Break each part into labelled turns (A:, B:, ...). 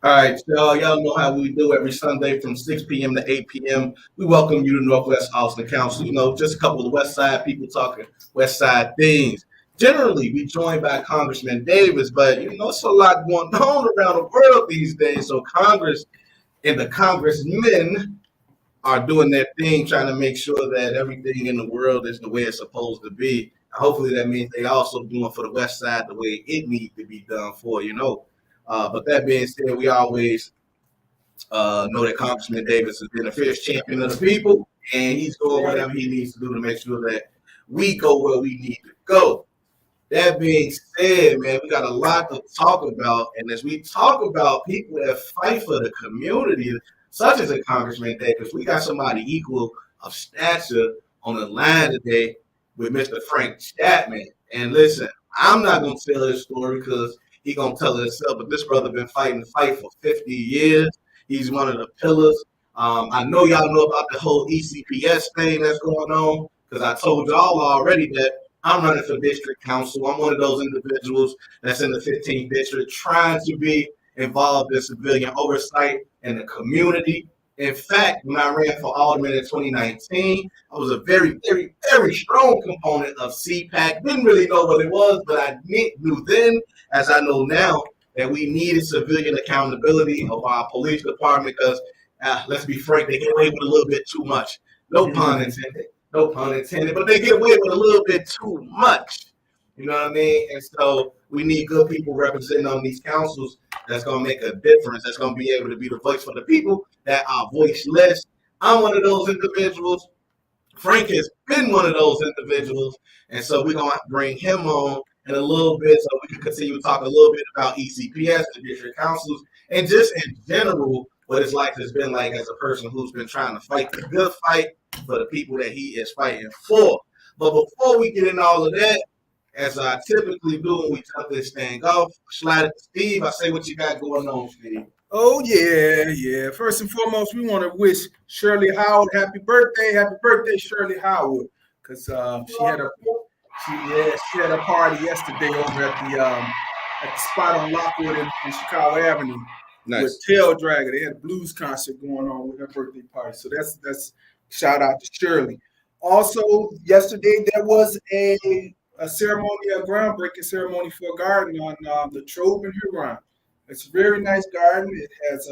A: All right, so y'all know how we do every Sunday from 6 p.m. to 8 p.m. We welcome you to Northwest Austin Council. Just a couple of West Side people talking West Side things. Generally, we joined by Congressman Davis, but it's a lot going on around the world these days. So Congress and the congressmen are doing their thing, trying to make sure that everything in the world is the way it's supposed to be. Hopefully, that means they also doing for the West Side the way it needs to be done for. But that being said, we always know that Congressman Davis has been a fierce champion of the people, and he's doing whatever he needs to do to make sure that we go where we need to go. That being said, man, we got a lot to talk about. And as we talk about people that fight for the community, such as a Congressman Davis, we got somebody equal of stature on the line today with Mr. Frank Chapman. And listen, I'm not going to tell his story because he's going to tell it himself, but this brother been fighting the fight for 50 years. He's one of the pillars. I know y'all know about the whole ECPS thing that's going on because I told y'all already that I'm running for district council. I'm one of those individuals that's in the 15th district trying to be involved in civilian oversight in the community. In fact, when I ran for alderman in 2019, I was a very, very, very strong component of CPAC. Didn't really know what it was, but I knew then, as I know now, that we needed civilian accountability of our police department because, let's be frank, they get away with a little bit too much. No pun intended. No pun intended, but they get away with a little bit too much. You know what I mean? And so we need good people representing on these councils that's going to make a difference, that's going to be able to be the voice for the people that are voiceless. I'm one of those individuals. Frank has been one of those individuals. And so we're going to bring him on in a little bit so we can continue to talk a little bit about ECPS, the district councils, and just in general, what his life has been like as a person who's been trying to fight the good fight for the people that he is fighting for. But before we get into all of that, as I typically do when we jump this thing off, slide it to Steve. I say what you got going on, Steve.
B: Oh yeah, yeah. First and foremost, we want to wish Shirley Howard happy birthday. Happy birthday, Shirley Howard, because she had a party yesterday over at the spot on Lockwood in Chicago Avenue with
A: Nice.
B: Tail Dragger. They had a blues concert going on with her birthday party. So that's shout out to Shirley. Also, yesterday there was a ceremony, a groundbreaking ceremony for a garden on the Trove and Huron. It's a very nice garden. It has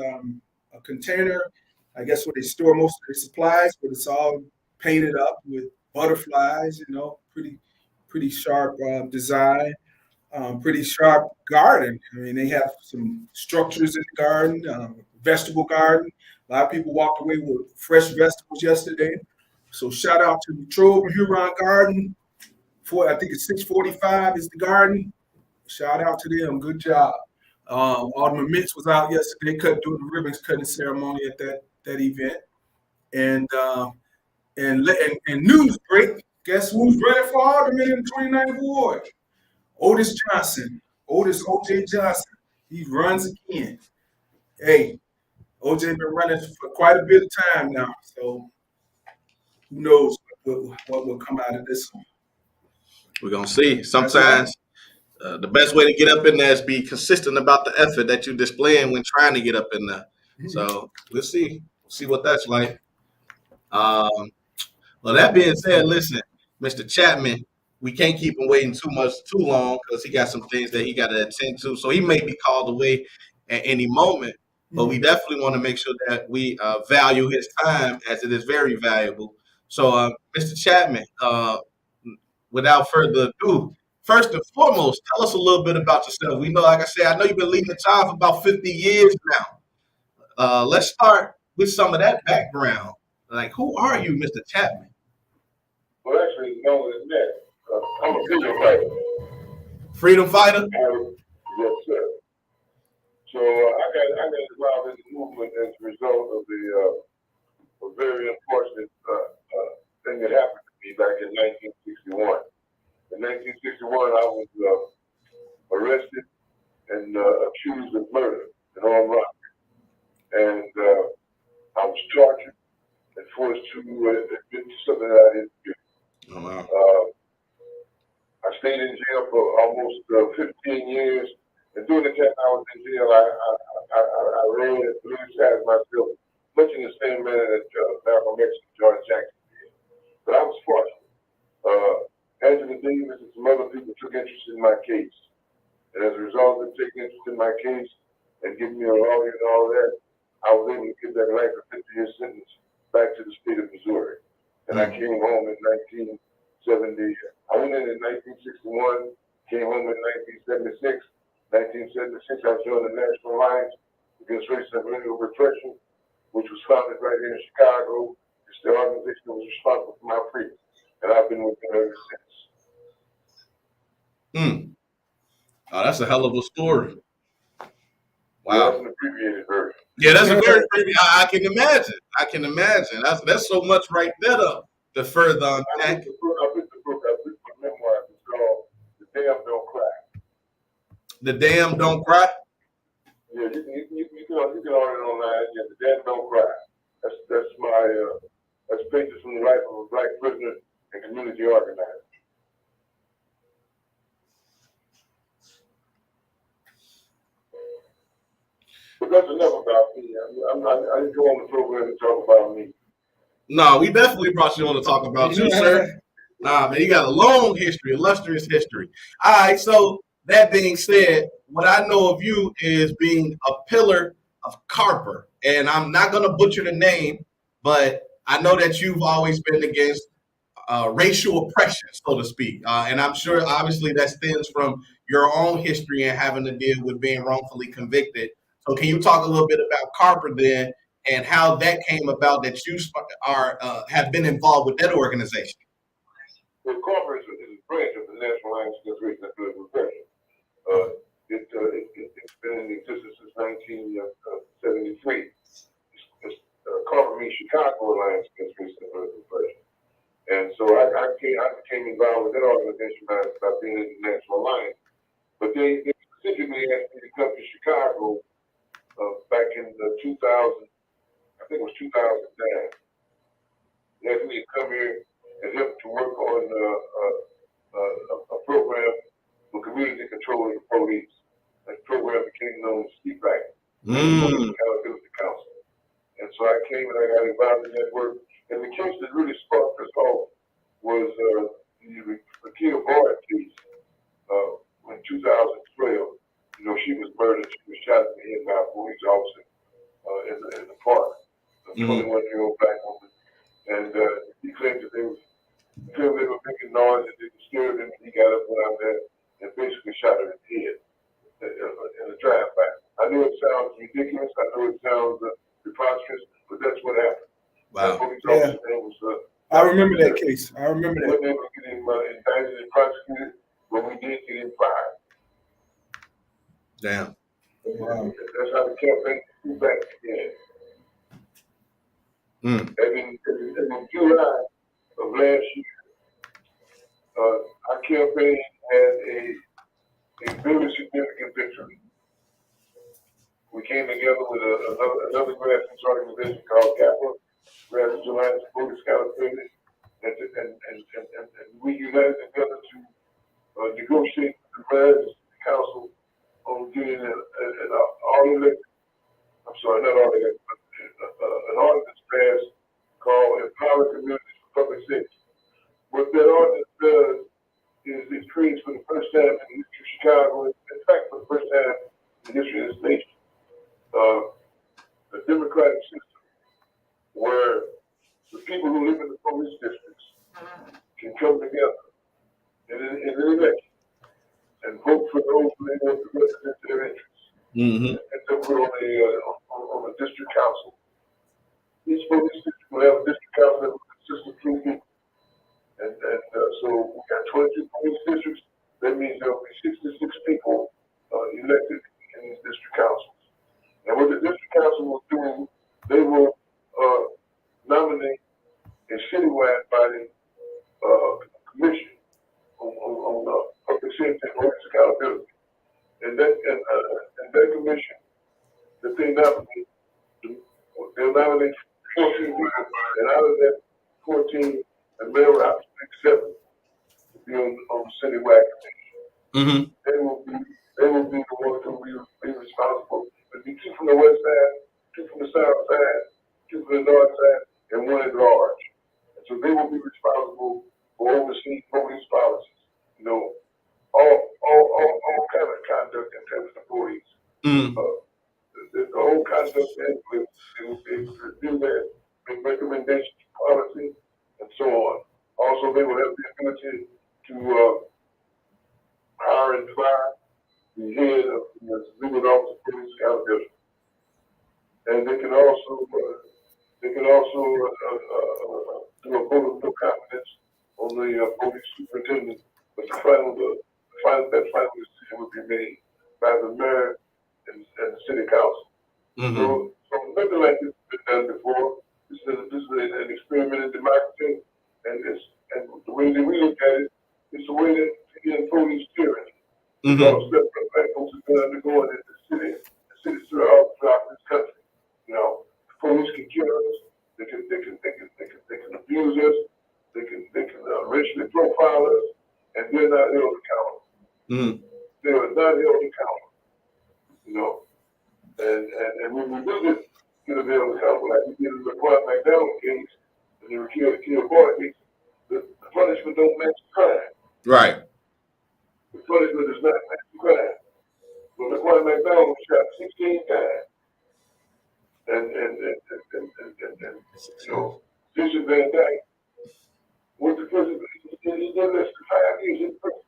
B: a container, I guess, where they store most of their supplies, but it's all painted up with butterflies. Pretty sharp design, pretty sharp garden. I mean, they have some structures in the garden, vegetable garden. A lot of people walked away with fresh vegetables yesterday. So shout out to the Trove and Huron Garden. I think it's 645 is the garden. Shout out to them. Good job. Alderman Mitch was out yesterday doing the ribbons cutting ceremony at that event. And news break. Guess who's running for alderman in the 29th ward? Otis Johnson. Otis O.J. Johnson. He runs again. Hey, O.J. been running for quite a bit of time now. So who knows what will come out of this one.
A: We're going to see. Sometimes the best way to get up in there is be consistent about the effort that you're displaying when trying to get up in there. So we'll see. We'll see what that's like. Well, that being said, listen, Mr. Chapman, we can't keep him waiting too long because he got some things that he got to attend to. So he may be called away at any moment. But we definitely want to make sure that we value his time as it is very valuable. So, Mr. Chapman, without further ado, first and foremost, tell us a little bit about yourself. We know, like I said, I know you've been leading the job for about 50 years now. Let's start with some of that background. Like, who are you, Mr. Chapman?
C: Well, actually, it's known as that. I'm a freedom fighter.
A: Freedom fighter?
C: Yes, sir. So I got involved in the movement as a result of a very unfortunate thing that happened to me back in 1961. In 1961, I was arrested and accused of murder and armed robbery. And I was tortured and forced to admit to something that I didn't do.
A: Oh, wow.
C: I stayed in jail for almost 15 years. And during the time I was in jail, I I read and politicized myself much in the same manner that Malcolm X and George Jackson did. But I was fortunate. Angela Davis and some other people took interest in my case. And as a result of them taking interest in my case and giving me a lawyer and all that, I was able to get that life of 50-year sentence back to the state of Missouri. And I came home in 1970. I went in 1961, came home in 1976. 1976, I joined the National Alliance Against Racism and Political Repression, which was founded right here in Chicago. It's the organization that was responsible for my freedom. And I've been with them ever since.
A: Oh, that's a hell of a story. Wow.
C: Yeah, that's an abbreviated version.
A: Yeah, that's a very. I can imagine. I can imagine. That's so much right there to further unpack.
C: I picked the memoir. It's called "The Damn Don't Cry."
A: The Damn Don't Cry.
C: Yeah, you can order it online. Yeah, "The Damn Don't Cry." That's my that's pages from the life of a black prisoner and community organizer. But that's enough about me. I didn't go on the program to talk about me.
A: No, we definitely brought you on to talk about you, sir. Nah, man, you got a long history, illustrious history. All right, so that being said, what I know of you is being a pillar of Carper, and I'm not going to butcher the name, but I know that you've always been against racial oppression, so to speak. And I'm sure, obviously, that stems from your own history and having to deal with being wrongfully convicted. So, can you talk a little bit about Carper then, and how that came about that you have been involved with that organization?
C: Well, Carper is a branch of the National Alliance Against Racism and Political Repression. It's been in existence since 1973. Carper means Chicago Alliance Against Racism and Political Repression. And so I became involved with that organization by being in the National Alliance. But they specifically asked me to come to Chicago back in 2000, I think it was 2009. They asked me to come here and help to work on a program for community control of the police. That program became known as CPAC, Accountability Council. And so I came and I got involved in that work. And the case that really sparked us off was the Lakia Boyd case in 2012. You know, she was murdered. She was shot in the head by a police officer in the park. A 21-year-old black woman. And he claimed that they were making noise and they disturbed him. He got up, went out there, and basically shot her in the head in a drive-by. I know it sounds ridiculous. I know it sounds preposterous, but that's what happened.
A: Wow.
B: Yeah. I remember that case. I remember that.
C: We weren't able to get him indicted and prosecuted, but we did get him fired.
A: Damn.
B: Wow.
C: That's how the campaign back began. And in July of last year, our campaign had a very significant victory. We came together with another grassroots organization called Capital, Grassroots Alliance for Police Accountability, and we united together to negotiate the Mayor's Council on getting an ordinance passed called Empower Communities for Public Safety. What that ordinance does is it creates for the first time in the history of Chicago, in fact for the first time in the history of this nation, a democratic system where the people who live in the police districts can come together in an election and vote for those who they want to represent their interests. And then put on a district council. Each police district will have a district council that will consist of 3 people. And so we got 22 police districts. That means there will be 66 people elected in these district councils. And what the district council will do, they will nominate a citywide body commission on public safety and police accountability. And that commission that they nominate, they'll nominate 14 people, and out of that 14, a mayor out to pick 7 to be on the citywide commission. They will be the ones who will be responsible for be 2 from the west side, 2 from the south side, 2 from the north side, and 1 at large. And so they will be responsible for overseeing police policies. You know, all kind of conduct in terms of police. The whole conduct and they will review that, make recommendations, policy, and so on. Also, they will have the ability to hire and fire the head of the legal office of police accountability. And they can also do a vote of no confidence on the police superintendent, but the final decision will be made by the mayor and the city council. So nothing like this has been done before. This is an experiment in democracy, and the way that we look at it, it's the way that the police tyranny. Because that's what black folks have been undergoing in the cities throughout this country. You know, the police can kill us, they can abuse us, they can racially profile us, and they're not held accountable. They are not held accountable. You know, and when we do this, held accountable like we did in the Kwame McDonald case, and they were killed boy case, the punishment don't match the crime.
A: Right.
C: The punishment does not match the crime. But the Kwame McDonald was shot 16 times. And you know, Bishop Van Dyke went to prison. He did less than 5 years in prison.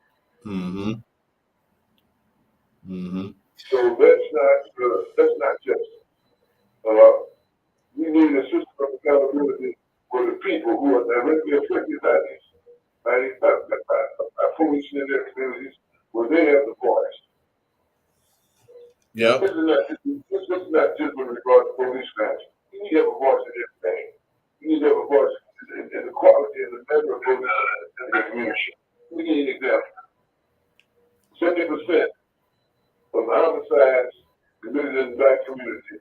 C: So that's not just. We need a system of accountability for the people who are directly affected by this, by police in their communities, where they have the voice.
A: Yeah.
C: This is not just with regard to police matters. You need to have a voice in everything. You need to have a voice in the quality and the measure of police in the community. We need an example. 70% of homicides committed in the black community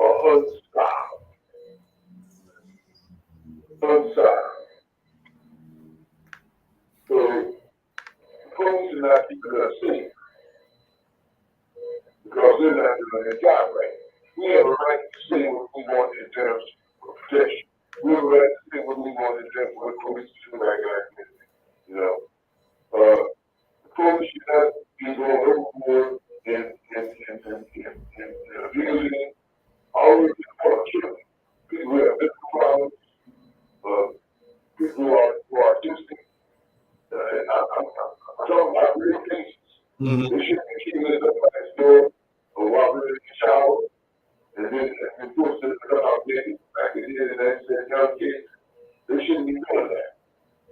C: are unsolved. So the police are not keeping us safe because they're not doing their job right. We have a right to say what we want in terms of protection. We have a right to say what we want in terms of what police do back in our community. You know, the police should not be going overboard and abusing all of the children. People who have mental problems, people who are autistic. I'm talking about real cases. They shouldn't be keeping it up by the store or while they're in the shower, and then forced to come out naked back in the United States case. They shouldn't be doing that.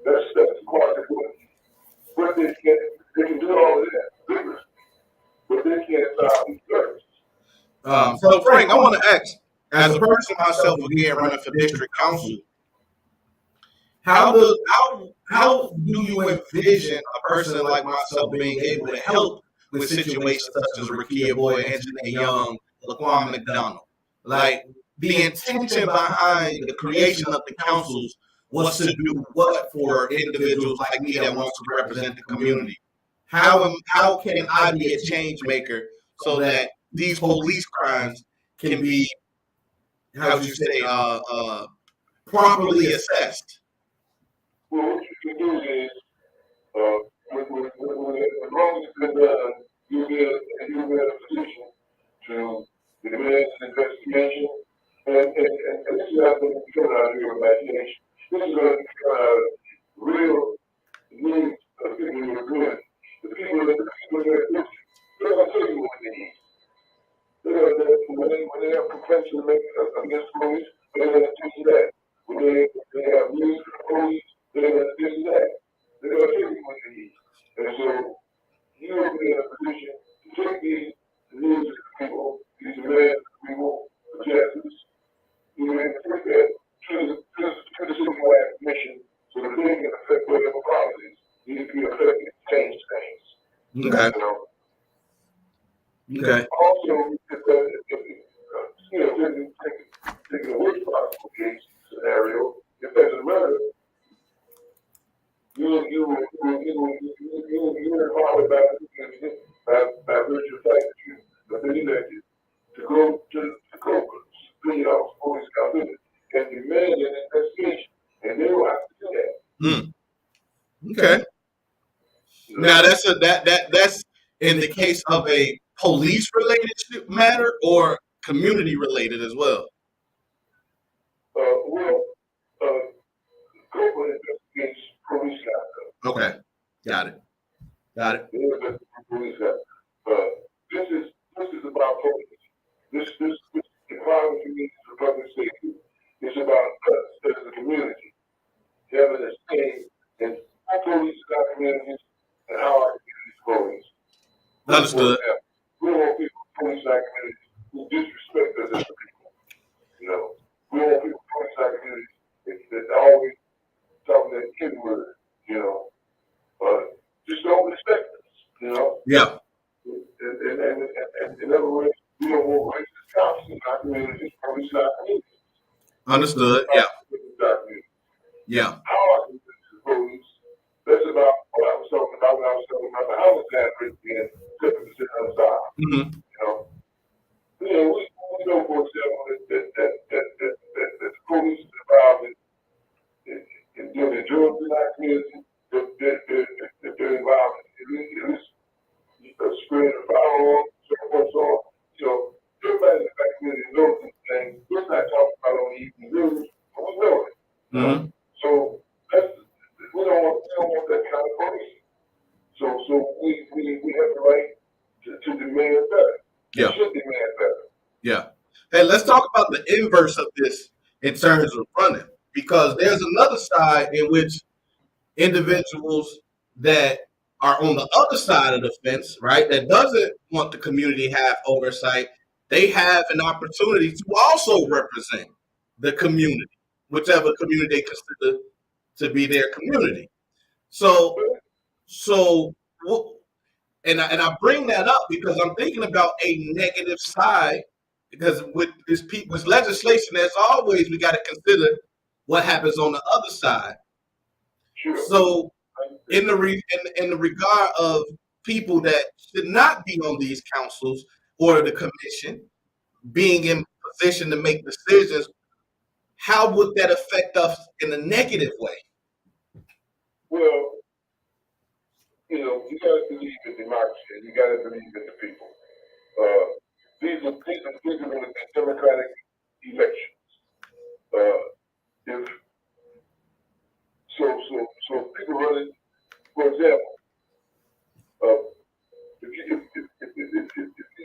C: That's part of it. But they can do all of that, but they can't solve these things.
A: So Frank, I want to ask, as a person myself again running for district council, how do you envision a person like myself being able to help with situations such as Rekia Boyd, Anthony Young, Laquan McDonald? Like, the intention behind the creation of the councils was to do what for individuals like me that wants to represent the community? How can I be a change maker so that these police crimes can be, how would you say, properly assessed?
C: Well, what you can do is, as long as it's been done, you'll be in a position to demand an investigation, and this is not going to be coming out of your imagination. This is going to be coming out of real needs of people who are good. The people that are guilty, they're going to tell you what they need. When they have complaints to make against police, they're going to tell you that. When they have news for the police, they're going to tell you that. They're going to tell you what they need. And so you will be in a position to take these needs of the people, these demands of the people, the justice, you will take that to the citywide commission so that they can affect whatever policies need to be affected to change things.
A: Okay.
C: You know?
A: Okay.
C: Also, taking a worst possible case scenario, if there's a murder, you are followed by virtue of the fact that you believe that
A: Now that's in the case of a police related matter or community related as well.
C: Well, Copeland investigates police conduct.
A: Okay, got it.
C: They investigate police conduct. This is about police. This empowering communities for public safety. It's about us as a community having a say in how police in our communities and how our communities police.
A: Understood.
C: We don't want people police in our communities who disrespect us as a people. You know, we don't want people police in our communities that always talking that kid word. You know, just don't respect us. You know.
A: Yeah.
C: And in other words, we don't want racist cops in our communities, police in our communities.
A: Understood. Yeah. Yeah.
C: How our communities police. That's about what I was talking about when I was talking about the homicide rate being 50% unsolved.
A: Mm-hmm.
C: You know, we know, for example, that the police involved in dealing drugs in our community, that they're involved in at least spread of firearms, so forth, so on. You know, everybody in the black community knows these things. We're not talking about on the evening news, but we know it.
A: Mm-hmm.
C: So we don't want that kind of police. So we have the right to demand better.
A: Yeah.
C: We should demand better.
A: Yeah. Hey, let's talk about the inverse of this in terms of running, because there's another side in which individuals that are on the other side of the fence, right, that doesn't want the community to have oversight, they have an opportunity to also represent the community, whichever community they consider to be their community. So, and I bring that up because I'm thinking about a negative side, because with this legislation, as always, we got to consider what happens on the other side.
C: Sure.
A: So, in the regard of people that should not be on these councils or the commission, being in position to make decisions, how would that affect us in a negative way?
C: Well, you got to believe in democracy, and you got to believe in the people. These are going to be democratic elections. If people running, for example, if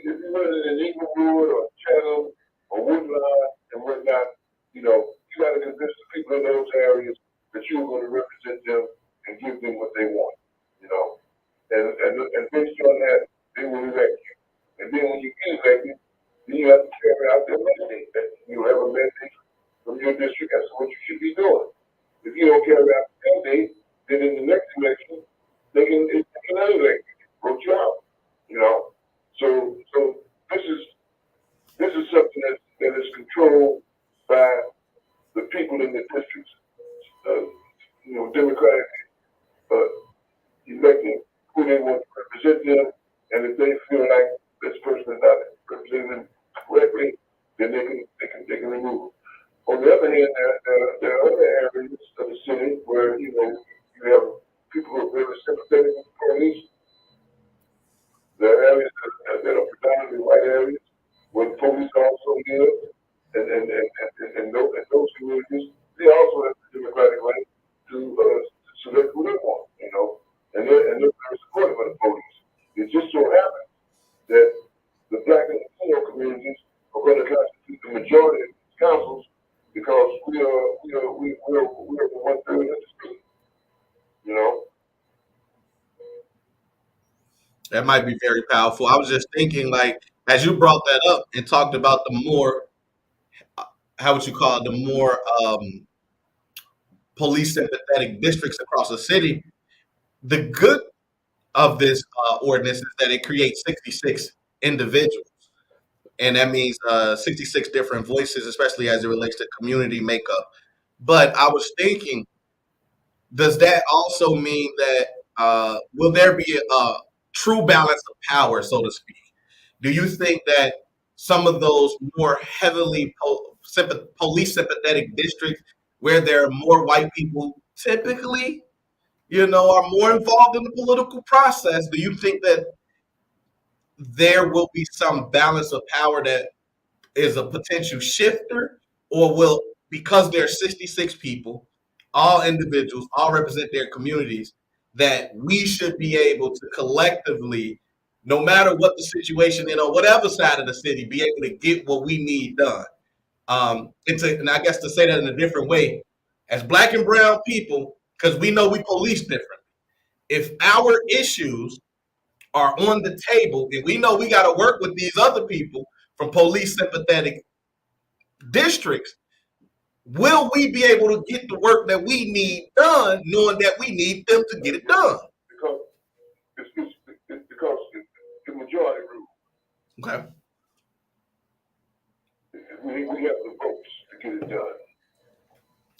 C: you're running in Inglewood or Chatham or Woodline and whatnot, you got to convince the people in those areas that you're going to represent them and give them what they want. And based on that, they will elect you. And then when you get elected, then you have to carry out their mandate. That you have a mandate from your district as to what you should be doing. If you don't carry out the mandate, then in the next election, they can elect you, vote you out. So this is something that is controlled by the people in the districts, democratically electing who they want to represent them, and if they feel like this person is not representing them correctly, then they can remove them. On the other hand, there are other areas of the city where you have people who are very sympathetic with the police. There are areas that are predominantly white areas where the police also live, and those communities, they also have the democratic right to select who they want, and they're very supportive of the police. It just so happens that the black and Latino communities are going to constitute the majority of these councils because we are the 1/3 of the state.
A: That might be very powerful. I was just thinking, like, as you brought that up and talked about the more, how would you call it, the more police sympathetic districts across the city, the good of this ordinance is that it creates 66 individuals. And that means 66 different voices, especially as it relates to community makeup. But I was thinking, does that also mean that will there be a true balance of power, so to speak? Do you think that some of those more heavily police sympathetic districts where there are more white people typically, are more involved in the political process, do you think that there will be some balance of power that is a potential shifter, or will, because there are 66 people, all individuals, all represent their communities, that we should be able to collectively, no matter what the situation is on whatever side of the city, be able to get what we need done? And I guess to say that in a different way, as Black and brown people, because we know we police different. If our issues are on the table, and we know we got to work with these other people from police sympathetic districts, will we be able to get the work that we need done, knowing that we need them to get it done?
C: Because the majority rule.
A: Okay.
C: We have the votes to get it done.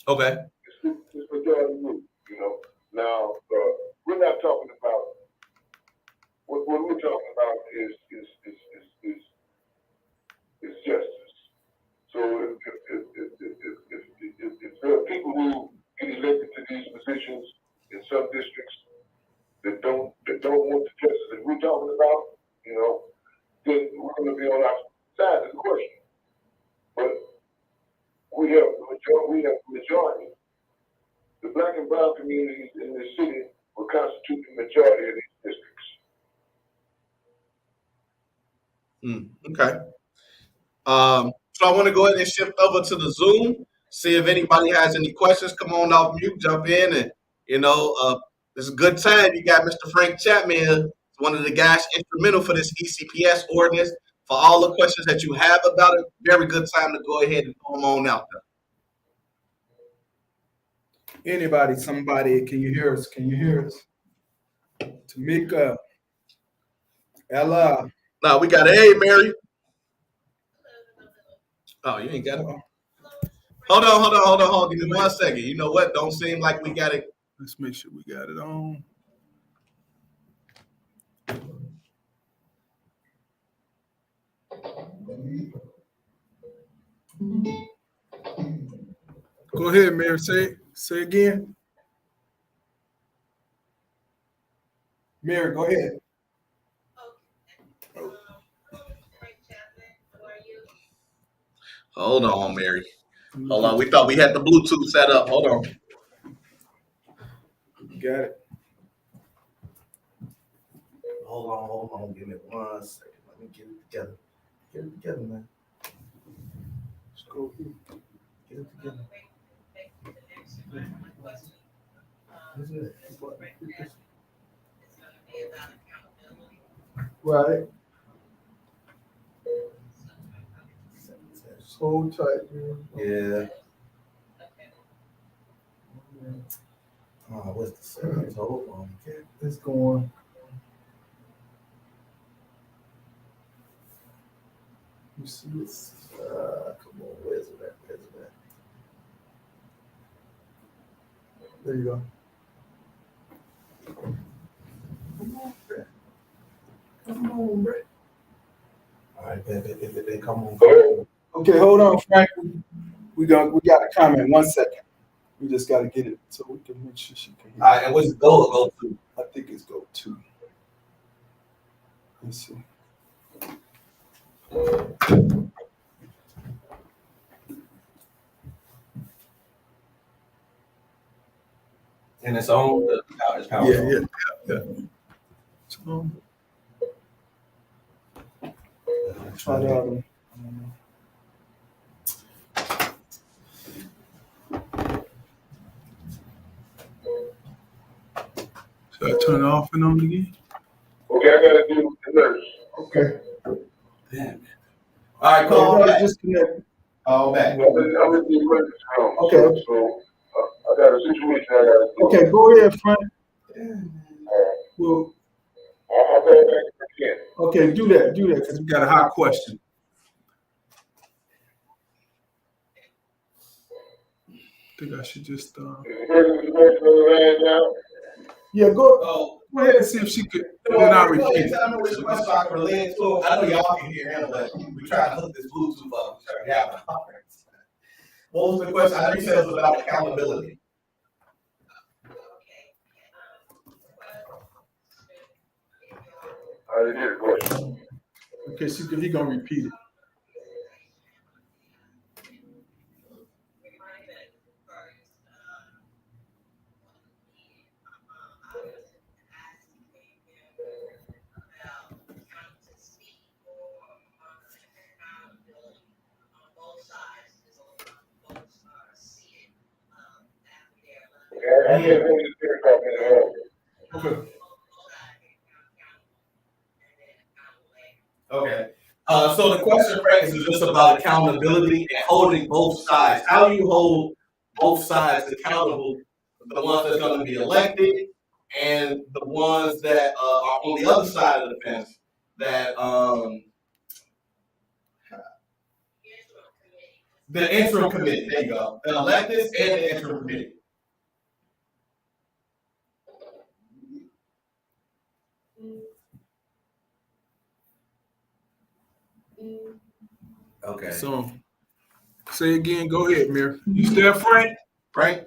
A: Okay.
C: It's majority rule, Now, we're not talking about, what we're talking about is justice. So if there are people who get elected to these positions in some districts that don't want the justice that we're talking about, then we're going to be on our side of the question. But we have the majority. The Black and brown communities in this city will constitute the majority of these districts.
A: Okay. So I want to go ahead and shift over to the Zoom, see if anybody has any questions. Come on off mute, jump in, and it's a good time. You got Mr. Frank Chapman, one of the guys instrumental for this ECPS ordinance. For all the questions that you have about it, very good time to go ahead and throw them on out there.
B: Anybody, somebody, can you hear us? Can you hear us? Tamika, Ella.
A: No, we got hey, Mary. Oh, you ain't got it. Hold on. Give me 1 second. You know what? Don't seem like we got it.
B: Let's make sure we got it on. Go ahead, Mary. Say again. Mary, go ahead.
D: Frank Chapman, how are you?
A: Hold on, Mary. Hold on. We thought we had the Bluetooth set up. Hold on.
B: Got it.
A: Hold on. Give me 1 second. Let me get it together. Get it together, man.
B: Let's go.
A: Get it together.
D: My question.
A: What's it?
D: It's going to be about accountability.
B: Right. Hold tight, man.
A: Yeah.
D: Okay.
A: Oh, what's the settings? Hold on.
B: Get this going. You see this?
A: Come on. Where's it at?
B: There you go.
A: Come on, Brett. All right, baby. Come on.
B: Okay, hold on, Frank. We got a comment. 1 second. We just got to get it so we can make sure she can hear.
A: All right, and what's it go to?
B: I think it's go to. Let's see.
A: And it's on the power.
B: Yeah. So, try that out. Should I turn it off and on again?
C: Okay, I got to deal with the nurse.
B: Okay.
A: Damn. All right, call back.
B: Disconnect.
A: Call back.
C: I'm in the emergency room.
B: Okay.
C: So I got a situation I got to do.
B: Okay, go ahead, Frank. Well,
C: I'll go back if I can.
B: okay, do that, because we got a hot question. I think I should just
C: Is the person on the line now?
B: yeah, go
A: Oh,
B: ahead and see if she could. Then I'll repeat.
A: Tell me which question so I can relay it to. I know y'all can hear him, but we try to hook this Bluetooth up. What was the question? I know you said it was about accountability.
D: Okay.
C: I didn't hear the question.
B: Okay, so he gonna repeat it.
C: Okay, I can't hold this here talking at all.
B: Okay.
A: Okay. So the question, Frank, is just about accountability and holding both sides. How do you hold both sides accountable? The ones that's going to be elected and the ones that are on the other side of the fence. That the interim committee. There you go. The electeds and the interim committee. Okay.
B: So say again. Go ahead, Mir. You still Frank?
A: Frank?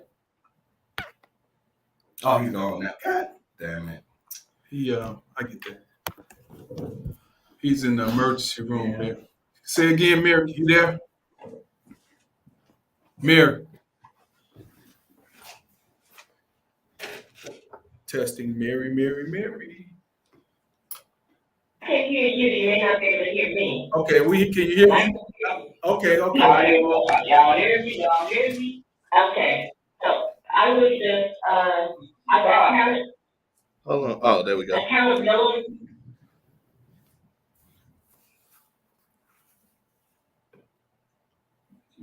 A: Oh, he's gone now. God damn it.
B: I get that. He's in the emergency room, Mir. Say again, Mir. You there? Mir. Testing. Mary.
E: I can hear you, you may not be able to hear me.
B: Okay, can you hear me? Okay.
E: Y'all hear me? Okay, so I was just, I got
A: Hold on. Oh, there we go.
E: accountability.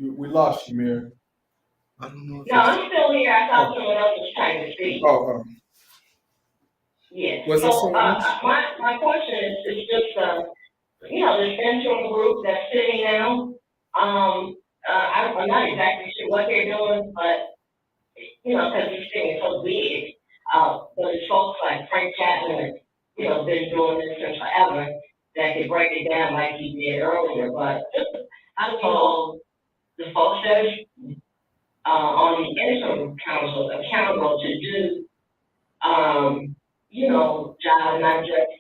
B: We lost you, Mir.
A: I don't know if
E: No, I'm still here, I thought someone else was trying to speak.
B: Oh,
E: Yes,
B: Was there
E: so,
B: someone else?
E: my question is just, this interim group that's sitting now, I'm not exactly sure what they're doing, but, because this thing is so big, but it's folks like Frank Chapman, been doing this since forever, that could break it down like he did earlier, but just, how do you hold the folks that on the interim council accountable to do, job, not just,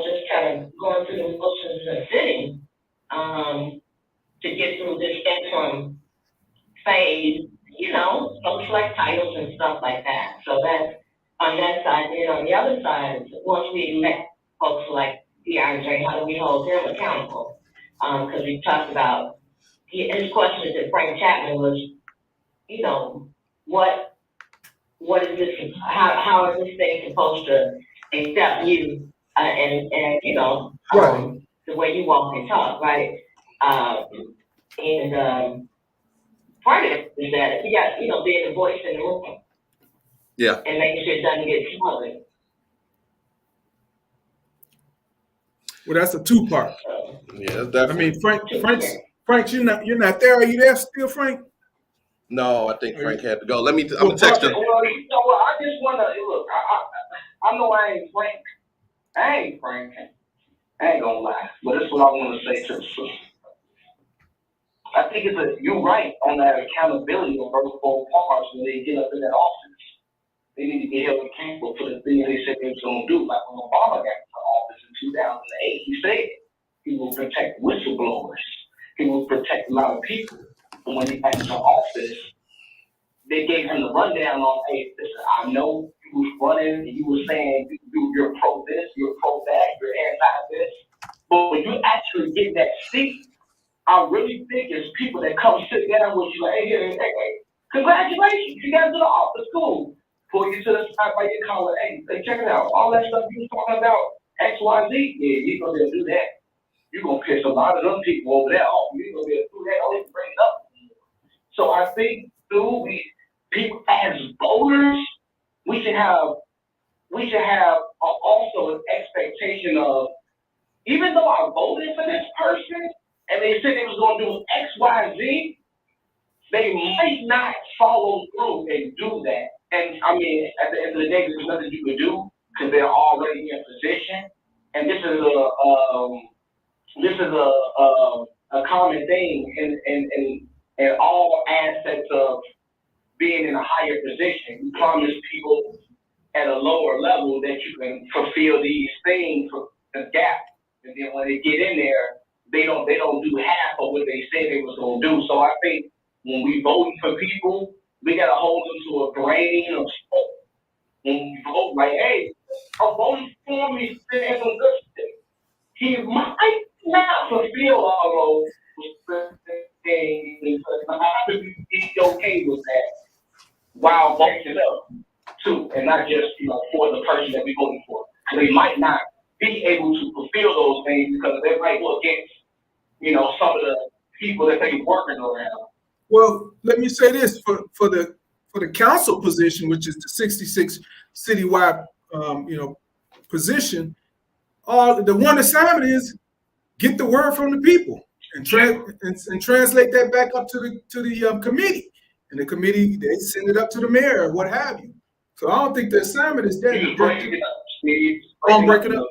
E: just kind of going through the motions and sitting, to get through this interim phase, folks like titles and stuff like that. So that's on that side. And on the other side, once we elect folks like DRJ, how do we hold them accountable? Because we talked about his question to Frank Chapman was, what is this? How is this thing supposed to accept you?
B: Right.
E: The way you walk and talk, right? Part of it is that you got, being the voice in the room.
A: Yeah.
E: And making sure it doesn't get smothered.
B: Well, that's a two-part.
A: Yeah,
B: I
A: definitely.
B: mean, Frank, you're not there. Are you there still, Frank?
A: No, I think Frank had to go. I'm gonna text him.
F: Well, I just wanna look. I know I ain't Frank. I ain't Frank. I ain't gonna lie, but this is what I want to say to the sister. I think you're right on that accountability of both parts when they get up in that office. They need to be held accountable for the things they said they was gonna do. Like when Obama got into office in 2008, he said he will protect whistleblowers. He will protect a lot of people. But when he got into office, they gave him the rundown on, hey, listen, I know you was running and you were saying you're pro this, you're pro that, you're anti this. But when you actually get that seat, I really think it's people that come sit down with you like, hey, congratulations, you got to the office, cool. Pull you to the side by your collar, hey, check it out. All that stuff you was talking about, X, Y, Z, yeah, you're going to be able to do that. You're going to piss a lot of them people over there off. You're going to be able to do that, don't even bring it up. So I think, people as voters, we should have also an expectation of, even though I voted for this person and they said they was going to do X, Y, Z, they might not follow through and do that. And I mean, at the end of the day, there's nothing you can do because they're already in position. And this is a common thing in all aspects of being in a higher position. You promise people at a lower level that you can fulfill these things for the gap. And then when they get in there, they don't do half of what they said they was gonna do. So I think when we voting for people, we gotta hold them to a grain of salt. When we vote, like, hey, I'm voting for me, saying some good stuff. He might not fulfill all those things, but I have to be okay with that while voting up too, and not just for the person that we voting for. So they might not be able to fulfill those things because they might go against some of the people that they working around.
B: Well, let me say this for the council position, which is the 66 citywide position. The one assignment is get the word from the people and translate that back up to the committee, and the committee they send it up to the mayor or what have you. So I don't think the assignment is that.
F: You breaking it up, Steve.
B: I'm breaking up.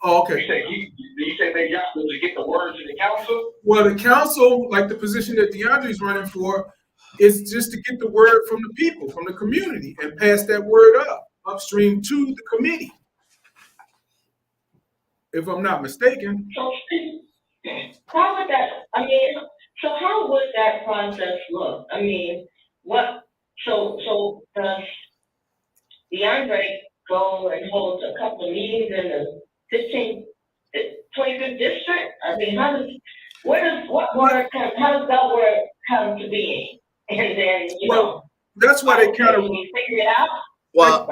B: Oh, okay.
F: You said they got to get the word to the council?
B: Well, the council, like the position that DeAndre's running for, is just to get the word from the people, from the community, and pass that word upstream to the committee. If I'm not mistaken.
E: So how would that, how would that process look? I mean, so does DeAndre go and hold a couple of meetings in the 25th district? I mean, how does that word come to being? And then,
B: that's why they kind of
E: figure it out.
A: Well,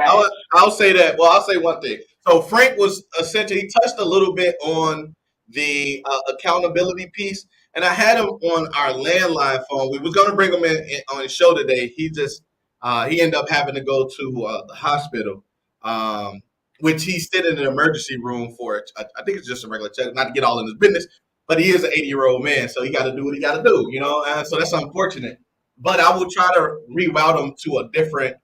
A: I'll say that. Well, I'll say one thing. So Frank was essentially, he touched a little bit on the accountability piece, and I had him on our landline phone. We was going to bring him in on his show today. He just he ended up having to go to the hospital, which he's sitting in an emergency room for it. I think it's just a regular check, not to get all in his business, but he is an 80-year-old man, so he got to do what he got to do, and so that's unfortunate. But I will try to reroute him to a different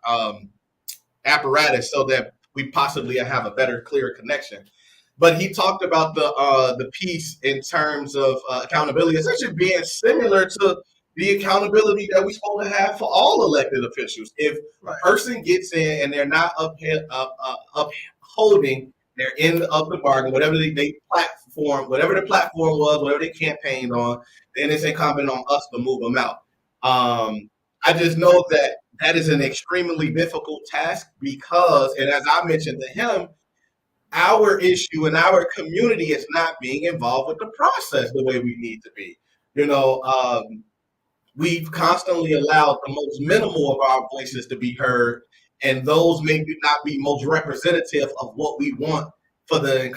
A: apparatus so that we possibly have a better, clearer connection. But he talked about the piece in terms of accountability, essentially being similar to the accountability that we're supposed to have for all elected officials. If a person gets in and they're not upholding their end of the bargain, whatever they platform, whatever the platform was, whatever they campaigned on, then it's incumbent on us to move them out. I just know that is an extremely difficult task because, and as I mentioned to him, our issue in our community is not being involved with the process the way we need to be. We've constantly allowed the most minimal of our voices to be heard, and those may not be most representative of what we want for the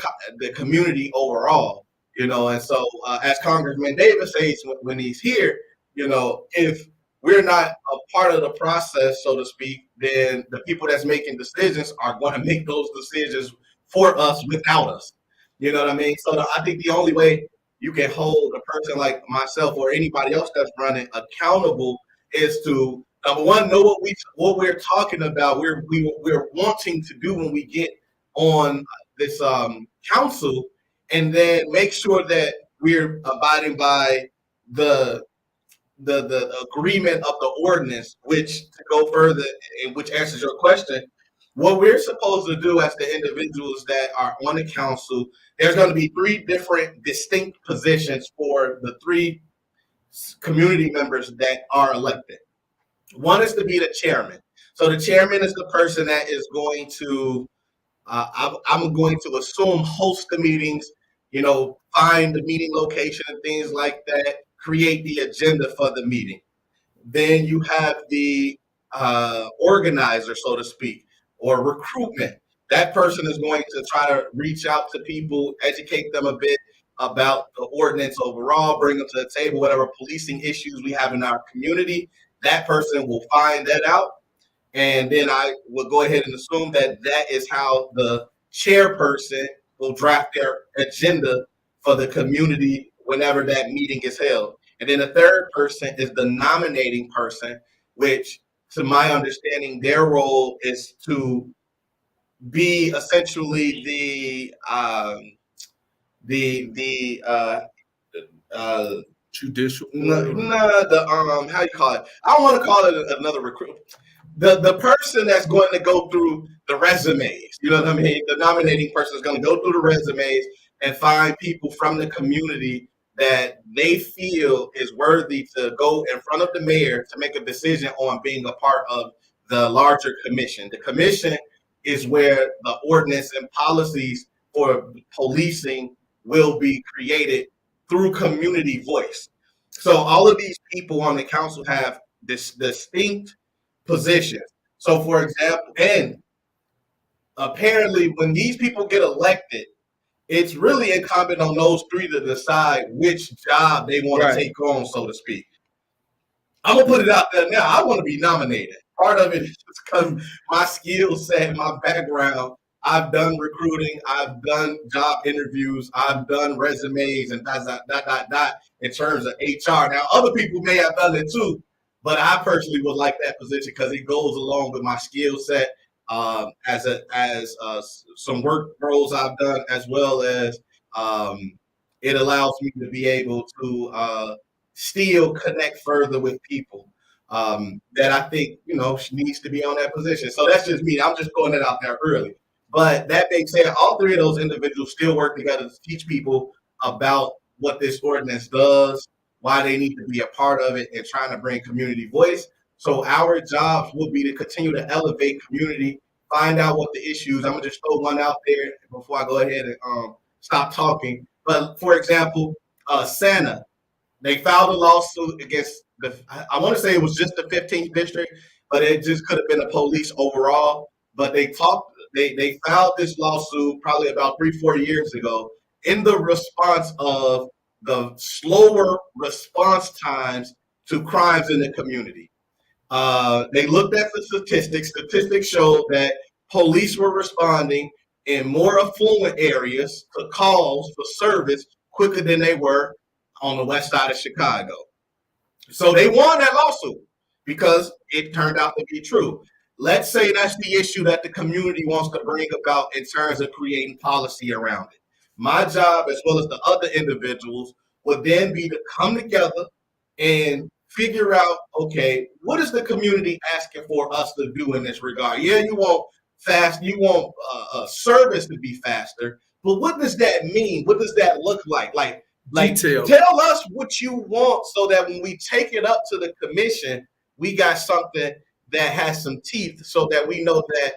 A: community overall. And so as Congressman Davis says when he's here, if we're not a part of the process, so to speak, then the people that's making decisions are going to make those decisions for us without us. You know what I mean? So I think the only way you can hold a person like myself or anybody else that's running accountable is to, number one, know what we're talking about. We're wanting to do when we get on this council, and then make sure that we're abiding by the agreement of the ordinance, which, to go further, and which answers your question, what we're supposed to do as the individuals that are on the council, there's going to be 3 different distinct positions for the 3 community members that are elected. One is to be the chairman. So the chairman is the person that is going to, I'm going to assume, host the meetings, find the meeting location and things like that, create the agenda for the meeting. Then you have the organizer, so to speak, or recruitment. That person is going to try to reach out to people, educate them a bit about the ordinance overall, bring them to the table, whatever policing issues we have in our community. That person will find that out. And then I will go ahead and assume that is how the chairperson will draft their agenda for the community whenever that meeting is held. And then the third person is the nominating person, which, to my understanding, their role is to be essentially the
B: judicial.
A: How you call it? I don't want to call it another recruit. the person that's going to go through the resumes, you know what I mean? The nominating person is going to go through the resumes and find people from the community that they feel is worthy to go in front of the mayor to make a decision on being a part of the larger commission. The commission is where the ordinance and policies for policing will be created through community voice. So all of these people on the council have this distinct positions. So, for example, and apparently, when these people get elected, it's really incumbent on those three to decide which job they want
B: Right.
A: to take on, so to speak. I'm gonna put it out there now. I want to be nominated. Part of it is because my skill set, my background. I've done recruiting. I've done job interviews. I've done resumes and dot in terms of HR. Now, other people may have done it too, but I personally would like that position because it goes along with my skill set as some work roles I've done, as well as it allows me to be able to still connect further with people that I think needs to be on that position. So that's just me. I'm just throwing it out there early. But that being said, all three of those individuals still work together to teach people about what this ordinance does, why they need to be a part of it, and trying to bring community voice. So our jobs will be to continue to elevate community, find out what the issues. I'm gonna just throw one out there before I go ahead and stop talking. But for example, Santa, they filed a lawsuit against I want to say it was just the 15th district, but it just could have been the police overall. But they filed this lawsuit probably about 3-4 years ago in the response of the slower response times to crimes in the community. They looked at the statistics. Statistics showed that police were responding in more affluent areas to calls for service quicker than they were on the west side of Chicago. So they won that lawsuit because it turned out to be true. Let's say that's the issue that the community wants to bring about in terms of creating policy around it. My job, as well as the other individuals, would then be to come together and figure out, okay, what is the community asking for us to do in this regard? Yeah, you want service to be faster, but what does that mean? What does that look like? Like
B: Detail.
A: tell us what you want so that when we take it up to the commission, we got something that has some teeth so that we know that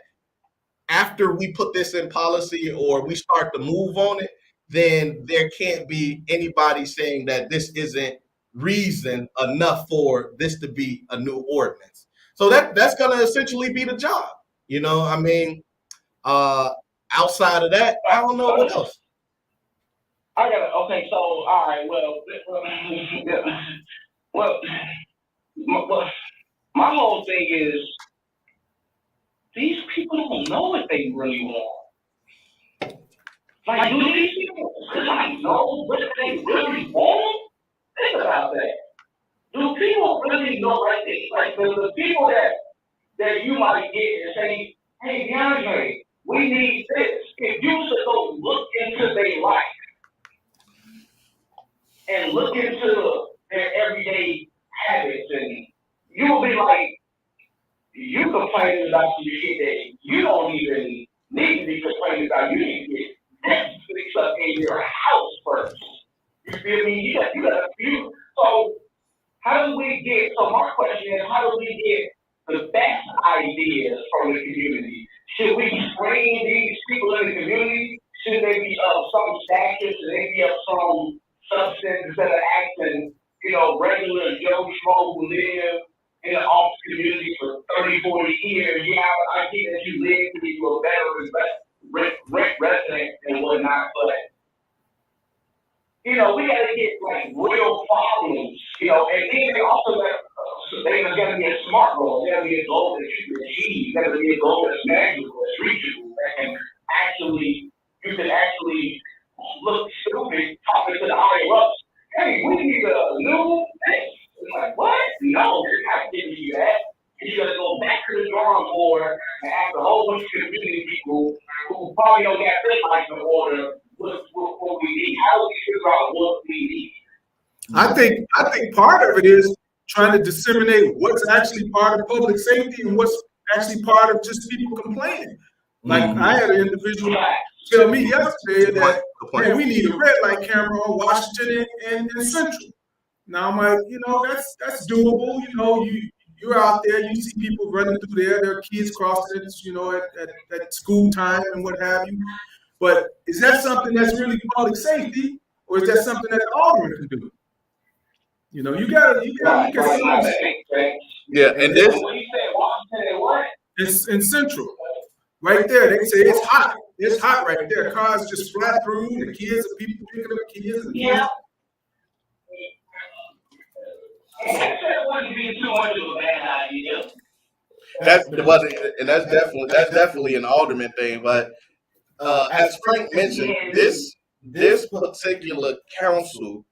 A: after we put this in policy or we start to move on it, then there can't be anybody saying that this isn't reason enough for this to be a new ordinance. So that's going to essentially be the job. I mean, outside of that, I don't know what else.
F: I got it. Okay, so all right. My whole thing is these people don't know what they really want. Like, do these people really know what they really want? Think about that. Do people really know what they like? The people that you might get and say, "Hey, DeAndre, we need this." If you should go look into their life and look into their everyday habits, and you will be like, you complaining about some shit that you don't even need to be complaining about. You need to get that fixed up in your house first. You feel me? You got a few. So how do we get? So my question is, how do we get the best ideas from the community? Should we screen these people in the community? Should they be of some stature? Should they be of some substance instead of acting, regular Joe Schmo who live in the office community for 30, 40 years? Yeah, I think that you live to be a better resident and whatnot, but we gotta get like real problems, and then they also gotta be a smart goal. They gotta be a goal that you can achieve. They gotta be a goal that's manageable, that's reachable, that you can actually look stupid talking to the higher ups. Hey, we need a new thing. It's like, what? No, they're not giving you that. You gotta go back to the drawing board and ask a whole bunch of community people who probably don't get their life in order what we need. How do we figure out what we need?
B: I think part of it is trying to disseminate what's actually part of public safety and what's actually part of just people complaining. Like I had an individual tell me yesterday that, hey, we need a red light camera on Washington and Central. Now I'm like, that's doable. You're out there, you see people running through there are kids crossing it, at school time and what have you. But is that something that's really public safety, or is that something that the alderman can do? You gotta look at some of this.
A: Yeah, and this
F: When you say Washington, what?
B: It's in Central. Right there, they say it's hot. It's hot right there. Cars just fly through, the kids and people picking up kids.
E: Yeah.
F: That wouldn't be too much of a bad idea.
A: that's definitely an alderman thing. But as Frank mentioned, this particular council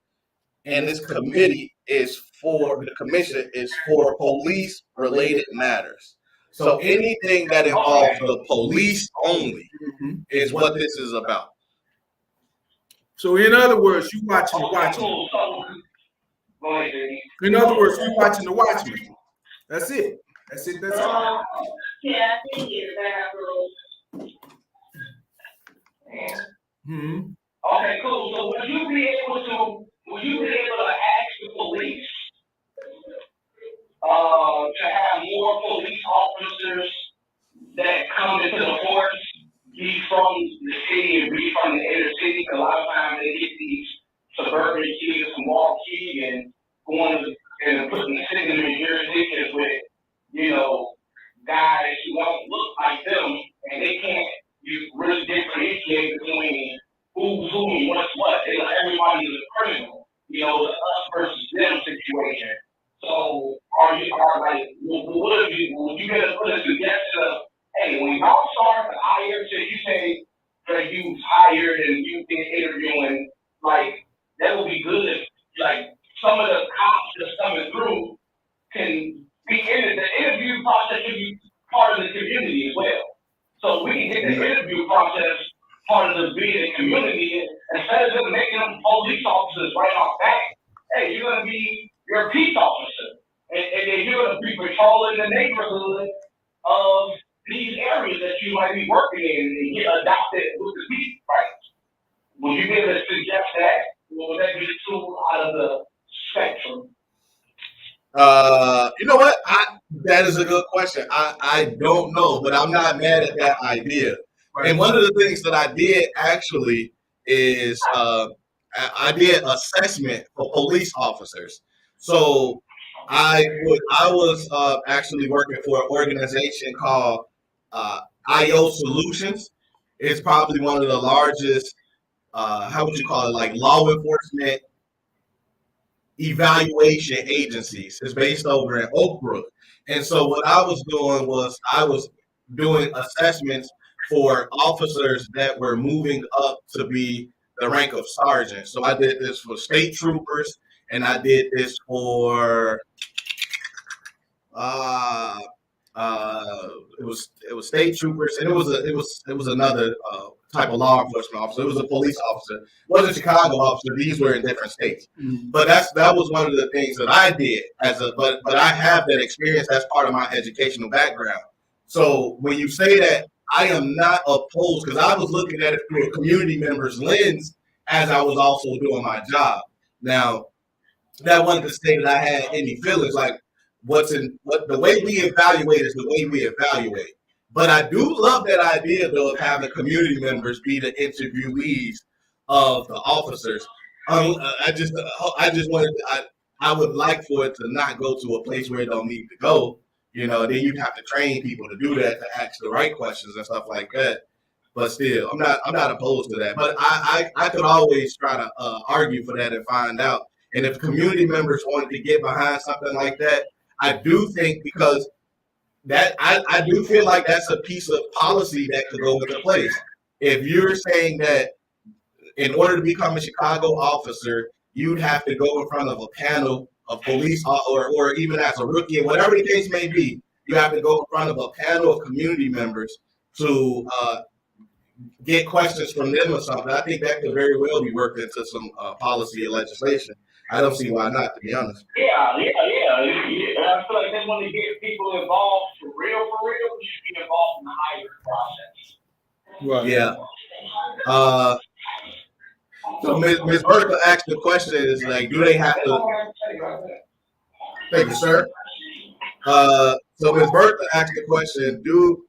A: and this committee the commission is for police related matters. So anything that involves the police only is what this is about.
B: So in other words, you watching the Watchmen. In other words, you watching the Watchmen. That's it. That's all.
E: Yeah, I think it's that.
F: Okay, cool. So would you be able to ask the police to have more police officers that come into the force, be from the city and be from the inner city? Because a lot of times they get these suburban kids from Milwaukee and going and putting the city in jurisdictions with, guys who don't look like them, and they can't really differentiate between who's who and what's what. They like everybody is a criminal, the us versus them situation. So would you get to put a suggestion of, hey, when y'all start to hire, so you say that you hired and you've been interviewing, like, that would be good if, like, some of the cops that's coming through can be in the interview process, can be part of the community as well. So we can get the interview process part of the being a community, instead of just making them police officers right off back. Hey, you're a peace officer, and then you're going to be patrolling the neighborhood of these areas that you might be working in and get adopted with the peace, right? Would you be able to suggest that? Or would that be too out of the spectrum?
A: You know what? That is a good question. I don't know, but I'm not mad at that idea. And one of the things that I did actually is I did assessment for police officers. So I was actually working for an organization called IO Solutions. It's probably one of the largest, how would you call it, like law enforcement evaluation agencies. It's based over in Oak Brook. And so what I was doing was I was doing assessments for officers that were moving up to be the rank of sergeant. So I did this for state troopers, and I did this for it was state troopers, and it was another type of law enforcement officer. It was a police officer. It wasn't a Chicago officer. These were in different states. But that was one of the things that I did but I have that experience. That's part of my educational background. So when you say that, I am not opposed, because I was looking at it through a community member's lens as I was also doing my job. Now, that wasn't to say that I had any feelings like the way we evaluate is the way we evaluate. But I do love that idea, though, of having community members be the interviewees of the officers. I just I would like for it to not go to a place where it don't need to go. Then you'd have to train people to do that, to ask the right questions and stuff like that. But still, I'm not opposed to that. But I could always try to argue for that and find out. And if community members wanted to get behind something like that, I do think, because that I do feel like that's a piece of policy that could go into place. If you're saying that in order to become a Chicago officer, you'd have to go in front of a panel of police, or even as a rookie, or whatever the case may be, you have to go in front of a panel of community members to get questions from them or something. I think that could very well be worked into some policy or legislation. I don't see why not, to be honest.
F: Yeah. I feel like they want to get people involved for real. We should be involved in the hiring process.
B: Right.
A: Yeah. So Ms. Bertha asked the question is like, do they have to? Thank you, sir. So Ms. Bertha asked the question, do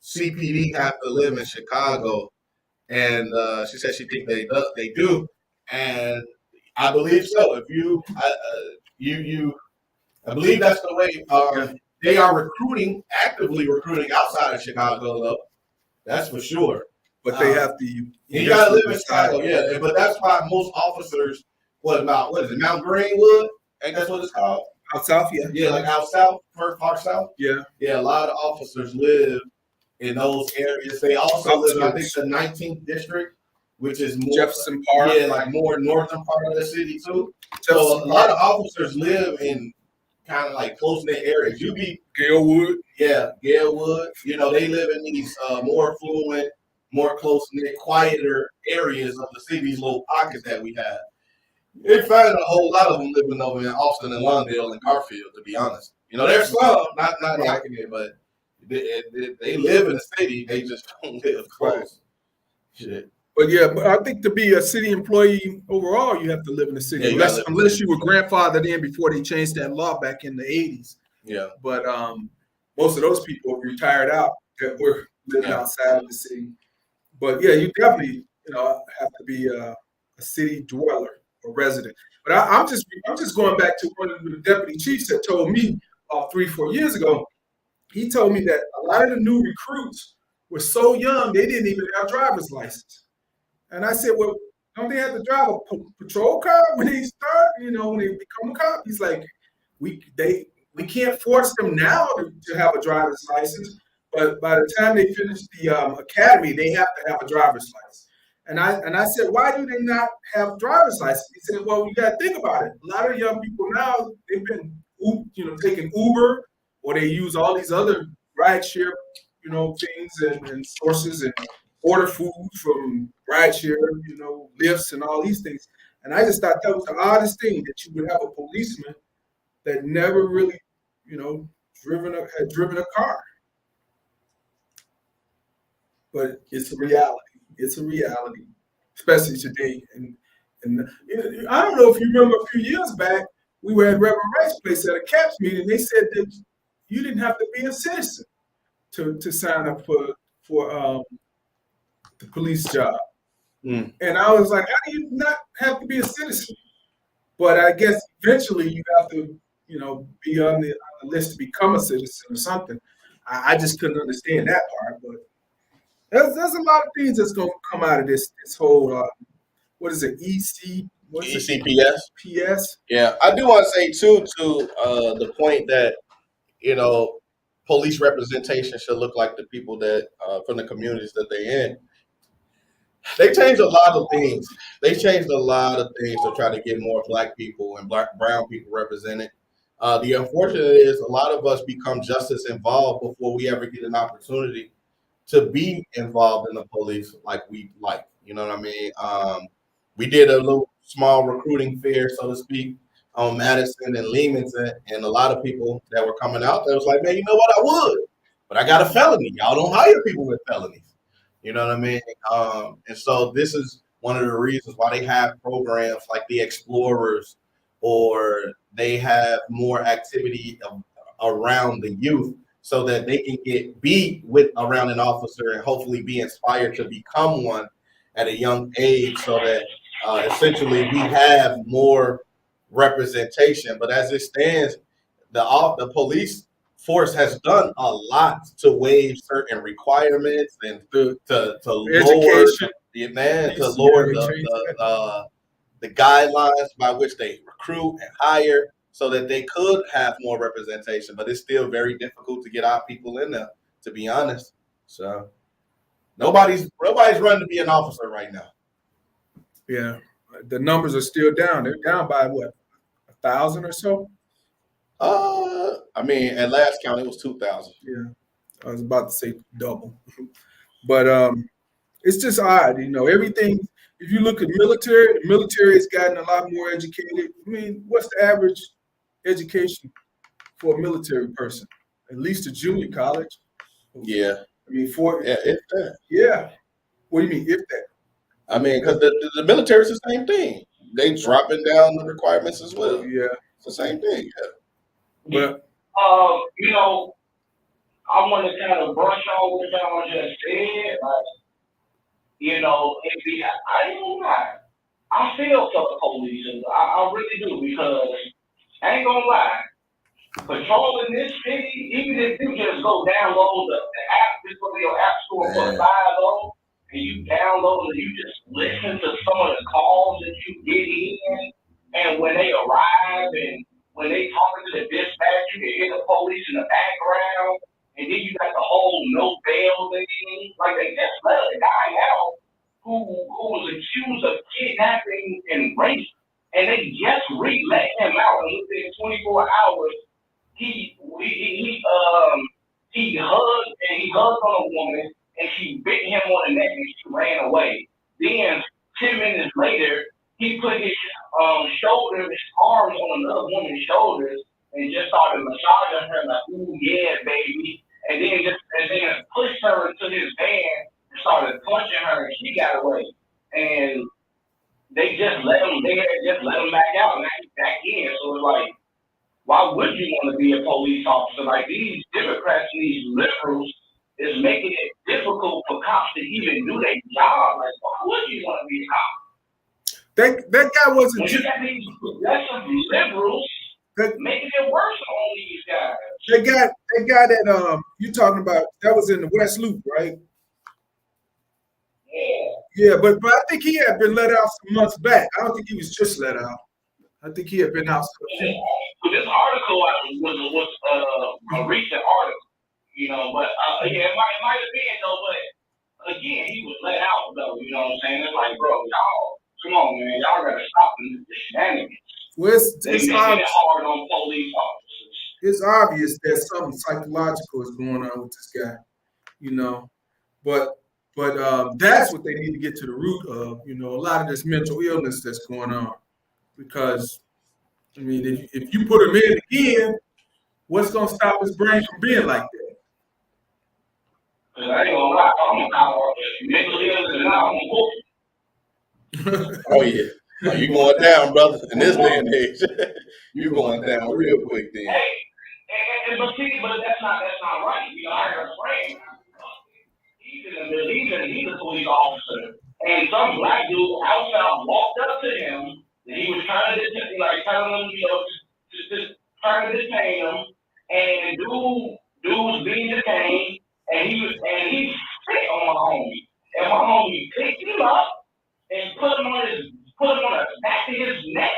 A: CPD have to live in Chicago? And she said she thinks they do, and I believe so. If I believe that's the way they are actively recruiting outside of Chicago, though. That's for sure.
B: But they have to.
A: You gotta live in Chicago, yeah. But that's why most officers, what is it, Mount Greenwood? Ain't that's what it's called?
B: Out south, yeah.
A: Yeah, like out south, far south.
B: Yeah.
A: Yeah, a lot of officers live in those areas. They also live in, I think, the 19th district, which is more
B: Jefferson Park.
A: Yeah, like more northern part of the city too. So a lot of officers live in kind of like close-knit areas. You be
B: Galewood.
A: Yeah, Galewood. You know, they live in these more affluent, more close-knit, quieter areas of the city, these little pockets that we have. You find a whole lot of them living over in Austin and Lawndale and Garfield, to be honest. You know, there's some, not knocking it, but they live in the city, they just don't live close. Shit.
B: But yeah, but I think to be a city employee overall, you have to live in the city, unless you were grandfathered in before they changed that law back in the 80s.
A: Yeah.
B: But most of those people retired out that were living outside of the city. But yeah, you definitely have to be a city dweller or resident. But I'm just going back to one of the deputy chiefs that told me 3-4 years ago. He told me that a lot of the new recruits were so young they didn't even have driver's license. And I said, well, don't they have to drive a patrol car when they start? When they become a cop? He's like, we can't force them now to have a driver's license, but by the time they finish the academy, they have to have a driver's license. And I said, why do they not have driver's license? He said, well, you got to think about it. A lot of young people now, they've been taking Uber, or they use all these other rideshare things and sources and order food from rideshare, lifts and all these things. And I just thought that was the oddest thing, that you would have a policeman that never really, had driven a car. But it's a reality. It's a reality, especially today. And I don't know if you remember a few years back, we were at Reverend Wright's place at a CAPS meeting. They said that you didn't have to be a citizen to sign up for the police job. And I was like, how do you not have to be a citizen? But I guess eventually you have to, be on the list to become a citizen or something. I just couldn't understand that part. But there's a lot of things that's going to come out of this whole, what is it,
A: ECPS?
B: PS?
A: Yeah, I do want to say, too, to the point that, police representation should look like the people that, from the communities that they're in. They changed a lot of things. They changed a lot of things to try to get more Black people and brown people represented. The unfortunate is a lot of us become just as involved before we ever get an opportunity to be involved in the police like we like. You know what I mean? We did a little small recruiting fair, so to speak, on Madison and Leamington, and a lot of people that were coming out there was like, man, you know what, I would, but I got a felony. Y'all don't hire people with felonies. You know what I mean? And so this is one of the reasons why they have programs like the Explorers, or they have more activity around the youth so that they can be around an officer and hopefully be inspired to become one at a young age, so that essentially we have more representation. But as it stands, the police force has done a lot to waive certain requirements and to lower the guidelines by which they recruit and hire, so that they could have more representation. But it's still very difficult to get our people in there, to be honest. So nobody's running to be an officer right now.
B: Yeah, the numbers are still down. They're down by what, 1,000 or so?
A: I mean, at last count, it was 2,000.
B: Yeah, I was about to say double. But It's just odd, everything. If you look at military, the military has gotten a lot more educated. I mean, what's the average education for a military person? At least a junior college.
A: Yeah.
B: I mean,
A: If that.
B: yeah. What do you mean, if that?
A: I mean, because the military is the same thing. They dropping down the requirements as well.
B: Yeah.
A: It's the same thing.
B: Yeah. But
F: I want to kind of brush on what y'all just said. Like, I ain't gonna lie. I feel for the police. I really do, because I ain't gonna lie. Patrolling this city, even if you just go download the app, just go to your app store, put 5 and you download and you just listen to some of the calls that you get in, and when they arrive and when they talking to the dispatch, you can hear the police in the background, and then you got the whole no bail thing. Like, they just let a guy out who was accused of kidnapping and rape, and they just let him out, and within 24 hours. He hugged on a woman, and she bit him on the neck and she ran away. Then 10 minutes later, he put his arms on another woman's shoulders and just started massaging her like, "Ooh yeah, baby," and then pushed her into his van and started punching her, and she got away. And they just let him back out, and now he's back in. So it's like, why would you want to be a police officer? Like, these Democrats and these liberals is making it difficult for cops to even do their job. Like, why would you want to be a cop?
B: That guy wasn't
F: just these progressive liberals making it worse on these guys.
B: That guy that you talking about, that was in the West Loop, right?
F: Yeah.
B: Yeah, but I think he had been let out some months back. I don't think he was just let out. I think he had been out.
F: This article was a recent article, but yeah, it might have been though. But again, he was let out though. You know what I'm saying? It's like, bro, y'all, come on, man, y'all gotta stop the shenanigans.
B: Well, it's
F: obvious. Hard on police officers.
B: It's obvious that something psychological is going on with this guy, But that's what they need to get to the root of. A lot of this mental illness that's going on. Because, I mean, if you put him in again, what's going to stop his brain from being like that?
F: Because I ain't going to lie, I'm about mental illness and I'm
A: Oh, yeah. Oh, you going down, brother. In this day and age, you're going down real quick then.
F: Hey, but that's not right. I heard a friend. He's a police officer. And some black dude outside walked up to him. And he was trying to detain him, and dude was being detained, and he spit on my homie, and my homie picked him up and put him on the back of his neck.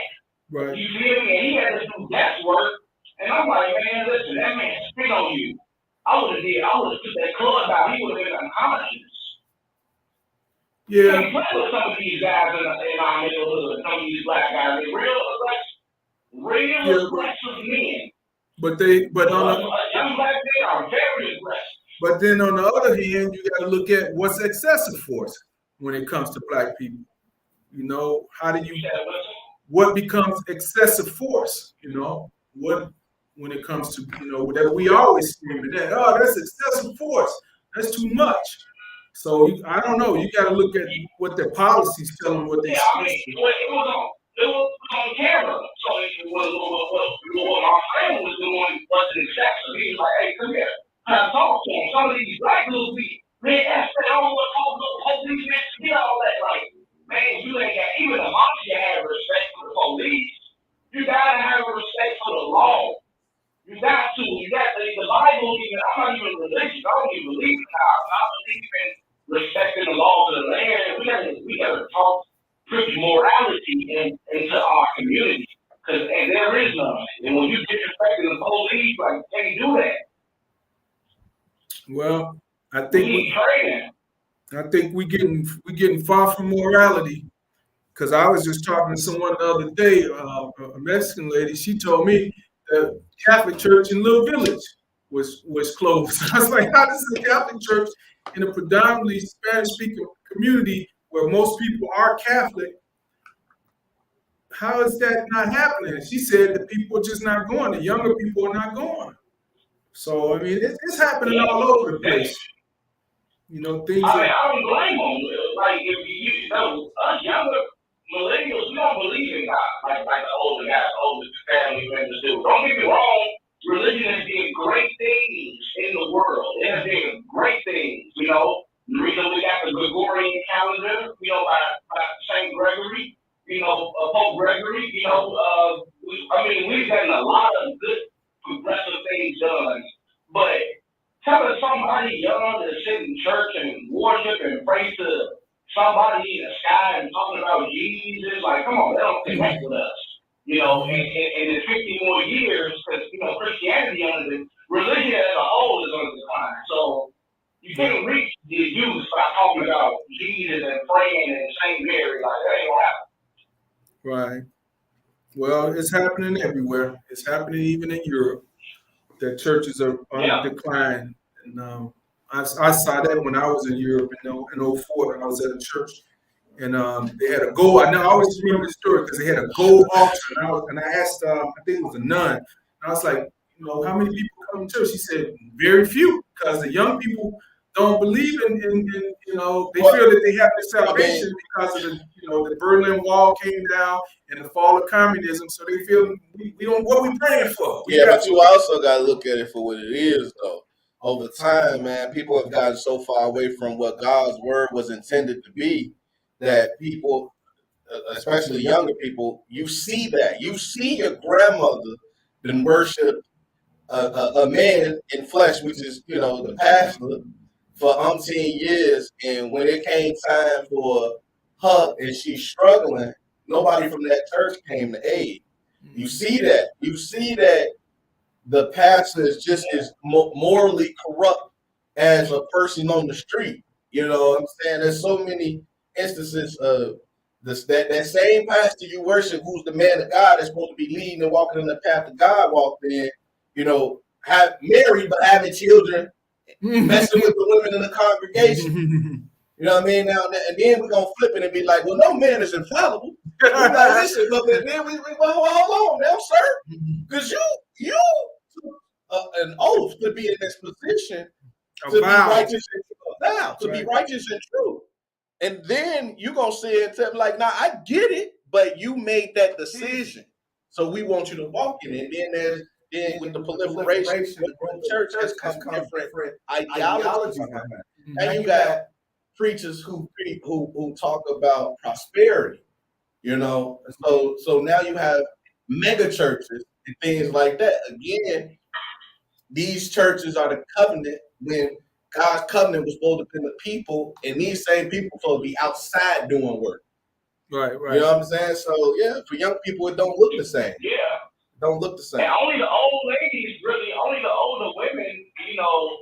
B: Right.
F: You feel me? And he had to do desk work, and I'm like, man, listen, that man spit on you. I would have took that club out. He would have been unconscious.
B: Yeah.
F: You play with some of these guys in our neighborhood, some of these black guys, they're real aggressive men.
B: But young
F: black men are very aggressive.
B: But then on the other hand, you got to look at what's excessive force when it comes to black people. What becomes excessive force? When it comes to that we always scream at that. Oh, that's excessive force. That's too much. So I don't know. You got to look at what their policies tell them what they.
F: Yeah, I mean, it was on camera. So what my friend was doing wasn't excessive. He was like, "Hey, come here, I talk to him." Some of these black dudes man, I don't want to talk to the police, man. Get all that, like, man, you ain't got even the mafia have respect for the police. You gotta have respect for the law. You got to. The Bible. I'm not even religious. I don't even believe in God. I believe in respecting the laws of the land. We gotta talk morality into our community, and there is none. And when you disrespecting the police, like, can't do that.
B: Well, I think we getting far from morality. Because I was just talking to someone the other day, a Mexican lady. She told me the Catholic church in Little Village was closed. I was like, how does the Catholic church in a predominantly Spanish-speaking community where most people are Catholic, how is that not happening? She said the people are just not going. The younger people are not going. So, I mean, it's happening all over the place. You know, things
F: I mean,
B: are.
F: I don't blame them. Like, if you know, us younger millennials, we don't believe in God. Like the older guys, older family members do. Don't get me wrong. Religion has did great things in the world. It has did great things. You know, the reason we got the Gregorian calendar, you know, by Saint Gregory, you know, Pope Gregory, you know, we've gotten a lot of good progressive things done, but telling somebody young to sit in church and worship and pray to somebody in the sky and talking about Jesus, like, come on, they don't connect with us. You know, and in 50 more years, because, you know, Christianity religion as a whole is on the decline. So you can't reach the youth by talking about Jesus and praying and St. Mary, like, that ain't gonna happen.
B: Right. Well, it's happening everywhere. It's happening even in Europe. That churches are on decline. And I saw that when I was in Europe in 04. I was at a church, and they had a gold. I always remember the story because they had a gold altar, and I asked, I think it was a nun, and I was like, you know, how many people come to church? She said, very few, because the young people don't believe in you know, they feel that they have their salvation because of the Berlin Wall came down and the fall of communism, so they feel we don't what we praying for.
A: But you also got to look at it for what it is, though. Over time, man, people have gotten so far away from what God's word was intended to be that people, especially younger people, you see that. You see your grandmother then worship a man in flesh, which is, you know, the pastor, for umpteen years, and when it came time for her and she's struggling, nobody from that church came to aid. You see that. You see that the pastor is just as morally corrupt as a person on the street. You know what I'm saying? There's so many instances of that same pastor you worship, who's the man of God, that's supposed to be leading and walking in the path that God walked in, you know, have married but having children, messing with the women in the congregation. You know what I mean? Now and then we're gonna flip it and be like, well, no man is infallible. Like, listen, but then well, hold on now, sir, because you took an oath to be in this position to be righteous and true. And then you gonna say it to him like, nah, I get it, but you made that decision, so we want you to walk in it. And then with the proliferation of the church has come different ideologies. And you got preachers who talk about prosperity, you know. So now you have mega churches and things like that. Again, these churches are the covenant when God's covenant was supposed to be the people, and these same people supposed to be outside doing work.
B: Right.
A: You know what I'm saying? So yeah, for young people, it don't look the same.
F: Yeah.
A: It don't look the same.
F: And only the old ladies, really, only the older women, you know,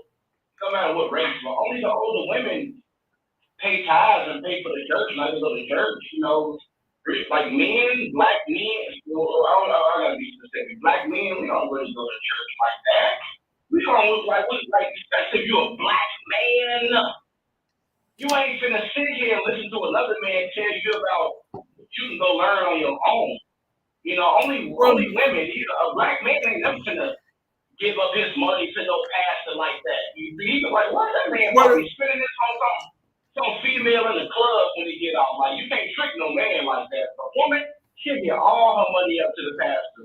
F: no matter what race, but only the older women pay tithes and pay for the church, not to go to church, you know. Like men, black men, well, I gotta be specific. Black men, we don't really go to church like that. We don't look like especially if you're a black man. You ain't finna sit here and listen to another man tell you about what you can go learn on your own. You know, only women, a black man ain't never finna give up his money to no pastor like that. You be like, what, that man probably spending this on some female in the club when he get off. Like, you can't trick no man like that. A woman, she'll give all her money up to the pastor.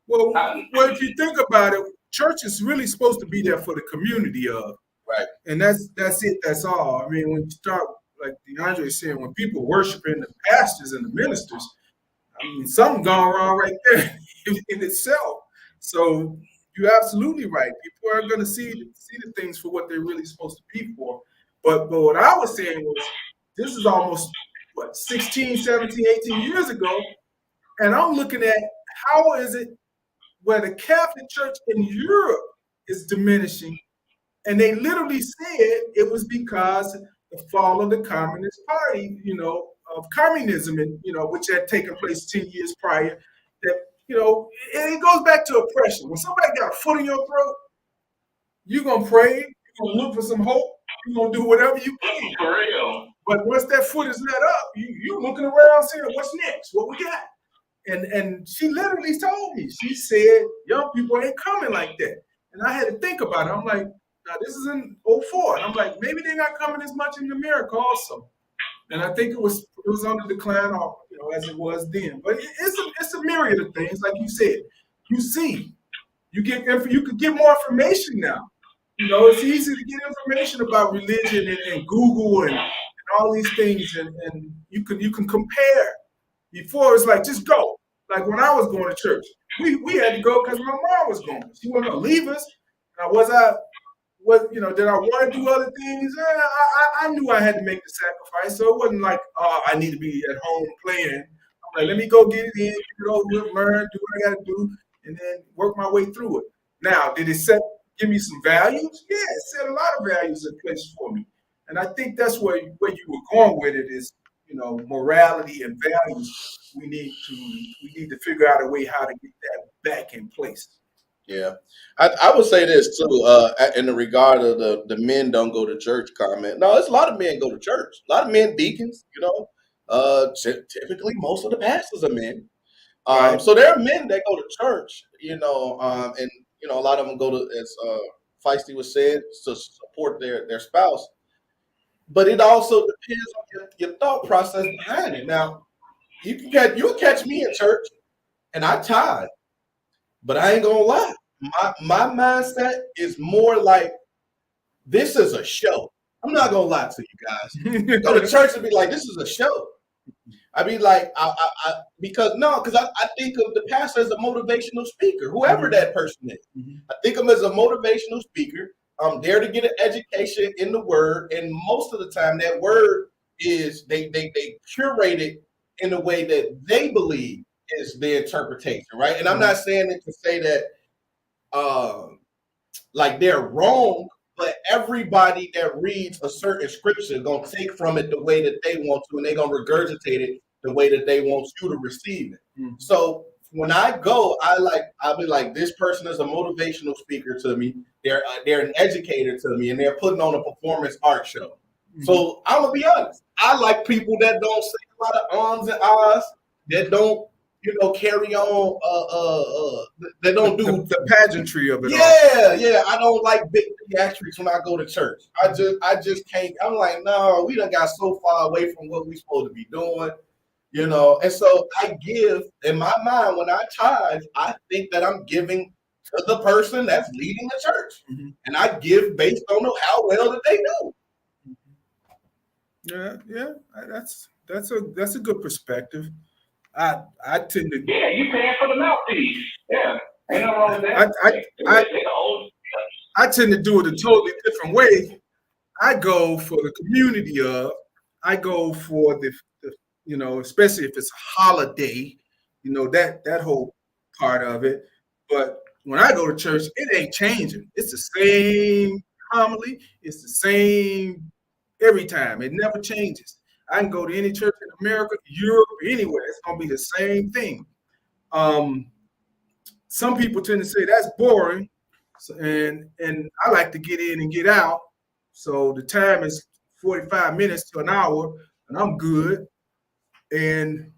B: Well, if you think about it, church is really supposed to be there for the community of.
A: Right.
B: And that's it. That's all. I mean, when you start, like DeAndre is saying, when people worshiping the pastors and the ministers, I mean, something gone wrong right there in itself. So you're absolutely right. People are going to see the things for what they're really supposed to be for. But what I was saying was, this is almost, 16, 17, 18 years ago. And I'm looking at how is it where the Catholic Church in Europe is diminishing. And they literally said it was because the fall of the Communist Party, you know, of communism, and, you know, which had taken place 10 years prior. That, you know, and it goes back to oppression. When somebody got a foot in your throat, you're going to pray, you're going to look for some hope, you're going to do whatever you can.
F: For real.
B: But once that foot is let up, you looking around saying, what's next? What we got? And she literally told me, she said, young people ain't coming like that. And I had to think about it. I'm like, now this is in '04. And I'm like, maybe they're not coming as much in America also. And I think it was on the decline, as it was then. But it's a myriad of things, like you said. You can get more information now. It's easy to get information about religion and Google and all these things, and you can compare. Before it's like just go. Like when I was going to church, we had to go because my mom was going. She wasn't gonna leave us. Did I want to do other things? I knew I had to make the sacrifice, so it wasn't like, I need to be at home playing. I'm like, let me go get it in, get it over with, learn, do what I got to do, and then work my way through it. Now, did it give me some values? Yeah, it set a lot of values in place for me, and I think that's where you were going with it is, morality and values. We need to figure out a way how to get that back in place.
A: Yeah, I would say this too, in the regard of the men don't go to church comment. No, there's a lot of men go to church. A lot of men deacons, typically most of the pastors are men.
B: Right.
A: So there are men that go to church, and a lot of them go to, as Feisty was said, to support their spouse. But it also depends on your thought process behind it. Now, you'll catch me in church, and I tithe. But I ain't gonna lie, my mindset is more like, this is a show. I'm not gonna lie to you guys. Go to church and be like, this is a show. I be like, because I think of the pastor as a motivational speaker, whoever that person is. I think of him as a motivational speaker. I'm there to get an education in the word, and most of the time that word is they curate it in a way that they believe is the interpretation, right? And I'm not saying it to say that like they're wrong, but everybody that reads a certain scripture is gonna take from it the way that they want to, and they're gonna regurgitate it the way that they want you to receive it. So when I go, I'll be like, this person is a motivational speaker to me. They're an educator to me, and they're putting on a performance art show. So I'm gonna be honest. I like people that don't say a lot of ums and ahs, that don't carry on. They don't do
B: the pageantry of it.
A: Yeah. I don't like big theatrics when I go to church. I just can't. I'm like, no, we done got so far away from what we supposed to be doing, And so I give in my mind when I tithe, I think that I'm giving to the person that's leading the church, and I give based on how well that they do.
B: Yeah. That's a good perspective. I tend to.
F: Yeah, you paying for the mouthpiece. Yeah, ain't no wrong with that.
B: I tend to do it a totally different way. I go for the community I go for the especially if it's a holiday, that whole part of it. But when I go to church, it ain't changing. It's the same homily. It's the same every time. It never changes. I can go to any church in America, Europe, anywhere. It's gonna be the same thing. Some people tend to say that's boring, and I like to get in and get out. So the time is 45 minutes to an hour, and I'm good. And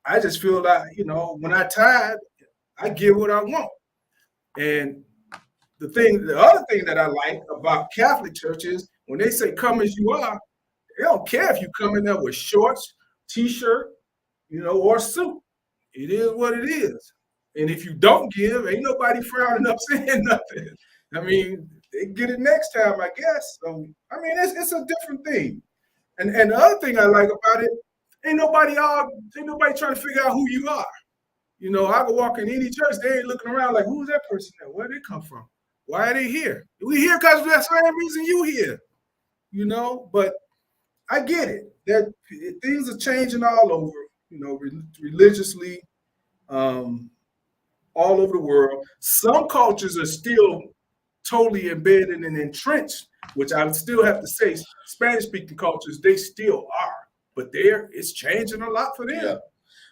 B: I just feel like, when I tithe, I give what I want. And the other thing that I like about Catholic churches, when they say come as you are, they don't care if you come in there with shorts, t-shirt, or suit. It is what it is. And if you don't give, ain't nobody frowning up saying nothing. I mean, they get it next time, I guess. So, I mean, it's a different thing. And the other thing I like about it, ain't nobody trying to figure out who you are. I can walk in any church, they ain't looking around like, who's that person there? Where did they come from? Why are they here? We here because of that same reason you here. But I get it. That things are changing all over, religiously, all over the world. Some cultures are still totally embedded and entrenched, which I would still have to say, Spanish-speaking cultures, they still are. But it's changing a lot for them.
A: Yeah.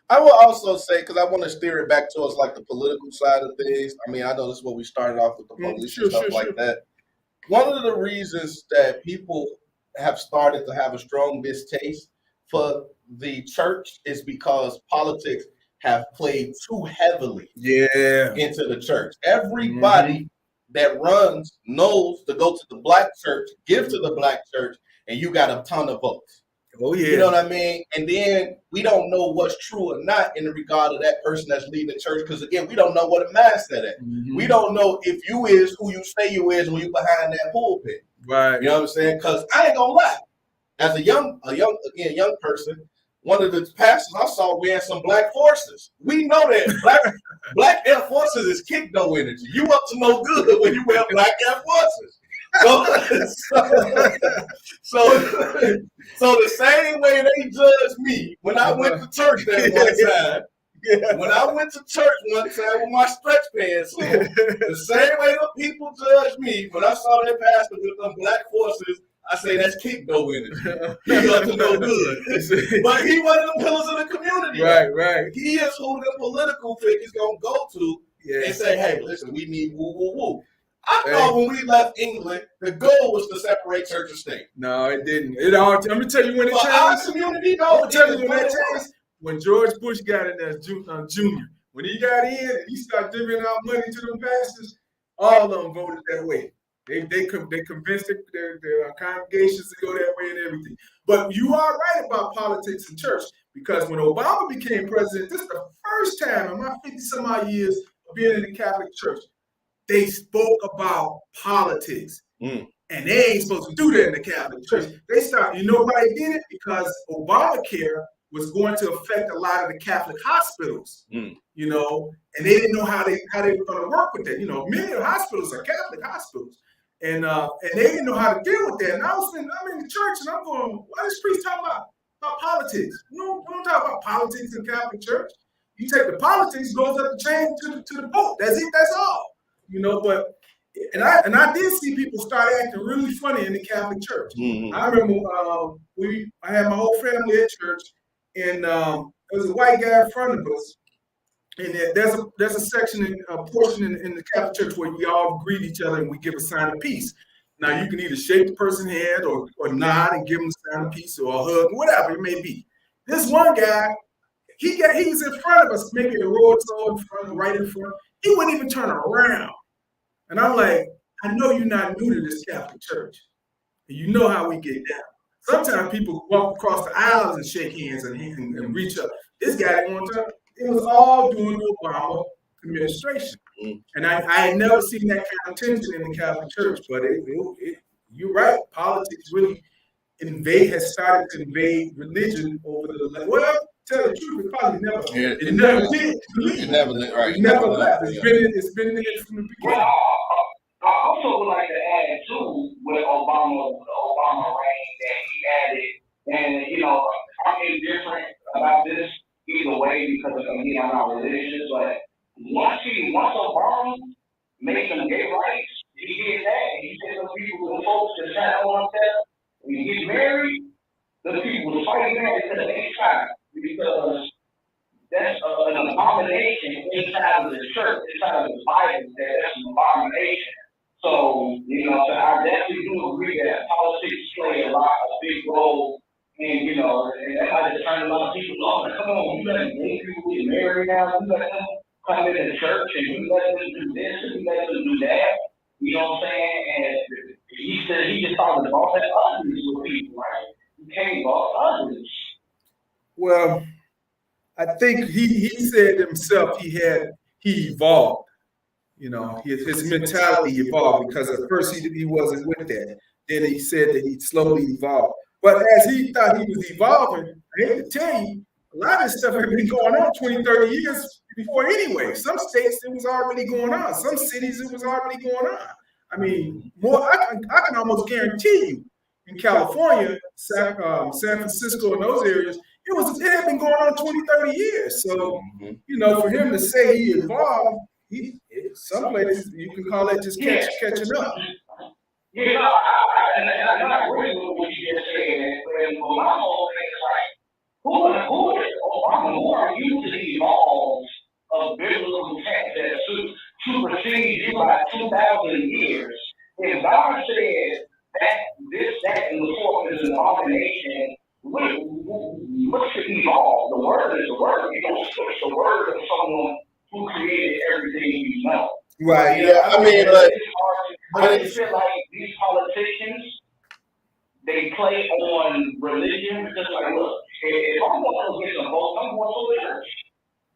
A: I will also say, because I want to steer it back towards like the political side of things. I mean, I know this is what we started off with the police and stuff like that. One of the reasons that people have started to have a strong distaste for the church is because politics have played too heavily into the church. Everybody that runs knows to go to the black church, give to the black church, and you got a ton of votes.
B: Oh yeah.
A: You know what I mean? And then we don't know what's true or not in regard to that person that's leading the church, because again, we don't know what a mindset is. We don't know if you is who you say you is when you behind that pulpit.
B: Right.
A: You know what I'm saying? Because I ain't gonna lie. As a young person, one of the pastors I saw wearing some black forces. We know that black Air Forces is kick no energy. You up to no good when you wear black Air Forces. So the same way they judged me when I went to church that one time. When I went to church one time with my stretch pants on, the same way the people judged me when I saw that pastor with them black forces, I say that's kick no energy. He's up to no good. But he one of the pillars of the community.
B: Right.
A: He is who the political figures gonna go to and say, hey, listen, we need woo, woo, woo. I thought when we left England, the goal was to separate church and state.
B: No, it didn't. Let me tell you when it changed.
A: Our community,
B: I'm gonna tell you when that changed. When George Bush got in as junior, when he got in and he started giving out money to them pastors, all of them voted that way. They convinced their congregations to go that way and everything. But you are right about politics in church, because when Obama became president, this is the first time in my 50-some odd years of being in the Catholic Church, they spoke about politics. And they ain't supposed to do that in the Catholic Church. They started, you know why they did it? Because Obamacare was going to affect a lot of the Catholic hospitals, you know, and they didn't know how they were going to work with that. You know, many of the hospitals are Catholic hospitals, and they didn't know how to deal with that. And I'm in the church, and I'm going, why is priest talking about politics? We don't talk about politics in the Catholic Church. You take the politics, goes up the chain to the Pope. That's it. That's all. You know, but I did see people start acting really funny in the Catholic Church. I remember I had my whole family at church, and there was a white guy in front of us, and there's a section, a portion in the Catholic Church where we all greet each other and we give a sign of peace. Now you can either shake the person's hand or nod and give them a sign of peace or a hug, whatever it may be. This one guy, he was in front of us, maybe a row or so in front, right in front. He wouldn't even turn around. And I'm like, I know you're not new to this Catholic Church. And you know how we get down. Sometimes people walk across the aisles and shake hands and reach up. This guy one time, it was all during the Obama administration. And I had never seen that kind of tension in the Catholic Church. But you're right, politics really has started to invade religion over the, well, tell the truth, it probably never did. It never left. It's been there from the beginning.
F: I also would like to add too, with Obama reign that he added, and you know, I'm indifferent about this either way because again, I'm not religious, but once Obama made some gay rights, he did that. He said some people, the folks that sat on themselves, when you get married, the people was fighting married to the next time because that's an abomination inside of the church, inside of the Bible. That's an abomination. So, you know, I definitely do agree that politics play a big role in, you know, and that's how they turn a lot of people off. Come on, you let gay people get married now, you let them come into the church and you let them do this and you let them do that. You know what I'm saying? And he just thought about that ugliness with people, right? You can't boss ugliness.
B: Well, I think he said himself he evolved. You know, his mentality evolved because at first he wasn't with that. Then he said that he slowly evolved. But as he thought he was evolving, I hate to tell you, a lot of this stuff had been going on 20, 30 years before anyway. Some states it was already going on. Some cities it was already going on. I mean, I can almost guarantee you in California, San Francisco, and those areas, it had been going on 20, 30 years. So, you know, for him to say he evolved, some places you can call that just catching up.
F: You know, I'm not agree with what you just said, but my whole thing is like, who are you to evolve a biblical text that supersedes you by 2,000 years? If God said that, this, that, and the fourth, the denomination, what should evolve? The word is the word. You don't switch the word of someone who created everything you know.
B: Right.
A: Yeah, I mean, but
F: I just feel like these politicians, they play on religion. Just like, look, if I'm going to get some votes, I'm going to the church.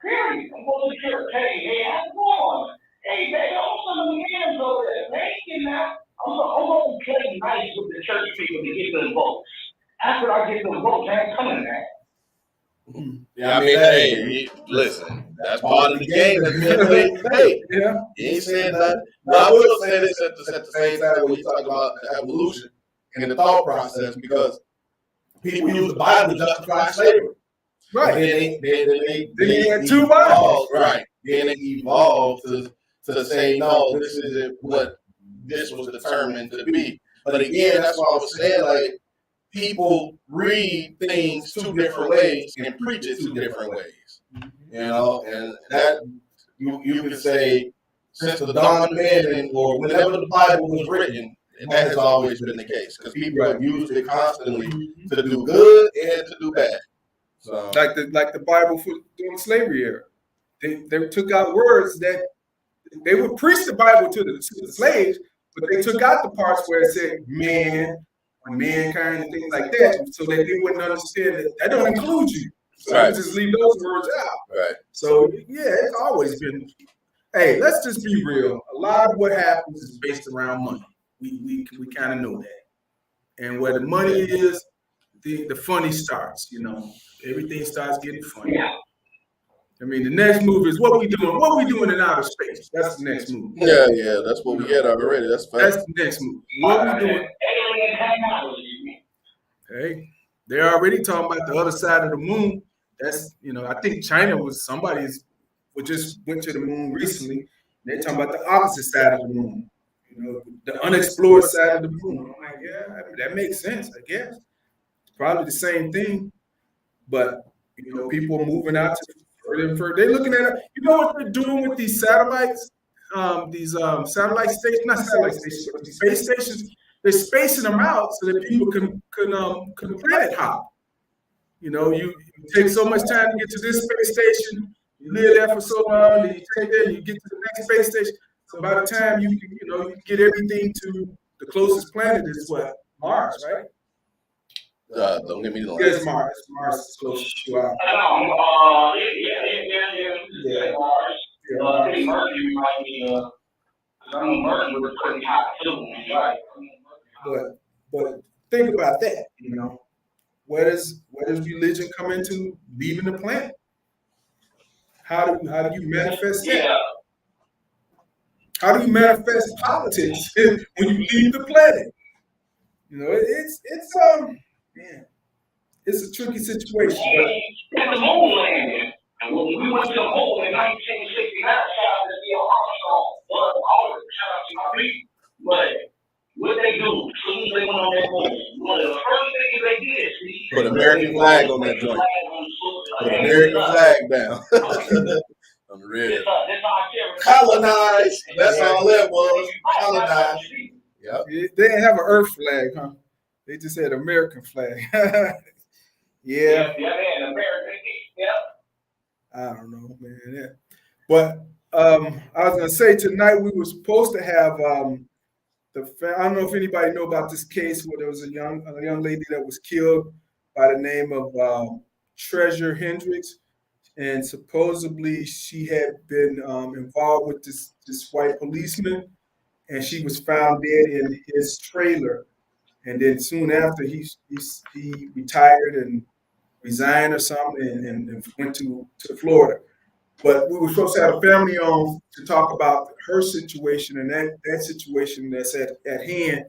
F: Period. I'm going to the church. Hey, I'm going. Hey, they don't some of the hands over there. They ain't now. I'm going to play nice with the church people to get them votes. After I get them votes, I ain't coming back.
A: Yeah, I mean, hey, listen, that's part of the game that's being played today.
B: Yeah.
A: He ain't said nothing. But I will say this at the same time when you talk about the evolution and the thought process, because people use the Bible to justify slavery.
B: Right.
A: Then
B: They had two
A: evolved,
B: Bibles.
A: right. Then they evolved to say, no, this isn't what this was determined to be. But again, that's what I was saying, like, people read things two different ways and preach it two different ways. You know, and that you can say since the dawn of man or whenever the Bible was written, and that has always been the case because people have used it constantly to do good and to do bad. So,
B: Like the Bible for during the slavery era, they took out words that they would preach the Bible to the slaves, but they took out the parts where it said man or mankind and things like that, so that they wouldn't understand that don't include you. So
A: right.
B: just leave those words out.
A: Right.
B: So yeah, it's always been. Hey, let's just be real. A lot of what happens is based around money. We kind of know that, and where the money is, the funny starts. You know, everything starts getting funny. I mean, the next move is what we doing. What we doing in outer space? That's the next move.
A: Yeah, that's what we get already. That's fine.
B: That's the next move. What we doing? Hey, they're already talking about the other side of the moon. That's, you know, I think China was just went to the moon recently. They're talking about the opposite side of the moon. You know, the unexplored side of the moon. I'm like, yeah, I mean, that makes sense, I guess. It's probably the same thing, but you know, people are moving out to further and further. They're looking at it. You know what they're doing with these satellites? Satellite stations, not satellite stations, but these space stations. They're spacing them out so that people can planet hop. You know, you take so much time to get to this space station, you live there for so long, then you take that, you get to the next space station. So by the time you get everything to the closest planet is what? Mars, right?
A: Don't get me wrong.
B: Yes, Mars. Mars is closest to our.
F: Yeah. Mars. I think Mercury might be I know Mercury was pretty hot too, right?
B: But think about that, you know. Where does religion come into leaving the planet? How do you manifest that?
F: Yeah.
B: How do you manifest politics when you leave the planet? You know, it's a tricky situation.
F: But the moon landing, and when we went to the moon in 1969, shout out to Neil Armstrong, Aldrin, shout out to my people. But what they do, as soon as they went on that moon, one of the first things they did,
A: put American flag on that joint. Put American flag down. On the red. Colonize. That's all that was. Colonize. Yep.
B: They didn't have an Earth flag, huh? They just had American flag. Yeah,
F: American.
B: I don't know, man. Yeah. But I was gonna say tonight we were supposed to have I don't know if anybody know about this case where there was a young lady that was killed by the name of Treasure Hendricks, and supposedly she had been involved with this white policeman, and she was found dead in his trailer. And then soon after he retired and resigned or something and went to Florida. But we were supposed to have a family on to talk about her situation and that situation that's at hand.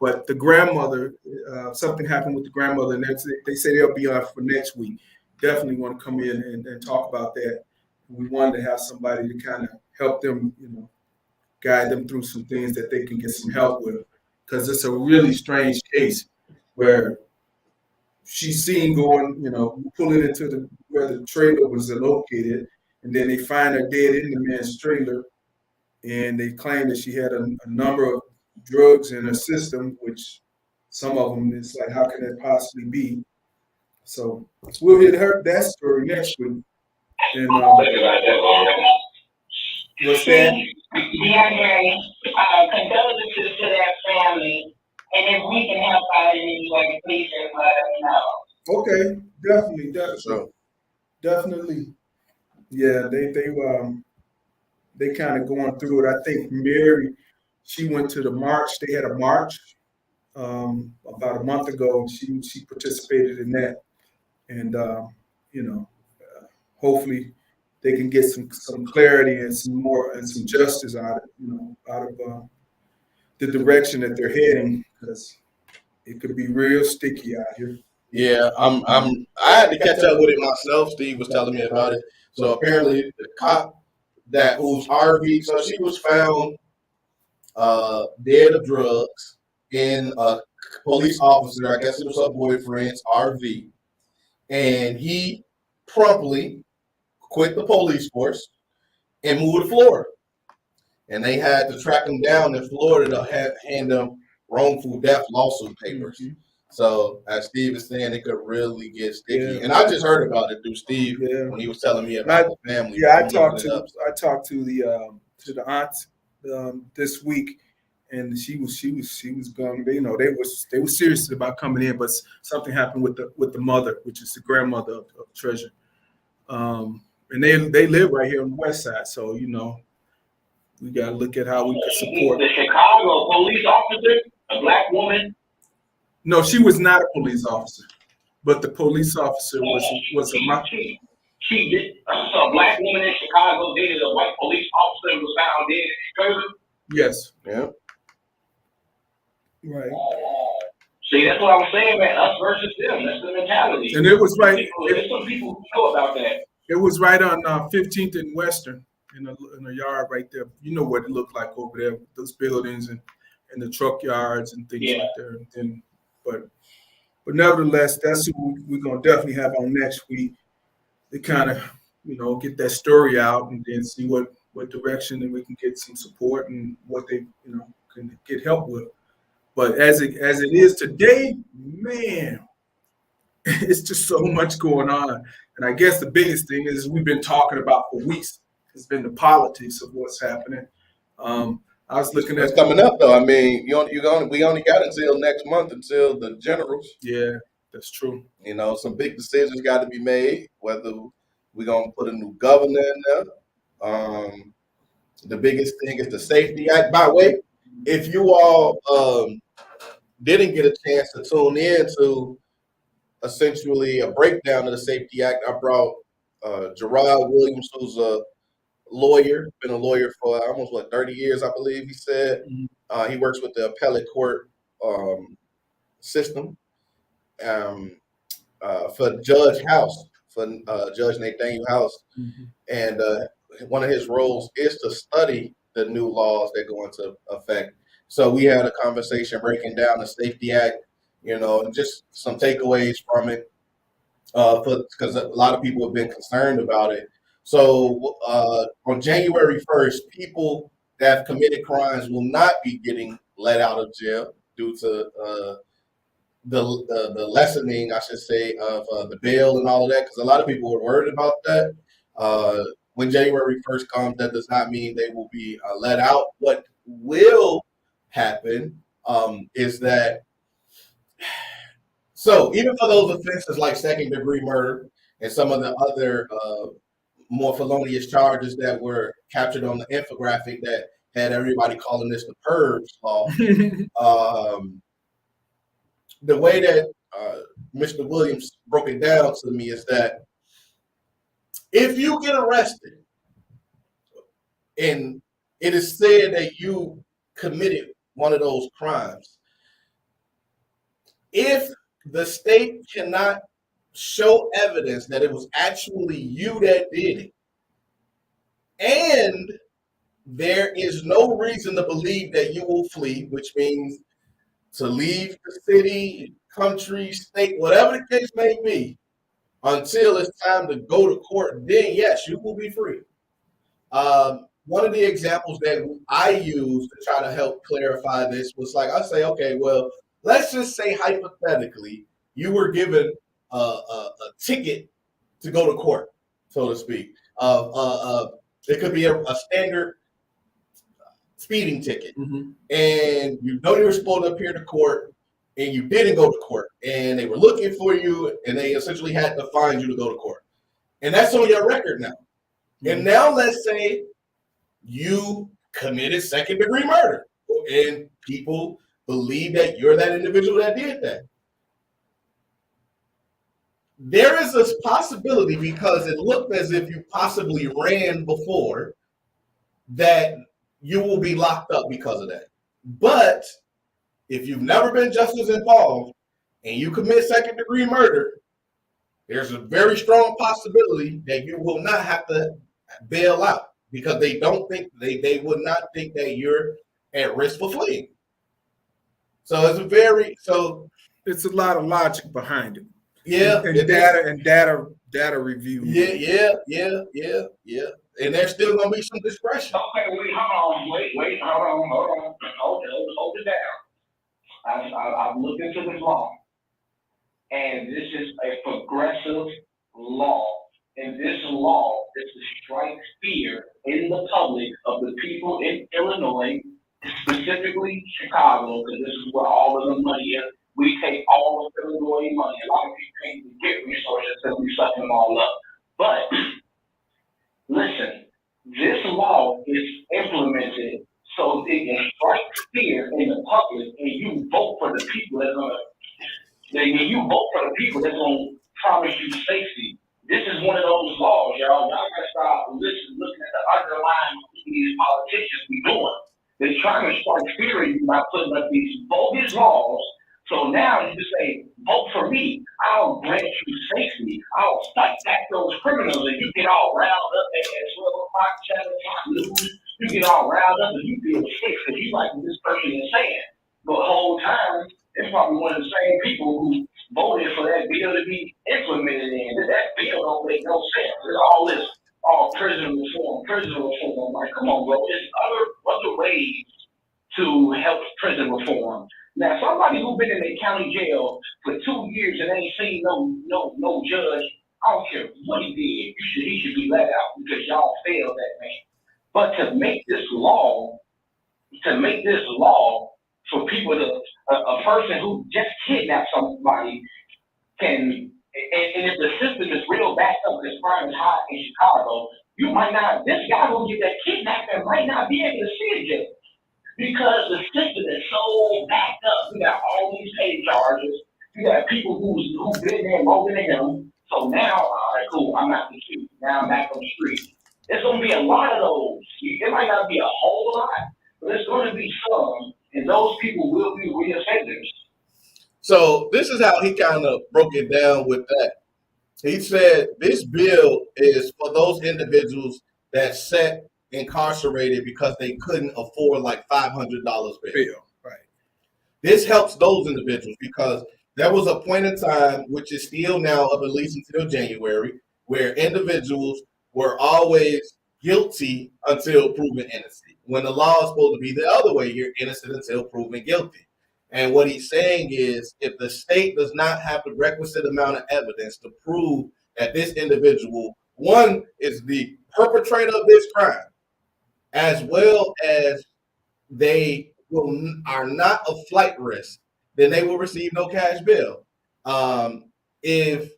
B: But the grandmother, something happened with the grandmother, and they say they'll be on for next week. Definitely want to come in and talk about that. We wanted to have somebody to kind of help them, you know, guide them through some things that they can get some help with. Because it's a really strange case where she's seen going, you know, pulling into where the trailer was located, and then they find her dead in the man's trailer, and they claim that she had a number of drugs in her system, which some of them, it's like, how can that possibly be? So we'll hit that story next week. And what's that?
E: DeAndre, condolences to that family. And if we can help out in any way, please just let us know.
B: Okay, definitely. Yeah, they kind of going through it. I think Mary, she went to the march. They had a march about a month ago. She participated in that, and you know, hopefully they can get some clarity and some justice out of the direction that they're heading, because it could be real sticky out here.
A: Yeah, I had to catch up with it myself. Steve was telling me about it. So apparently the cop whose RV, so she was found dead of drugs in a police officer, I guess it was her boyfriend's RV. And he promptly quit the police force and moved to Florida. And they had to track him down in Florida to hand them wrongful death lawsuit papers. Mm-hmm. So as Steve is saying, it could really get sticky. Yeah. And I just heard about it through Steve when he was telling me about the family.
B: Yeah, I talked to the aunt this week, and she was going. They were serious about coming in, but something happened with the mother, which is the grandmother of Treasure. And they live right here on the west side, so we got to look at how we can support.
F: The Chicago police officer, a black woman.
B: No, she was not a police officer, but the police officer was a.
F: She did. A black woman in Chicago dated a white police officer and was found dead in Chicago.
B: Yes.
A: Yeah.
B: Right.
F: See, that's what I was saying, man. Us versus them. That's the mentality.
B: And it was right.
F: There's some people who know about that.
B: It was right on 15th and Western, in a yard right there. You know what it looked like over there, those buildings and the truck yards and things like that. And but nevertheless, that's who we're gonna definitely have on next week to kind of get that story out and then see what direction and we can get some support and what they can get help with. But as it is today, man, it's just so much going on. And I guess the biggest thing is we've been talking about for weeks. It's been the politics of what's happening. I was looking at
A: coming up though. I mean, we only got until next month until the generals.
B: Yeah, that's true.
A: Some big decisions got to be made. Whether we're gonna put a new governor in there. The biggest thing is the Safety Act. By the way, if you all didn't get a chance to tune in to essentially a breakdown of the Safety Act, I brought Gerard Williams, who's a lawyer, been a lawyer for almost 30 years, I believe he said. He works with the appellate court system for Judge House, for Judge Nathaniel House. Mm-hmm. And one of his roles is to study the new laws that go into effect. So we had a conversation breaking down the Safety Act, and just some takeaways from it, because a lot of people have been concerned about it. So on January 1st, people that have committed crimes will not be getting let out of jail due to the lessening, I should say, of the bail and all of that, because a lot of people were worried about that. When January 1st comes, that does not mean they will be let out. What will happen is that, so even for those offenses like second-degree murder and some of the other more felonious charges that were captured on the infographic that had everybody calling this the purge law, the way that Mr. Williams broke it down to me is that if you get arrested and it is said that you committed one of those crimes, if the state cannot show evidence that it was actually you that did it, and there is no reason to believe that you will flee, which means to leave the city, country, state, whatever the case may be, until it's time to go to court, then yes, you will be free. One of the examples that I used to try to help clarify this was like, I say, okay, well, let's just say hypothetically, you were given a ticket to go to court, so to speak. It could be a standard speeding ticket, and you know you were supposed to appear to court, and you didn't go to court, and they were looking for you, and they essentially had to find you to go to court, and that's on your record now. And now let's say you committed second-degree murder, and people believe that you're that individual that did that. There is a possibility, because it looked as if you possibly ran before, that you will be locked up because of that. But if you've never been justice involved and you commit second-degree murder, there's a very strong possibility that you will not have to bail out, because they don't think they would not think that you're at risk for fleeing. So
B: it's a lot of logic behind it.
A: Yeah,
B: and data review.
A: Yeah. And there's still gonna be some discretion.
F: Okay, hold it down. I've looked into this law, and this is a progressive law. And this law is to strike fear in the public of the people in Illinois, specifically Chicago, because this is where all of the money is. We take all of Illinois money. A lot of people can't even get resources because we suck them all up. But listen, this law is implemented so it can strike fear in the public, and you vote for the people that's gonna promise you safety. This is one of those laws, y'all. Y'all gotta start looking at the underlying these politicians be doing. They're trying to strike fear in you by putting up these bogus laws. So now you say, vote for me. I'll grant you safety. I'll fight back those criminals, and you get all riled up at 12 o'clock, 7 o'clock news. You get all riled up and you feel sick because you like what this person is saying. But the whole time, it's probably one of the same people who voted for that bill to be implemented in. That bill don't make no sense. There's all prison reform. I'm like, come on, bro. There's other ways to help prison reform. Now, somebody who's been in a county jail for 2 years and ain't seen no judge, I don't care what he did. He should be let out because y'all failed that man. But to make this law for people a person who just kidnapped somebody can, and if the system is real backed up, this crime is high in Chicago, this guy who get that kidnapping might not be able to see it yet. Because the system is so backed up. We got all these paid charges. You got people who've been there longer than him. So now, all right, cool, I'm out the street. Now I'm back on the street. There's going to be a lot of those. It might not be a whole lot, but there's going to be some, and those people will be reoffenders.
A: So this is how he kind of broke it down with that. He said this bill is for those individuals that sat incarcerated because they couldn't afford like $500 bail.
B: Right.
A: This helps those individuals because there was a point in time, which is still now up at least until January, where individuals were always guilty until proven innocent. When the law is supposed to be the other way, you're innocent until proven guilty. And what he's saying is, if the state does not have the requisite amount of evidence to prove that this individual, one, is the perpetrator of this crime, as well as they are not a flight risk, then they will receive no cash bail. If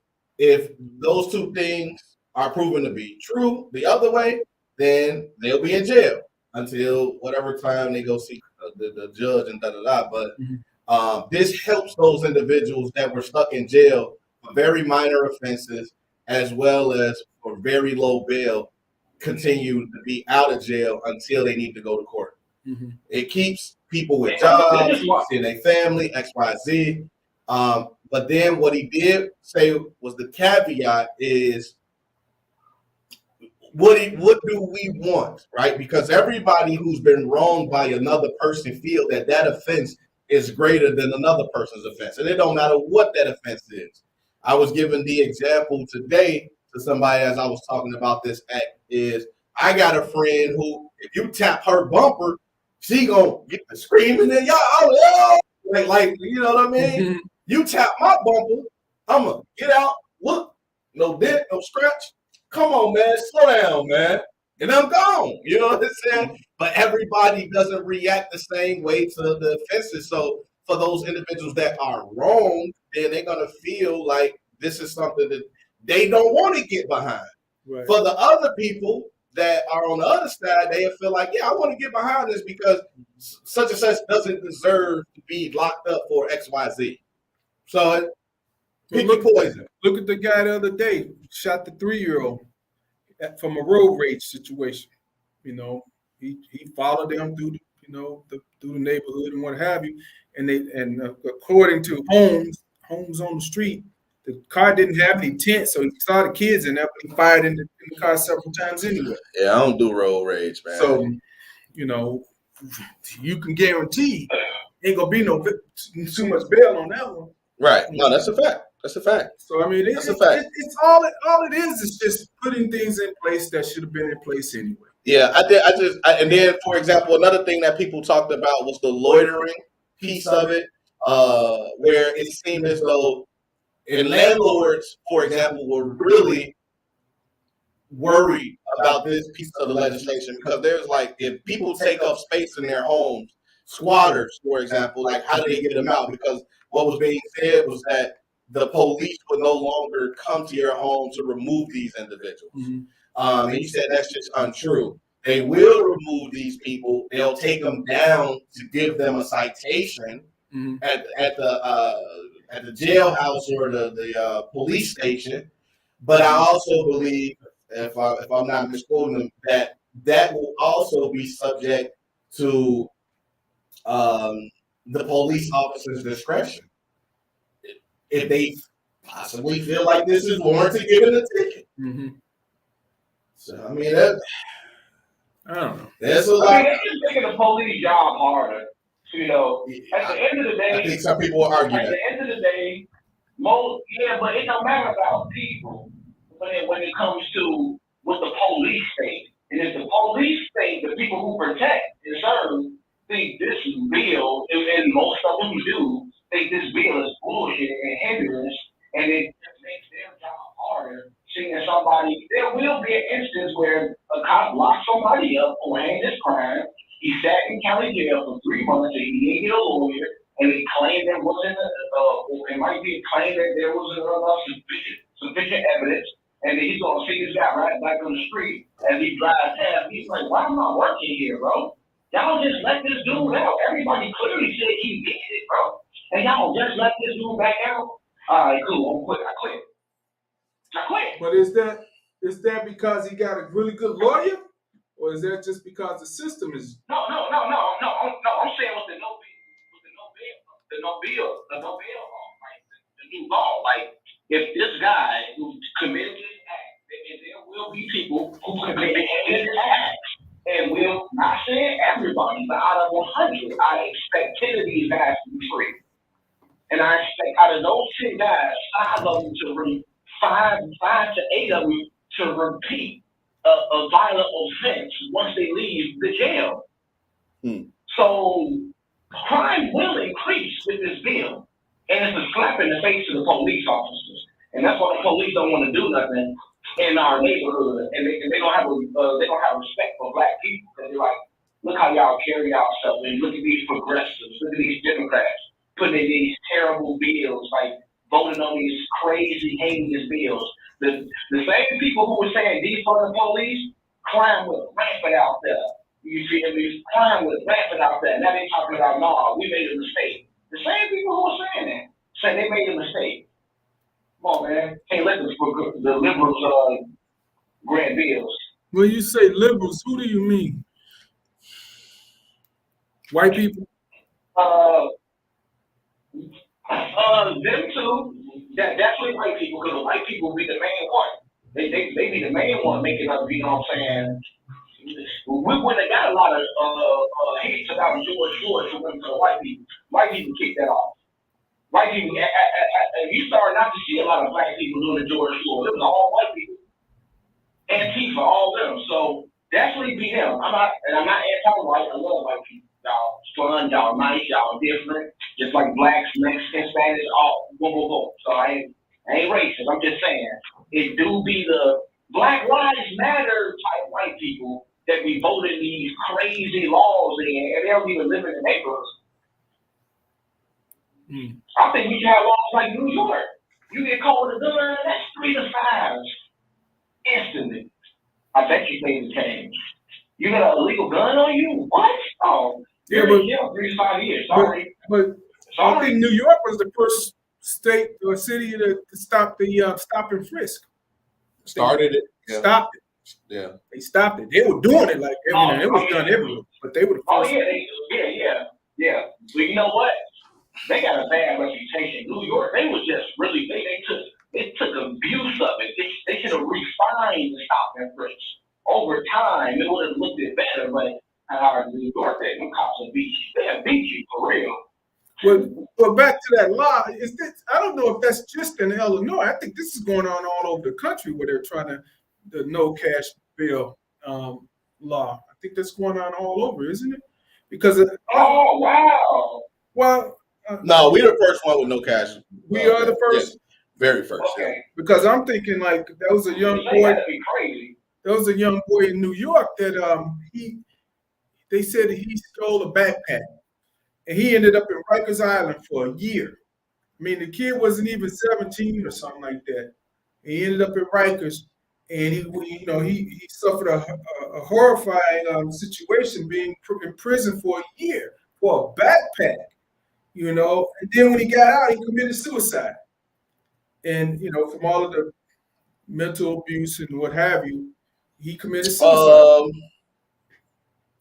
A: those two things are proven to be true the other way, then they'll be in jail until whatever time they go see the judge and da-da-da. But this helps those individuals that were stuck in jail for very minor offenses, as well as for very low bail, continue to be out of jail until they need to go to court.
B: Mm-hmm.
A: It keeps people with jobs, in a family, XYZ. But then what he did say was the caveat is, what do we want, right? Because everybody who's been wronged by another person feel that offense is greater than another person's offense. And it don't matter what that offense is. I was given the example today to somebody as I was talking about this act is, I got a friend who, if you tap her bumper, she gonna get the screaming and y'all, Like you know what I mean? You tap my bumper, I'ma get out, look, no dent, no scratch. Come on, man, slow down, man. And I'm gone. You know what I'm saying? But everybody doesn't react the same way to the offenses. So for those individuals that are wrong, then they're gonna feel like this is something that they don't want to get behind.
B: Right.
A: For the other people that are on the other side, they feel like, yeah, I want to get behind this because such and such doesn't deserve to be locked up for XYZ. So pick your poison.
B: Look at the guy the other day, shot the 3-year-old from a road rage situation. You know, he followed them through through the neighborhood and what have you, and according to homes on the street, the car didn't have any tent, so he saw the kids in there, but he fired in the car several times anyway.
A: Yeah, I don't do road rage, man.
B: So, you know, you can guarantee ain't gonna be no too much bail on that one.
A: Right. No, that's a fact. That's a fact.
B: So I mean,
A: That's a fact.
B: it's all it is just putting things in place that should have been in place anyway.
A: Yeah, and then, for example, another thing that people talked about was the loitering piece of it, where it seemed as though, and landlords, for example, were really worried about this piece of the legislation because there's like, if people take up space in their homes, squatters, for example, like how do they get them out? Because what was being said was that the police would no longer come to your home to remove these individuals. And you said that's just untrue. They will remove these people. They'll take them down to give them a citation at the jailhouse or the police station. But I also believe, if I'm not misquoting them, that will also be subject to the police officer's discretion. If they possibly feel like this is warranted, giving a ticket. So I mean,
B: I don't know.
A: There's a lot.
F: They're just making the police job harder. You know, at the end of the day,
A: I think some people will argue
F: at
A: that.
F: the end of the day, but it don't matter about people when it comes to what the police think. And if the police think, the people who protect and serve think this bill, and most of them do, think this bill is bullshit and hindrance, and it just makes their job harder. Seeing somebody, there will be an instance where a cop locked somebody up for heinous crime. He sat in county jail for 3 months and he didn't get a lawyer, and he claimed there wasn't it might be a claim that there wasn't sufficient evidence, and then he's gonna see this guy right back on the street as he drives past. He's like, why am I working here, bro? Y'all just let this dude out. Everybody clearly said he did it, bro. And y'all just let this dude back out. All right, cool. I quit.
B: But is that because he got a really good lawyer, or is that just because the system is?
F: No. I'm saying with the no bill law, right? The new law, like if this guy who committed this act, there will be people who committed this act, and we're not saying everybody, but out of 100, I expect 10 of these guys to be free, and I expect out of those 10 guys, 5 of them to 5 to 8 of them to repeat a violent offense once they leave the jail. So crime will increase with this bill, and it's a slap in the face to the police officers, and that's why the police don't want to do nothing in our neighborhood, and they don't have respect for black people because they're like, look how y'all carry yourselves, and look at these progressives, look at these Democrats putting in these terrible bills, like voting on these crazy, heinous bills. The same people who were saying defund the police, crime was rampant out there. You see, crime was rampant out there. Now they talking about, no, we made a mistake. The same people who were saying that, saying they made a mistake. Come on, man. Can't let the liberals grant bills.
B: When you say liberals, who do you mean? White people?
F: Them two, definitely white people, because the white people be the main one. They be the main one making up, you know what I'm saying? We wouldn't have got a lot of hits about George Floyd to went to the white people. White people kicked that off. White people, you started not to see a lot of black people doing the George Floyd. It was all white people. Antifa, all them. So definitely be them. I'm not anti-white. I love white people. Y'all fun, y'all nice, y'all different, Just like blacks, Mexicans, Spanish, all boom, boom, boom. So I ain't racist. I'm just saying it do be the Black Lives Matter type white people that be voting these crazy laws in, and they don't even live in the neighborhoods. I think we should have laws like New York. You get caught with a gun, that's 3 to 5 instantly. I bet you things change. You got an illegal gun on you? What? Oh,
B: Yeah,
F: you're in jail 3 to 5 years. Sorry.
B: But I think New York was the first state or city to stop the stop and frisk.
A: Started it. Yeah.
B: Stopped it.
A: Yeah.
B: They stopped it. They were doing it like everywhere. It was done everywhere, but they were the
F: Oh
B: first.
F: yeah. But you know what? They got a bad reputation. New York, they was just really they took abuse of it. They should have refined the stop and frisk over time. It would have looked it better, but New York, them cops will beat you. They'll beat you for real.
B: Well, back to that law. I don't know if that's just in Illinois. I think this is going on all over the country where they're trying the no cash bail law. I think that's going on all over, isn't it? Because
F: oh wow.
B: Well,
A: no, we're the first one with no cash.
B: We are the first.
A: Yeah, very first.
F: Okay.
A: Yeah.
B: Because I'm thinking like there was a young boy.
F: That'd be crazy.
B: There was a young boy in New York that they said he stole a backpack. And he ended up in Rikers Island for a year. I mean, the kid wasn't even 17 or something like that. He ended up in Rikers, and he suffered a horrifying situation being in prison for a year for a backpack. And then when he got out, he committed suicide. And from all of the mental abuse and what have you, he committed suicide.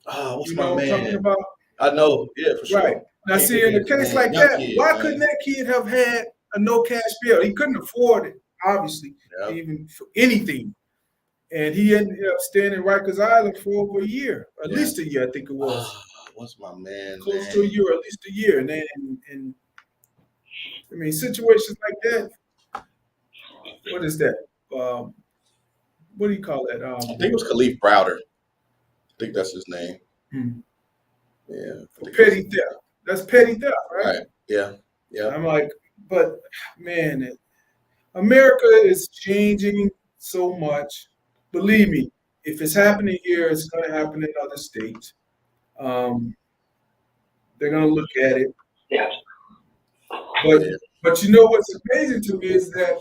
A: What's
B: you
A: my
B: know what
A: man?
B: I'm talking about?
A: I know, yeah, for sure.
B: Right. Now, see, in a case like that, why couldn't that kid have had a no cash bail? He couldn't afford it, obviously, even for anything. And he ended up staying in Rikers Island for over a year, at least a year, I think it was.
A: What's my man?
B: Close to a year, at least a year. And I mean, situations like that. What is that? What do you call that?
A: I think it was Khalif Browder. I think that's his name. Yeah.
B: Petty theft. That's petty theft, right?
A: Yeah.
B: I'm like, but man, America is changing so much. Believe me, if it's happening here, it's going to happen in other states. They're going to look at it.
F: Yeah.
B: But you know what's amazing to me is that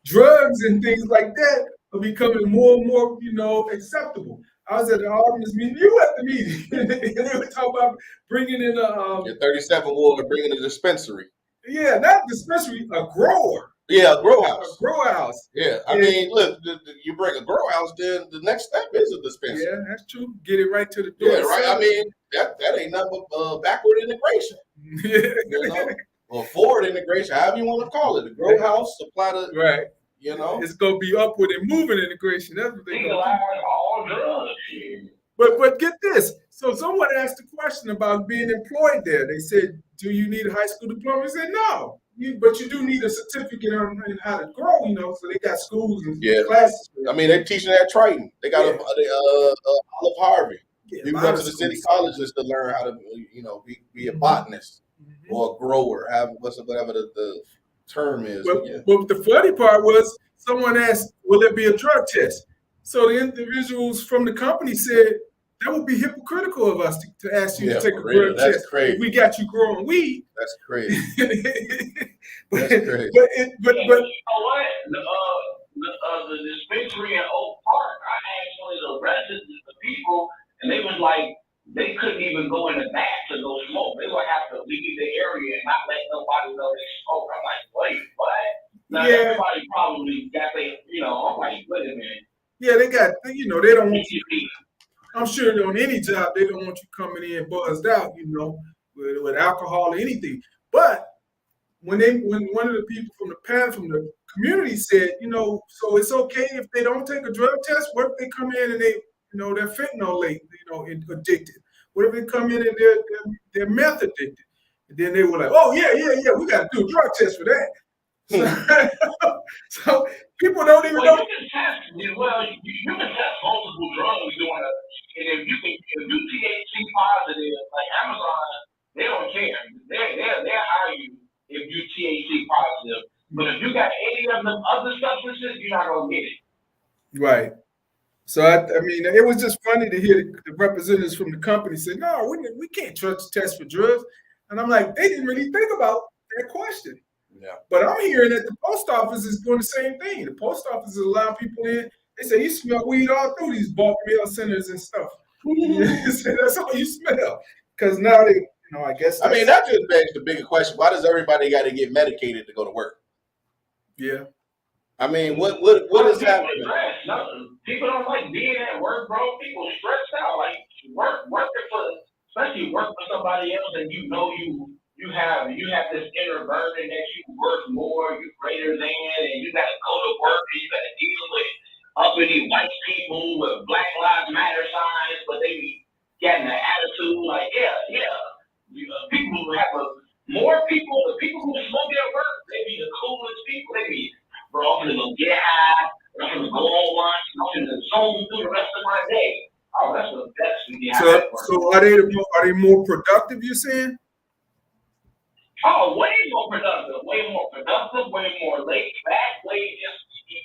B: drugs and things like that are becoming more and more, acceptable. I was at the Alderman's meeting. You were at the meeting. And they were talking about bringing in a
A: 37 Ward, bringing a dispensary.
B: Yeah, not dispensary, a grower.
A: Yeah, a grow house.
B: A grow house.
A: Yeah, I mean, look, you bring a grow house, then the next step is a dispensary.
B: Yeah, that's true. Get it right to the door.
A: Yeah, right. I mean, that ain't nothing but backward integration. Or forward integration, however you want to call it. The grow house, supply the
B: right.
A: It's
B: gonna be upward and moving integration. That's what they're gonna do.
F: All drugs.
B: But get this. So someone asked a question about being employed there. They said, "Do you need a high school diploma?" I said, "No, but you do need a certificate on how to grow." So they got schools and classes.
A: I mean, they're teaching at Triton. They got Olive Harvey. You go to the city colleges to learn how to, be a botanist or a grower. Whatever the term is.
B: But the funny part was someone asked, "Will there be a drug test?" So the individuals from the company said, "That would be hypocritical of us to ask you to take a drug test.
A: Crazy.
B: If we got you growing weed."
A: That's crazy.
B: But
F: you know what? The dispensary in Oak Park, I asked one of the residents, the people, and they was like, they couldn't even go in the back to go smoke. They would have to leave the area and not let nobody know they smoke. I'm like, wait, what? Now everybody probably got I'm like, wait a minute.
B: Yeah, they got, they don't want you. I'm sure on any job, they don't want you coming in buzzed out, with alcohol or anything. But when one of the people from the community said, so it's okay if they don't take a drug test. What if they come in and they're fentanyl addicted? What if they come in and they're meth addicted? And then they were like, oh yeah, we got to do a drug test for that. So people don't even know.
F: You can test. You can test multiple drugs doing it, and if you THC positive, like Amazon, they'll the other substances, you're not gonna get it.
B: Right. So I mean, it was just funny to hear the representatives from the company say, "No, we can't trust test for drugs," and I'm like, they didn't really think about that question.
A: Yeah.
B: But I'm hearing that the post office is doing the same thing. The post office is allowing people in. They say you smell weed all through these bulk mail centers and stuff. So that's all you smell. Because now they, I guess.
A: I mean, that just begs the bigger question: why does everybody got to get medicated to go to work?
B: Yeah.
A: I mean, what is happening?
F: People don't like being at work, bro. People stressed out, like working for, especially work for somebody else, and you have this inner burden that you work more, you're greater than, and you got to go to work and you got to deal with uppity white people with Black Lives Matter signs, but they be getting an attitude like, people who have the people who smoke at work, they be the coolest people. They be, bro, I'm gonna go get high, I'm gonna go on lunch, I'm gonna zone through the rest of my day. Oh, that's the best.
B: So are they more productive? You're saying?
F: Oh, way more productive, way more laid back,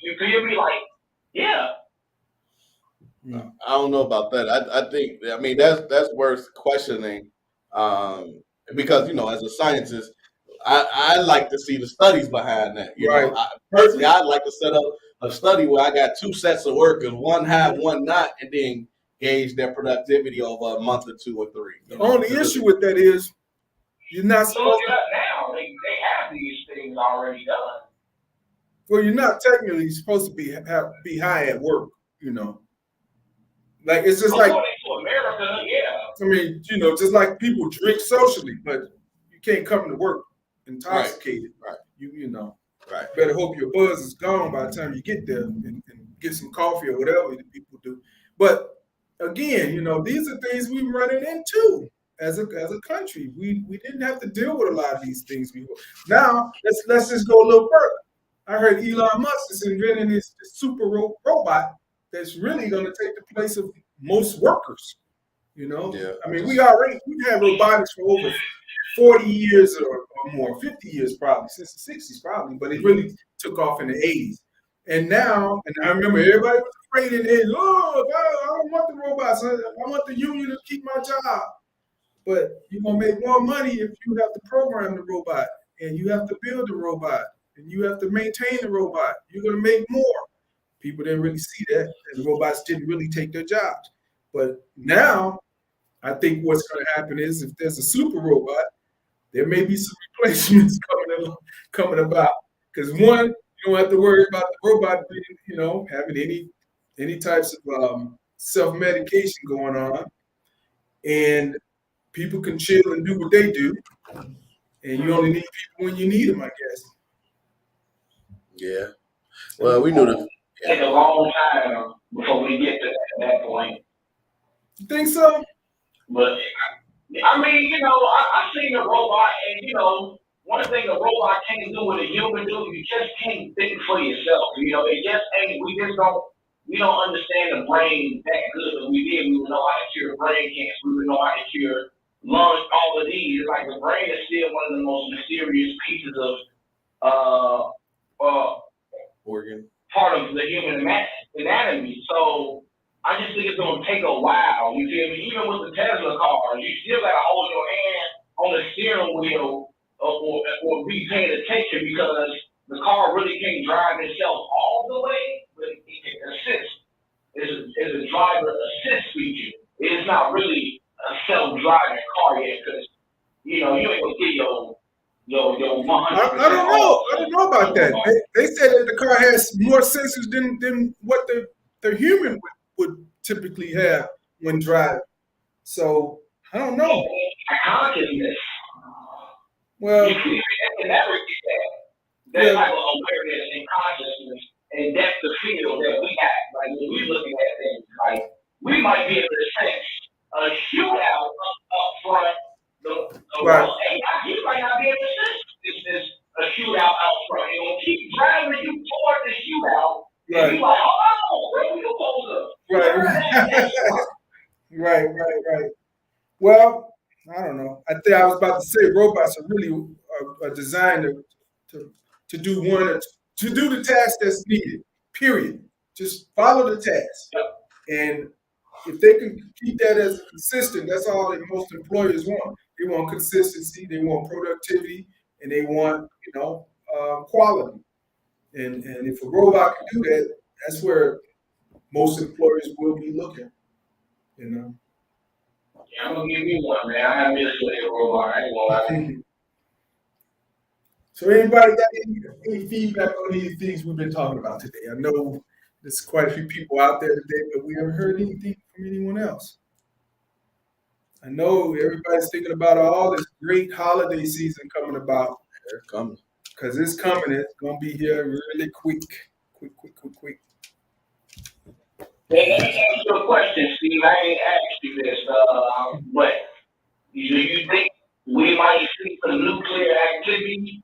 F: you feel me? Like, yeah.
A: I don't know about that. I think that's worth questioning, because as a scientist, I like to see the studies behind that.
B: Right.
A: Personally, I'd like to set up a study where I got two sets of workers, one have, one not, and then gauge their productivity over a month or 2 or 3.
B: The only issue with that is you're not
F: So
B: supposed
F: look now. They have these things already done.
B: Well, you're not technically supposed to be high at work, Like it's just
F: According to America, yeah.
B: I mean, just like people drink socially, but you can't come to work intoxicated.
A: Right.
B: You
A: Right.
B: better hope your buzz is gone by the time you get there and get some coffee or whatever the people do. But again, these are things we running into as a country. We didn't have to deal with a lot of these things before. Now let's just go a little further. I heard Elon Musk is inventing this super robot that's really going to take the place of most workers.
A: Yeah.
B: I mean, we've had robotics for over 40 years or more, 50 years probably, since the 60s probably, but it really took off in the 80s. And now, and I remember everybody was afraid in there, I don't want the robots. I want the union to keep my job. But you're going to make more money if you have to program the robot, and you have to build the robot, and you have to maintain the robot. You're going to make more. People didn't really see that, and the robots didn't really take their jobs. But now, I think what's going to happen is if there's a super robot, there may be some replacements coming about. Because one, you don't have to worry about the robot being, having any types of self-medication going on, and people can chill and do what they do, and you only need people when you need them, I guess.
A: Yeah. Well, we knew that.
F: Take a long time before we get to that point.
B: You think so?
F: But I mean, I seen a robot, and one thing a robot can't do what a human do, you just can't think for yourself. It just ain't. We don't understand the brain that good. If we did, we would know how to cure brain cancer. We would know how to cure lungs. All of these, like the brain is still one of the most mysterious pieces of
A: Organ.
F: part of the human anatomy. So I just think it's gonna take a while. You feel me? Even with the Tesla cars, you still gotta hold your hand on the steering wheel or be paying attention, because the car really can't drive itself all the way, but it can assist. It's a driver assist feature. It's not really a self-driving car yet, because you ain't gonna get your 100%.
B: I don't know about that. They said that the car has more sensors than what the human would typically have when driving. So I don't know.
F: Consciousness.
B: Well,
F: You can never get that type of awareness and consciousness and depth of field that we have. Like when we looking at things, like we might be able to sense a shootout up front.
B: Right.
F: You might not be able to sense this a shootout out front. It will keep driving you toward the shootout.
B: Right.
F: And you like, where we closer?
B: Right. Well, I don't know. I was about to say robots are really designed to do one or to do the task that's needed, period. Just follow the task. And if they can keep that as consistent, that's all that most employers want. They want consistency, they want productivity, and they want, quality. And if a robot can do that, that's where most employers will be looking,
F: Yeah, I'm gonna give you one, man. I have been a slave robot. I ain't gonna lie.
B: So anybody got any feedback on these things we've been talking about today? I know there's quite a few people out there today, but we haven't heard anything from anyone else. I know everybody's thinking about all this great holiday season coming about.
A: They're coming.
B: Because it's coming. It's going to be here really quick.
F: Hey, let me ask you a question, Steve. I ain't asked you this, but do you think we might see some nuclear activity?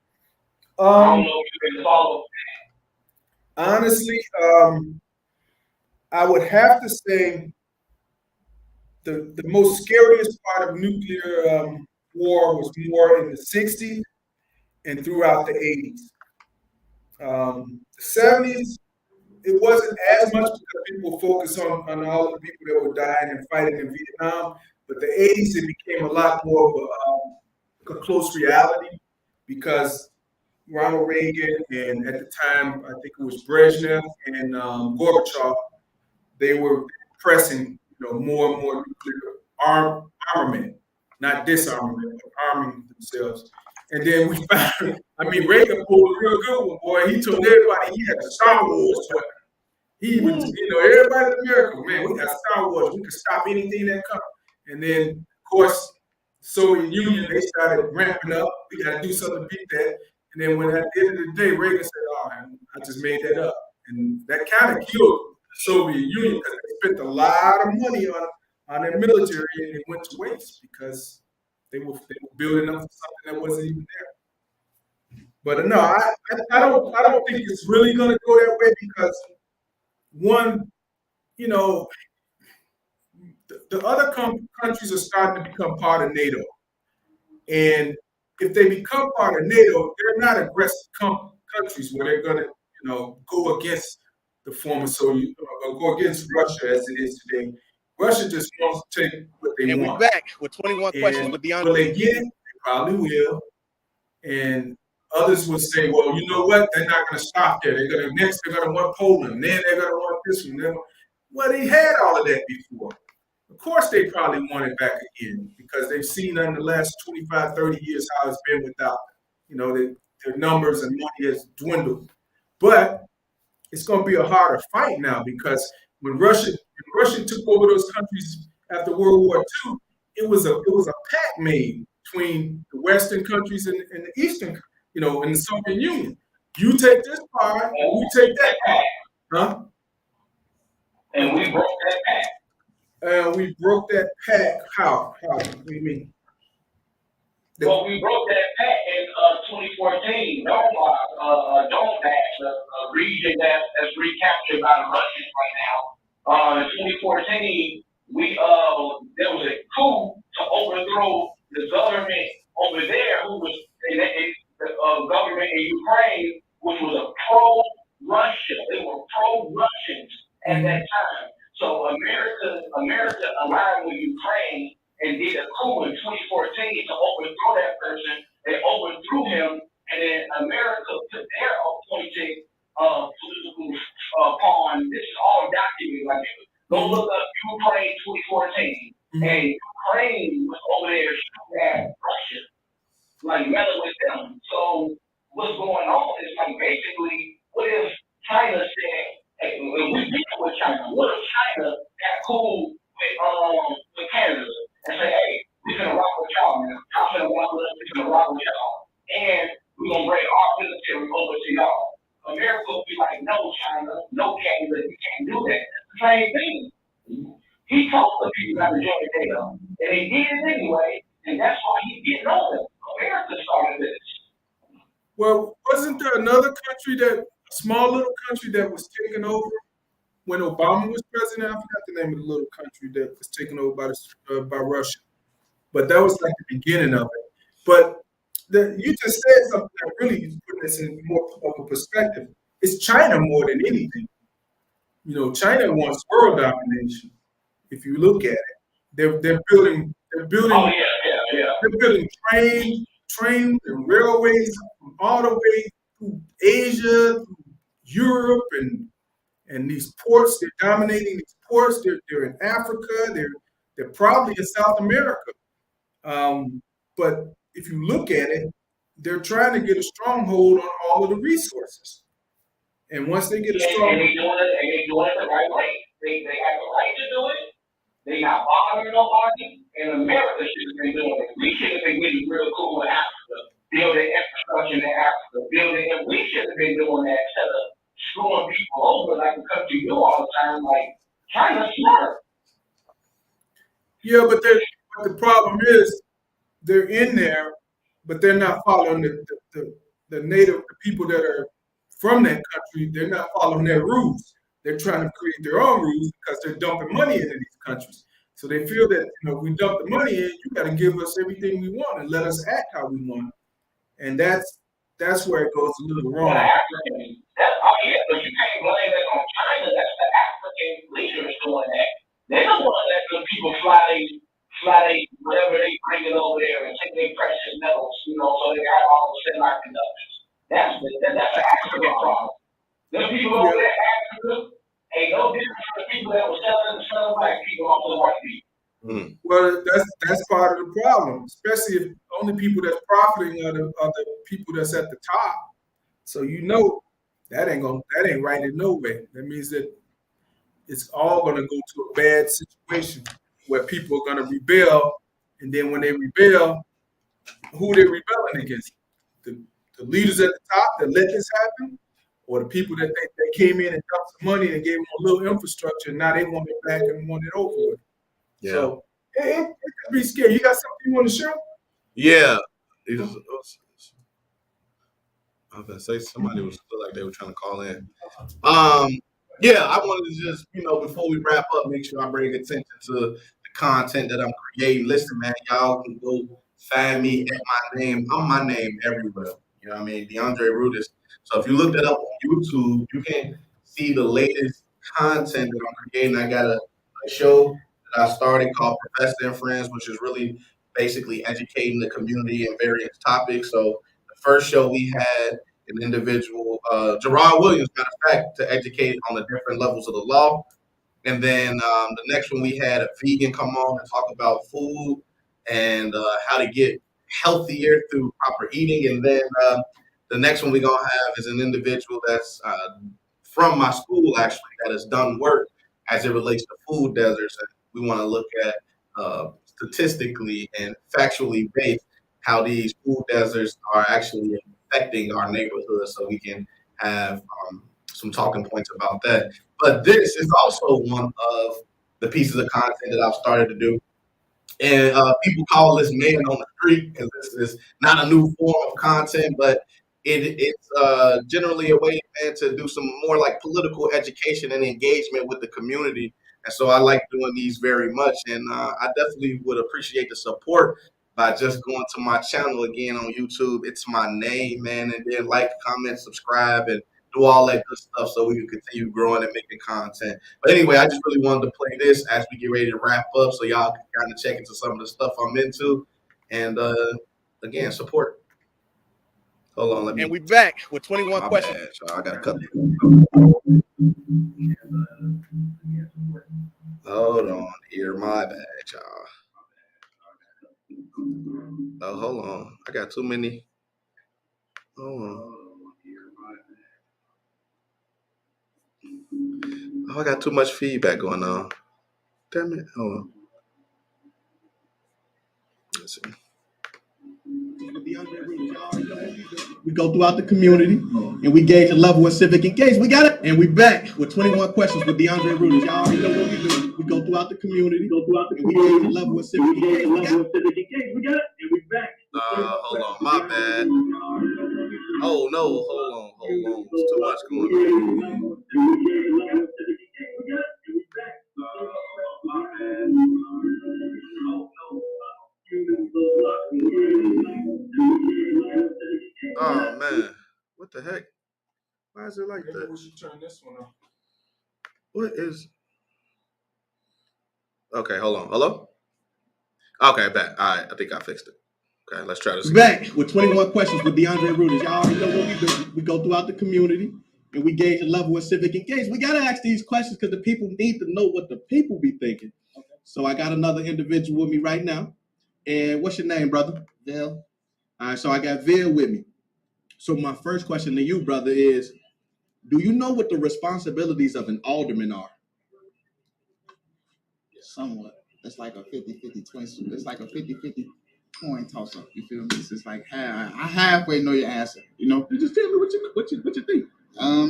F: I don't know if you can follow.
B: Honestly, I would have to say the most scariest part of nuclear war was more in the 60s and throughout the 80s. The 70s, it wasn't as much because people focused on all the people that were dying and fighting in Vietnam, but the 80s, it became a lot more of a close reality because Ronald Reagan and at the time, I think it was Brezhnev and Gorbachev, they were pressing more and more nuclear armament, not disarmament, but arming themselves. And then we found, Reagan pulled a real good one, boy. He told everybody he had the Star Wars weapon. He even, everybody in America, man, we got Star Wars. We can stop anything that comes. And then, of course, Soviet Union, they started ramping up. We got to do something to beat that. And then when at the end of the day, Reagan said, "Oh, man, I just made that up." And that kind of killed the Soviet Union because they spent a lot of money on their military and it went to waste because they were building up something that wasn't even there. But no, I don't think it's really going to go that way because one, the other countries are starting to become part of NATO, and if they become part of NATO, they're not aggressive countries where they're going to go against the former Soviet or go against Russia as it is today. Russia just wants to take what they want.
G: And we're back with 21 questions with Beyond.
B: Will they get it? They probably will. And others will say, well, you know what? They're not going to stop there. They're going to want Poland. Then they're going to want this one. Well, they had all of that before. Of course, they probably want it back again because they've seen in the last 25, 30 years how it's been without, their numbers and money has dwindled. But it's going to be a harder fight now because when Russia took over those countries after World War II, it was a pact made between the Western countries and the Eastern, in the Soviet Union. You take this part, and we take that part, huh?
F: And we broke that pact.
B: We broke that pact. How? What do you mean?
F: Well, we broke that pact in 2014. Donbass, a region that's recaptured by the Russians right now. In 2014, there was a coup to overthrow the government over there, who was the government in Ukraine, which was a pro-Russia. They were pro-Russians at that time. So America aligned with Ukraine and did a coup in 2014 to overthrow that person. They overthrew him, and then America put their appointed political pawn. This is all documented. Like, go look up Ukraine 2014, and Ukraine was over there shooting at Russia, like meddling with them. So what's going on is like basically, what if China said, "Hey, we deal with China. What if China got cool with Canada and say, hey, we're gonna rock with y'all, man. Y'all finna rock with us. We're gonna rock with y'all, and we're gonna bring our military over to y'all." America will be like, "No, China, no Canada, you can't do that." It's the same thing. He told the people not to join NATO, and they did it anyway, and that's why he's getting on it. America started this.
B: Well, wasn't there another country a small little country that was taken over when Obama was president? I forgot the name of the little country that was taken over by Russia. But that was like the beginning of it. But you just said something that really put this in more of a perspective. it's China more than anything. You know, China wants world domination. If you look at it, they're building
F: Oh yeah.
B: they're building trains and railways from all the way through Asia, through Europe, and these ports. They're dominating these ports. They're in Africa. They're probably in South America. But if you look at it, they're trying to get a stronghold on all of the resources. And once they get a
F: And
B: strong,
F: they doing it the right way. They have the right to do it. They not bothering nobody. And America should have been doing it. We should have been getting real cool in Africa, building infrastructure in Africa, and we should have been doing that instead of screwing people over like the country do all the time. Like China's smart.
B: yeah, but the problem is they're in there, but they're not following the native the people that are from that country. They're not following their rules. They're trying to create their own rules because they're dumping money into these countries. So they feel that if we dump the money in, you got to give us everything we want and let us act how we want. And that's where it goes a little wrong.
F: African. Yeah, but you can't blame that on China. That's the African leaders doing that. They're the ones that the people fly whatever they bring it over there and take their precious metals, so they got all the semiconductors. That's an African problem. The people over there in Africa ain't no different from the people that were selling black people off to white people.
B: Well, that's part of the problem, especially if only people that's profiting are the people that's at the top. So that ain't right in no way. That means that it's all gonna go to a bad situation where people are gonna rebel, and then when they rebel, who they rebelling against? The leaders at the top that let this happen, or the people that they came in and dumped some money and gave them a little infrastructure, and now they want it back and want it over with.
A: Yeah.
B: So it could be scary. You got something you want to share?
A: Yeah. I was gonna say somebody was feel like they were trying to call in. Yeah, I wanted to just, before we wrap up, make sure I bring attention to the content that I'm creating. Listen, man, y'all can go find me at my name. I'm my name everywhere. You know what I mean? DeAndre Rudis. So if you look that up on YouTube, you can see the latest content that I'm creating. I got a show that I started called Professor and Friends, which is really basically educating the community in various topics. So the first show we had an individual, Gerard Williams, matter of fact, to educate on the different levels of the law. And then the next one we had a vegan come on and talk about food and how to get healthier through proper eating. And then the next one we're going to have is an individual that's from my school, actually, that has done work as it relates to food deserts. And we want to look at statistically and factually based how these food deserts are actually affecting our neighborhood, so we can have some talking points about that. But this is also one of the pieces of content that I've started to do. And people call this man on the street because this is not a new form of content, but it's generally a way, man, to do some more like political education and engagement with the community. And so I like doing these very much. And I definitely would appreciate the support by just going to my channel again on YouTube. It's my name, man. And then like, comment, subscribe, and do all that good stuff so we can continue growing and making content. But anyway, I just really wanted to play this as we get ready to wrap up so y'all can kind of check into some of the stuff I'm into. And again, support. Hold on, let me.
G: And we back with 21
A: My
G: questions.
A: bad, y'all. I got a couple. Hold on here, my bad, y'all. Oh, hold on. I got too many. Hold on. Oh, I got too much feedback going on. Damn it. Hold on. Let's see.
H: We go throughout the community and we gauge a level of civic engagement. We got it. And we back with 21 questions with DeAndre Rudis. Y'all already know what we do. We go throughout the community and we gauge a level of civic engagement. We got it. And we back.
A: Hold on. My bad. Oh, no. Hold on. There's too much going on. Oh, man. What the heck? Why is it like
B: Maybe
A: that?
B: we should turn this one off.
A: What is? Okay, hold on. Hello? Okay, back. All right, I think I fixed it. Okay, let's try this again.
H: Back with 21 questions with DeAndre Reuters. Y'all already know what we do. We go throughout the community and we gauge a level of civic engagement. We gotta ask these questions because the people need to know what the people be thinking. Okay. So I got another individual with me right now. And what's your name, brother? Vil. All right, so I got Vil with me. So my first question to you, brother, is do you know what the responsibilities of an alderman are? Somewhat. It's like a 50-50 twist. It's like a 50-50 coin toss up. You feel me? It's just like I halfway know your answer. You know? You just tell me what you think.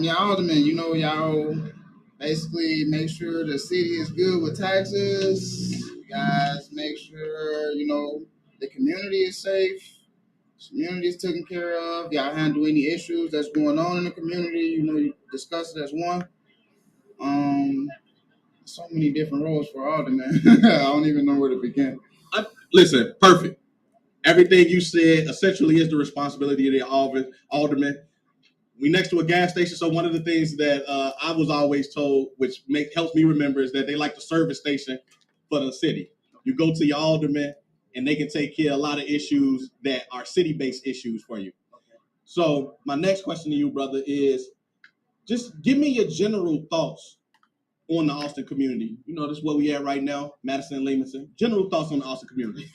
H: Yeah, alderman, you know, y'all basically make sure the city is good with taxes. You guys make sure, you know, the community is safe. Community is taken care of. Y'all handle any issues that's going on in the community. You know, you discuss it as one. So many different roles for alderman. I don't even know where to begin. Listen, perfect. Everything you said essentially is the responsibility of the alderman. We next to a gas station, so one of the things that I was always told, which helps me remember, is that they like the service station for the city. You go to your alderman, and they can take care of a lot of issues that are city-based issues for you. So my next question to you, brother, is just give me your general thoughts on the Austin community. You know, this is where we at right now, Madison and Leamington. General thoughts on the Austin community.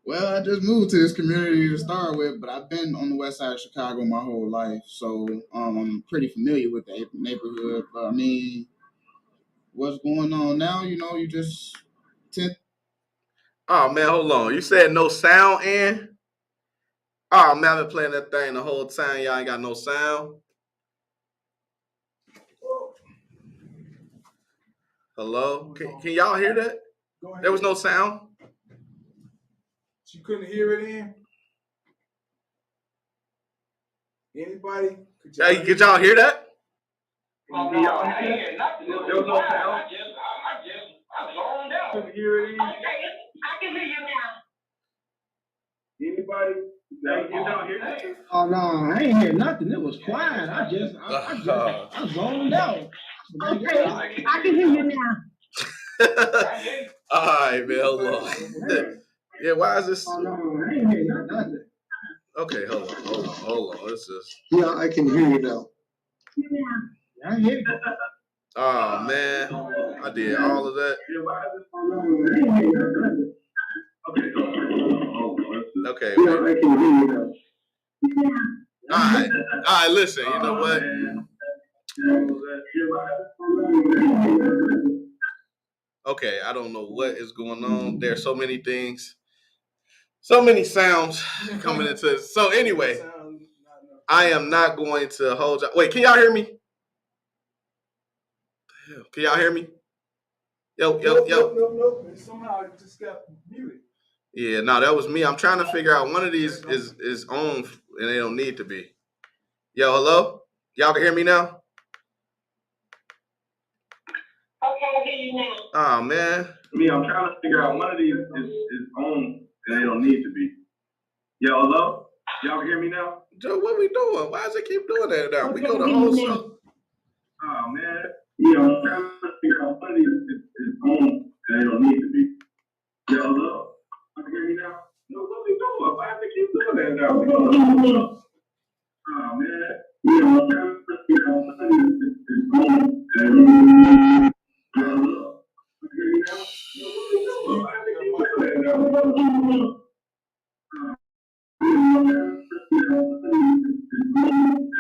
H: Well, I just moved to this community to start with, but I've been on the west side of Chicago my whole life, so I'm pretty familiar with the neighborhood. But I mean, what's going on now? You know, you just tend.
A: Oh man, hold on. You said no sound, and oh man, I've been playing that thing the whole time. Y'all ain't got no sound. Hello? Can y'all hear that?
B: Go ahead.
A: There was no sound.
B: You couldn't hear it in? Anybody?
A: Could y'all hear that?
F: Oh, no, I ain't hear nothing. There was no sound. I zoned out.
B: Couldn't hear it in?
E: Okay, I can hear you now.
B: Anybody?
F: You don't hear that?
I: Oh no, I ain't hear nothing. It was quiet. I zoned out.
E: Okay, I can hear you now.
A: All right, man. Hold on. Yeah, why is this?
I: Oh no, I ain't hear nothing.
A: Okay, hold on. Let's just.
I: Yeah, I can hear you now. I hear you.
A: Oh man, I did all of that. Okay.
I: Yeah, I can hear you now.
A: All right. Listen. You know what? Okay, I don't know what is going on. There's so many things, so many sounds coming into this. So anyway, I am not going to hold you. Wait, can y'all hear me? Can y'all hear me? Yo.
B: No. Somehow it just got muted.
A: Yeah, no, that was me. I'm trying to figure out one of these is on and they don't need to be. Yo, hello? Y'all can hear me now?
E: Okay, I hear you now.
A: Oh man.
C: I'm trying to figure out one of these is on and they don't need to be. Yo, hello? Y'all can hear me now?
A: Joe, what we doing? Why does it keep doing that now? We go
E: Okay,
A: the whole show.
C: Oh man. I'm trying to figure out one of these is on and they don't need to be. Yo, hello? Y'all can hear me now? No, what we doing? Why does it keep doing that now? We go the whole show. Oh man. I'm trying to figure out one of these is on and they don't need to be. Yo, hello? Y'all can hear me now?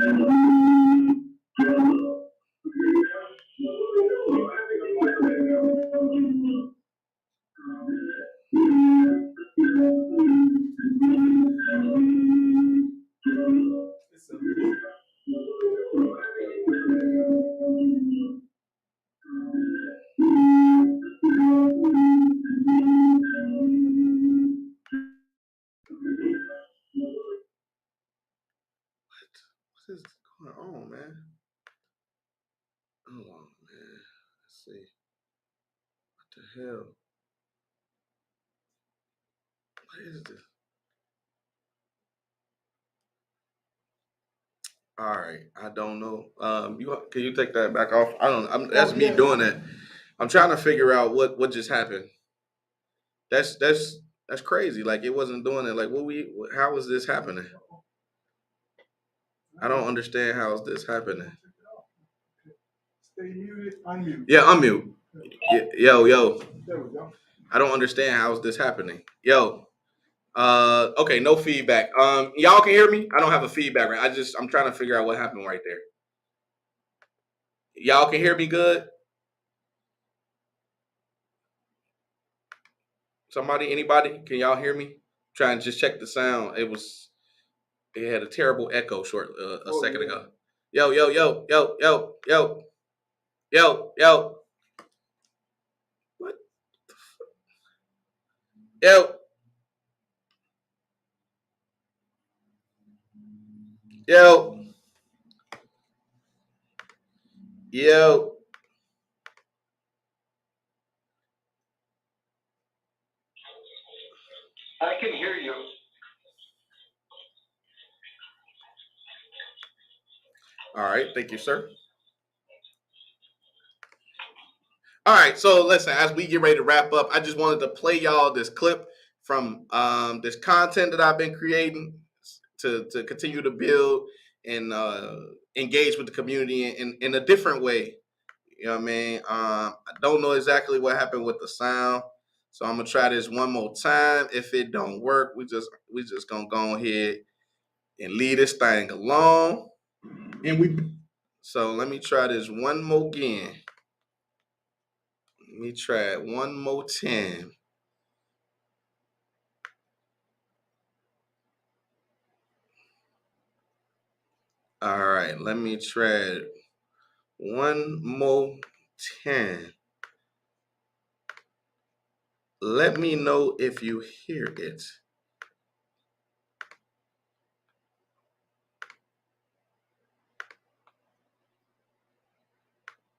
C: No, what we doing? Why does it keep doing that now?
A: What is going on, man? Hold on, man. Let's see. What the hell? What is this? All right, I don't know. Can you take that back off? I don't. That's me doing that. I'm trying to figure out what just happened. That's crazy. Like it wasn't doing it. Like how is this happening? I don't understand how is this happening.
B: Stay muted, unmute.
A: Yeah, unmute. Yo.
B: There we go.
A: I don't understand how is this happening. Yo. Okay, no feedback. Y'all can hear me? I don't have a feedback, right? I'm trying to figure out what happened right there. Y'all can hear me good? Anybody? Can y'all hear me? Trying to just check the sound. It had a terrible echo a second ago. Yo. What? Yo.
F: I can hear you.
A: All right, thank you, sir. All right, so listen, as we get ready to wrap up, I just wanted to play y'all this clip from this content that I've been creating to continue to build and engage with the community in a different way. You know what I mean? I don't know exactly what happened with the sound, so I'm gonna try this one more time. If it don't work, we just gonna go ahead and leave this thing alone. So let me try this one more again. Let me try it one more time. All right, let me try it one more time. Let me know if you hear it.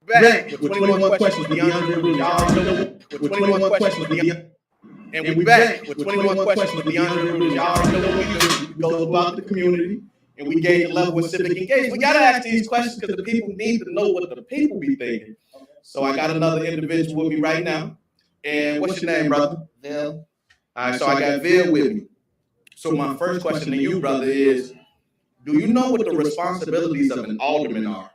G: Back with 21 questions with DeAndre Rudis. Y'all already know with 21 questions with DeAndre. And we back with 21 questions with DeAndre Rudis. Y'all already know what we do. We go throughout the community and we gauge the level of civic engagement. We gotta ask these questions because the people need to know what the people be thinking. So I got another individual with me right now. And what's your name, brother?
J: Vil.
G: All right, so I got Vil with me. So my first question to you, brother, is: do you know what the responsibilities of an alderman are?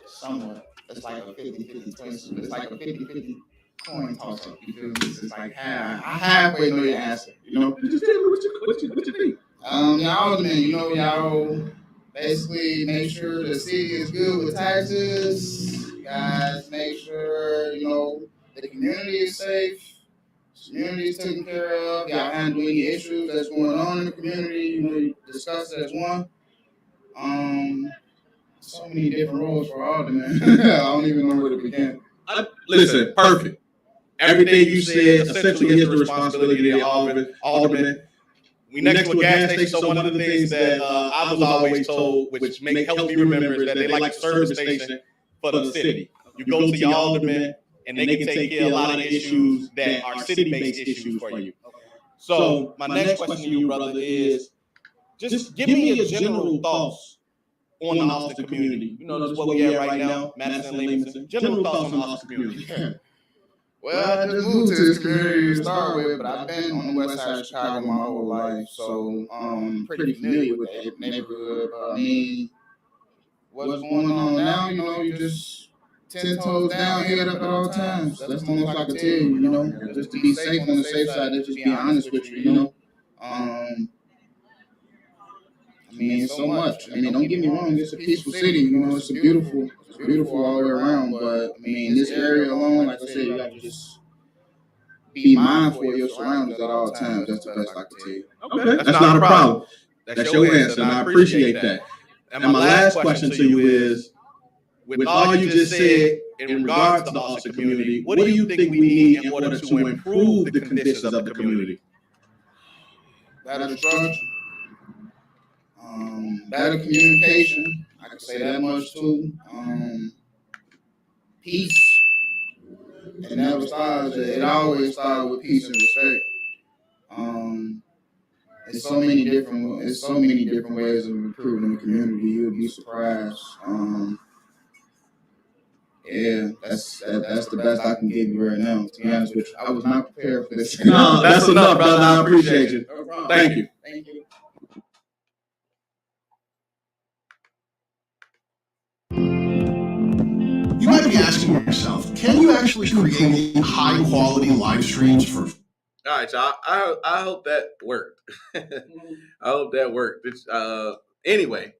J: Somewhat. It's like a 50-50 twist. It's like a 50-50 coin toss up. You feel me? It's like I halfway know your answer. You know?
H: Just tell me what you think.
J: Y'all, man, you know, y'all basically make sure the city is good with taxes. You guys make sure, you know, the community is safe. The community is taken care of. Y'all handle any issues that's going on in the community. You know, you discuss it as one. So many different roles for Alderman. I don't even know where to begin.
G: Listen, perfect. Everything you said essentially is the responsibility of the alderman. We next to a gas station, so one of the things that I was always told, which helps me remember, is that they like a service station for the city. You go to your alderman, and they can take care of a lot of issues that are city-based issues for you. So my next question to you, brother, is just give me your general thoughts on the Austin community. You know, this is what we at right now, Madison and Leamington. General thoughts on the Austin community.
J: Well, I just moved to this community to start with, but I've been on the west side of Chicago my whole life, so pretty familiar with the neighborhood. I mean, what's going on now? You know, you just 10 toes down, head up at all times. That's the most I can tell you. You know, just to be safe on the safe side. Just be honest with you. You know. I mean, so much. I mean, don't get me wrong. It's a peaceful city. You know, it's beautiful all the way around. But I mean, this area alone, like I said, you got to just be mindful of your surroundings at all times. That's the best I can tell you.
G: Okay, that's not a problem. That's your answer, and I appreciate that. And my last question to you is: with all you just said in regards to the Austin community, what do you think we need in order to improve the conditions of the community?
J: Better structure. Better communication. I can say that much too. Peace. It never starts. It always starts with peace and respect. It's so many different ways of improving the community. You would be surprised. Yeah, that's the best I can give you right now. To be honest with you, I was not prepared for this.
G: No, that's enough, brother. I appreciate you.
J: No problem.
G: Thank you.
J: Thank you.
K: You might be asking yourself, can you actually create high quality live streams for?
G: All right, so I hope that worked. I hope that worked. It's, anyway,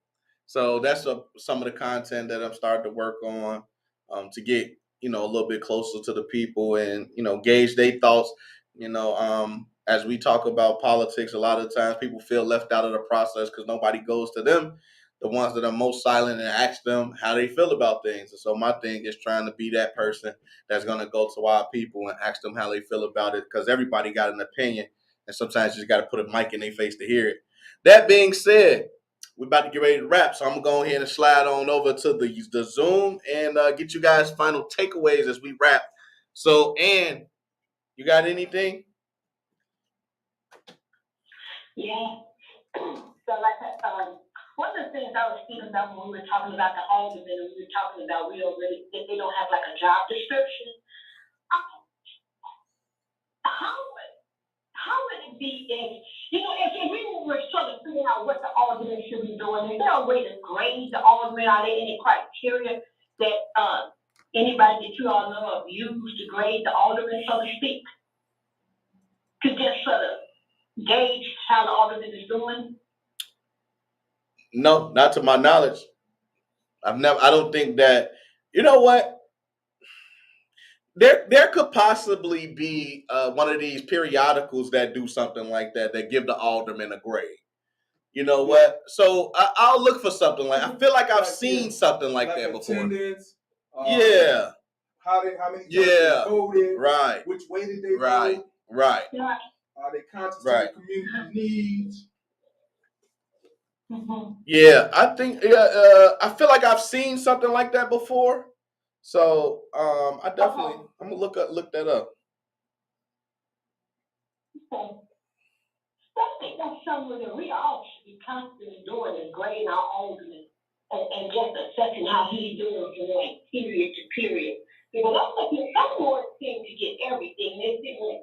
G: so that's some of the content that I'm starting to work on to get a little bit closer to the people and gauge their thoughts. As we talk about politics, a lot of times people feel left out of the process because nobody goes to them, the ones that are most silent, and ask them how they feel about things. And so my thing is trying to be that person that's going to go to our people and ask them how they feel about it, because everybody got an opinion, and sometimes you just got to put a mic in their face to hear it. That being said, we're about to get ready to wrap, so I'm going to go ahead and slide on over to the Zoom and get you guys final takeaways as we wrap. So, Ann, you got anything?
E: Yeah. So like one of the things I was thinking about when we were talking about the alderman and we were talking about they don't have like a job description. How would it be if we were sort of figuring out what the alderman should be doing? Is there a way to grade the alderman? Are there any criteria that anybody that you all know of used to grade the alderman, so to speak? To just sort of gauge how the alderman is doing?
G: No, not to my knowledge. I don't think that. You know what? There could possibly be one of these periodicals that do something like that give the alderman a grade. You know what? So I'll look for something like. I feel like I've seen something like that before.
B: Attendance,
G: Yeah.
B: how many times they voted,
G: right,
B: which way did they
G: right,
B: vote,
G: right,
B: are they conscious
G: right.
B: of the community needs?
G: Yeah, I think I feel like I've seen something like that before. So I definitely I'm gonna look that up.
E: I think that's something that we all should be constantly doing, is grading our alderman and just assessing how he's doing from like period to period. Because I'm looking, some boards seem to get everything. They seem like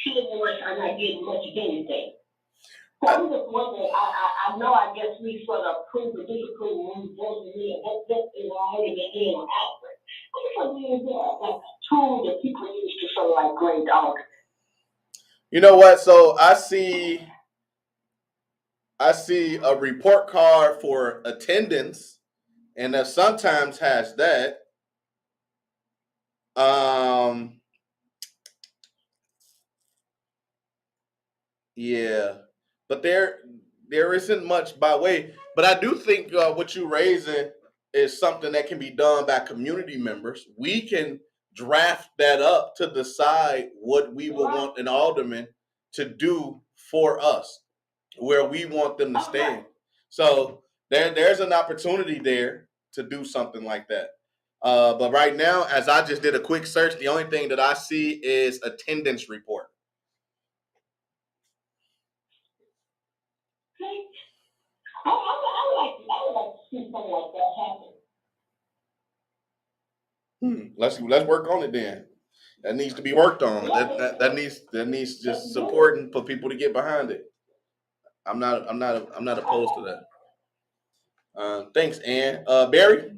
E: city boards are not getting much of anything. So I'm just wondering, I know I guess we sort of approve or disapprove when we vote in, that's already been in or out. But I'm just wondering, is there like a tool that people use to sort of like grade the alderman?
G: You know what? So I see a report card for attendance, and that sometimes has that. Yeah, but there isn't much by way. But I do think what you're raising is something that can be done by community members. We can draft that up to decide what we would want an alderman to do for us, where we want them to stand. So there's an opportunity there to do something like that. But right now, as I just did a quick search, the only thing that I see is attendance report.
E: I would like to see something like that happen.
G: Let's work on it then. That needs to be worked on. That needs just supporting for people to get behind it. I'm not opposed to that. Thanks, Ann. Barry.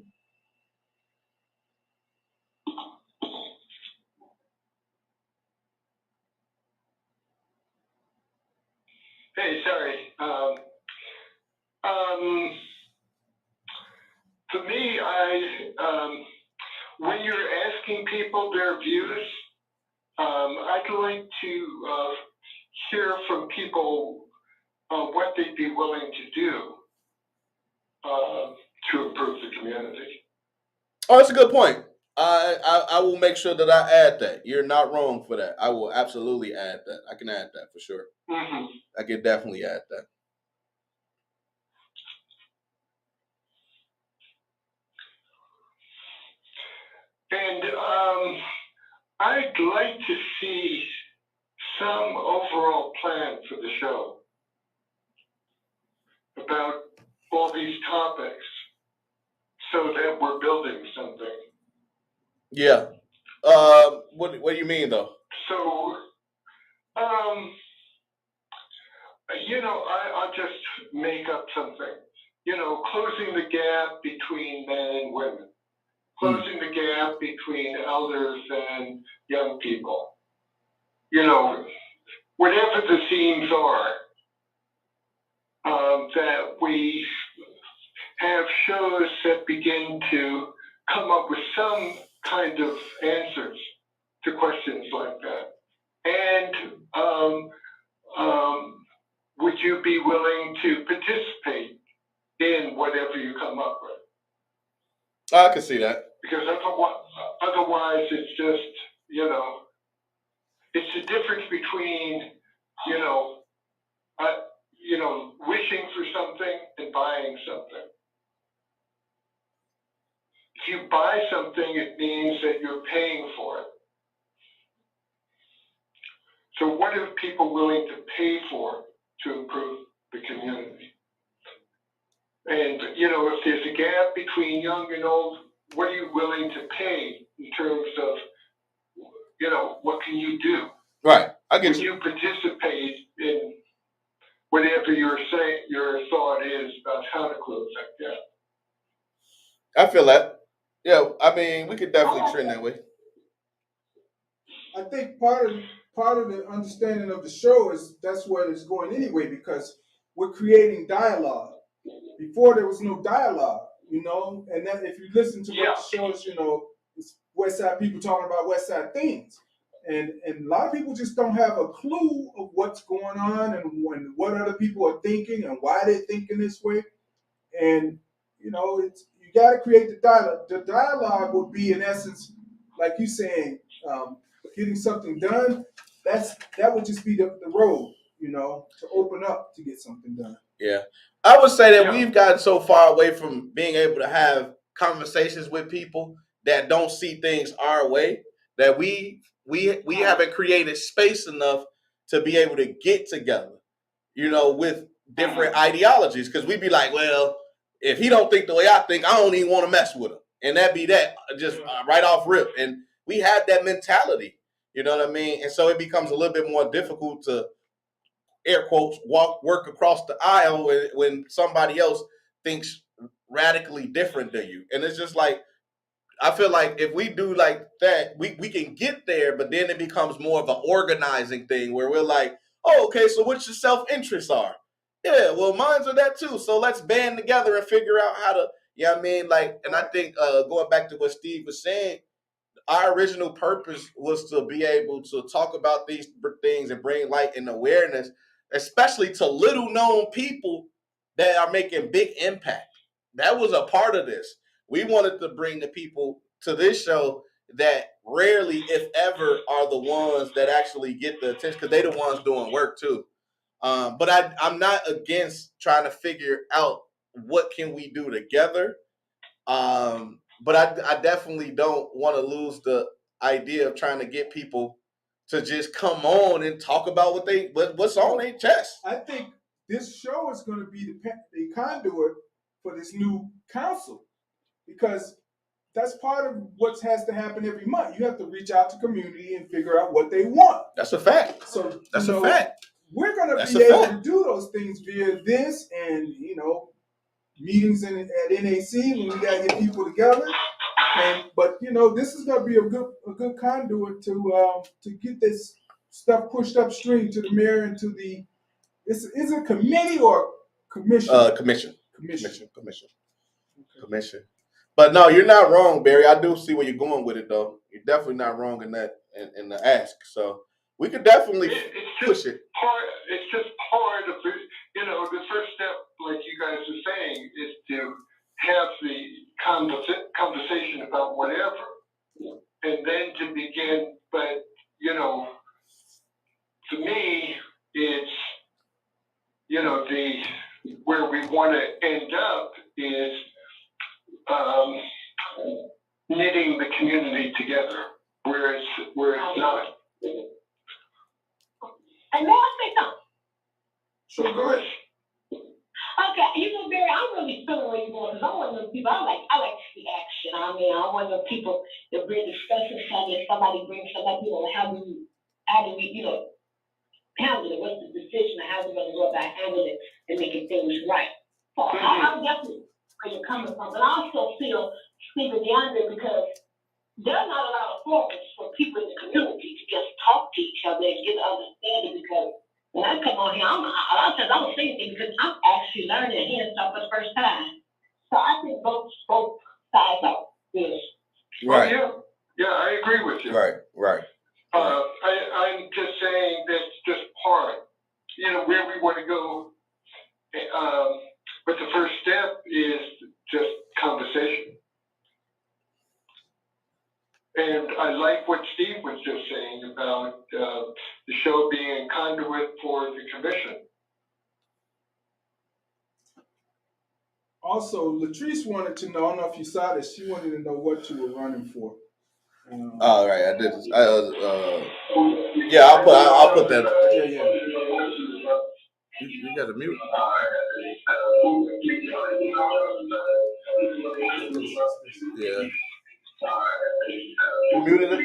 L: Hey, sorry. For me, when you're asking people their views, I'd like to hear from people what they'd be willing to do to improve the community.
G: Oh, that's a good point. I will make sure that I add that. You're not wrong for that. I will absolutely add that. I can add that for sure.
L: Mm-hmm.
G: I can definitely add that.
L: And I'd like to see some overall plan for the show. about all these topics so that we're building something.
G: Yeah. What do you mean though?
L: So, I'll just make up something. Closing the gap between men and women, closing the gap between elders and young people. Whatever the themes are, that we have shows that begin to come up with some kind of answers to questions like that. And would you be willing to participate in whatever you come up with?
G: I can see that.
L: Because otherwise it's just, it's the difference between, wishing for something and buying something. If you buy something, it means that you're paying for it. So what are people willing to pay for to improve the community? And, if there's a gap between young and old, what are you willing to pay in terms of, what can you do?
G: Right. I get
L: Would you participate in whatever your thought is about how to close that gap?
G: I feel that. Yeah, I mean, we could definitely trend that way.
B: I think part of the understanding of the show is that's where it's going anyway, because we're creating dialogue. Before there was no dialogue, and then if you listen to what the show is, it's West Side people talking about West Side things. And a lot of people just don't have a clue of what's going on and what other people are thinking and why they're thinking this way. And you got to create the dialogue. The dialogue would be, in essence, like you saying, getting something done. That would just be the road, to open up to get something done.
G: Yeah. I would say that we've gotten so far away from being able to have conversations with people that don't see things our way that we haven't created space enough to be able to get together, with different ideologies. Because we'd be like, well, if he don't think the way I think, I don't even want to mess with him. And that'd be that, just right off rip. And we had that mentality, you know what I mean? And so it becomes a little bit more difficult to, air quotes, work across the aisle when somebody else thinks radically different than you. And it's just like, I feel like if we do like that, we can get there, but then it becomes more of an organizing thing where we're like, oh, okay, so what your self-interests are? Yeah, well, mine's are that too. So let's band together and figure out how to, and I think going back to what Steve was saying, our original purpose was to be able to talk about these things and bring light and awareness, especially to little known people that are making big impact. That was a part of this. We wanted to bring the people to this show that rarely, if ever, are the ones that actually get the attention, because they're the ones doing work too. But I'm not against trying to figure out what can we do together. But I definitely don't want to lose the idea of trying to get people to just come on and talk about what's on their chest.
B: I think this show is going to be the conduit for this new council, because that's part of what has to happen every month. You have to reach out to community and figure out what they want.
G: That's a fact.
B: So
G: that's a fact.
B: We're going to be able to do those things via this and meetings at NAC when we got to get people together. But this is going to be a good conduit to get this stuff pushed upstream to the mayor and to the. Is it a committee or commission?
G: Commission. But no, you're not wrong, Barry. I do see where you're going with it, though. You're definitely not wrong in that, in the ask. So we could definitely push it.
L: It's just part of it. The first step, like you guys are saying, is to have the conversation about whatever, and then to begin. But to me, it's where we want to end up is knitting the community together, where it's not.
E: And may I say something?
B: Sure, go ahead.
E: Okay, whether people, if we're discussing something, somebody brings something up, how do we, handle it, what's the decision, and how we're going to go about handling it and making things right. So I'm definitely where you're coming from, but I also feel, Stephen DeAndre, because there's not a lot of forums for people in the community to just talk to each other and get understanding, because when I come on here, a lot of times I don't say anything because I'm actually learning and hearing stuff for the first time. So I think both sides are good.
G: Right.
L: Yeah, I agree with you.
G: Right.
L: I'm just saying that's just part, where we want to go. But the first step is just conversation. And I like what Steve was just saying about the show being a conduit for the commission.
B: Also, Latrice wanted to know, I don't know if you saw this, she wanted to know what you were running for.
G: All right, I did. Yeah, I'll put that up.
B: Yeah.
G: You got to mute. Yeah. You muted it?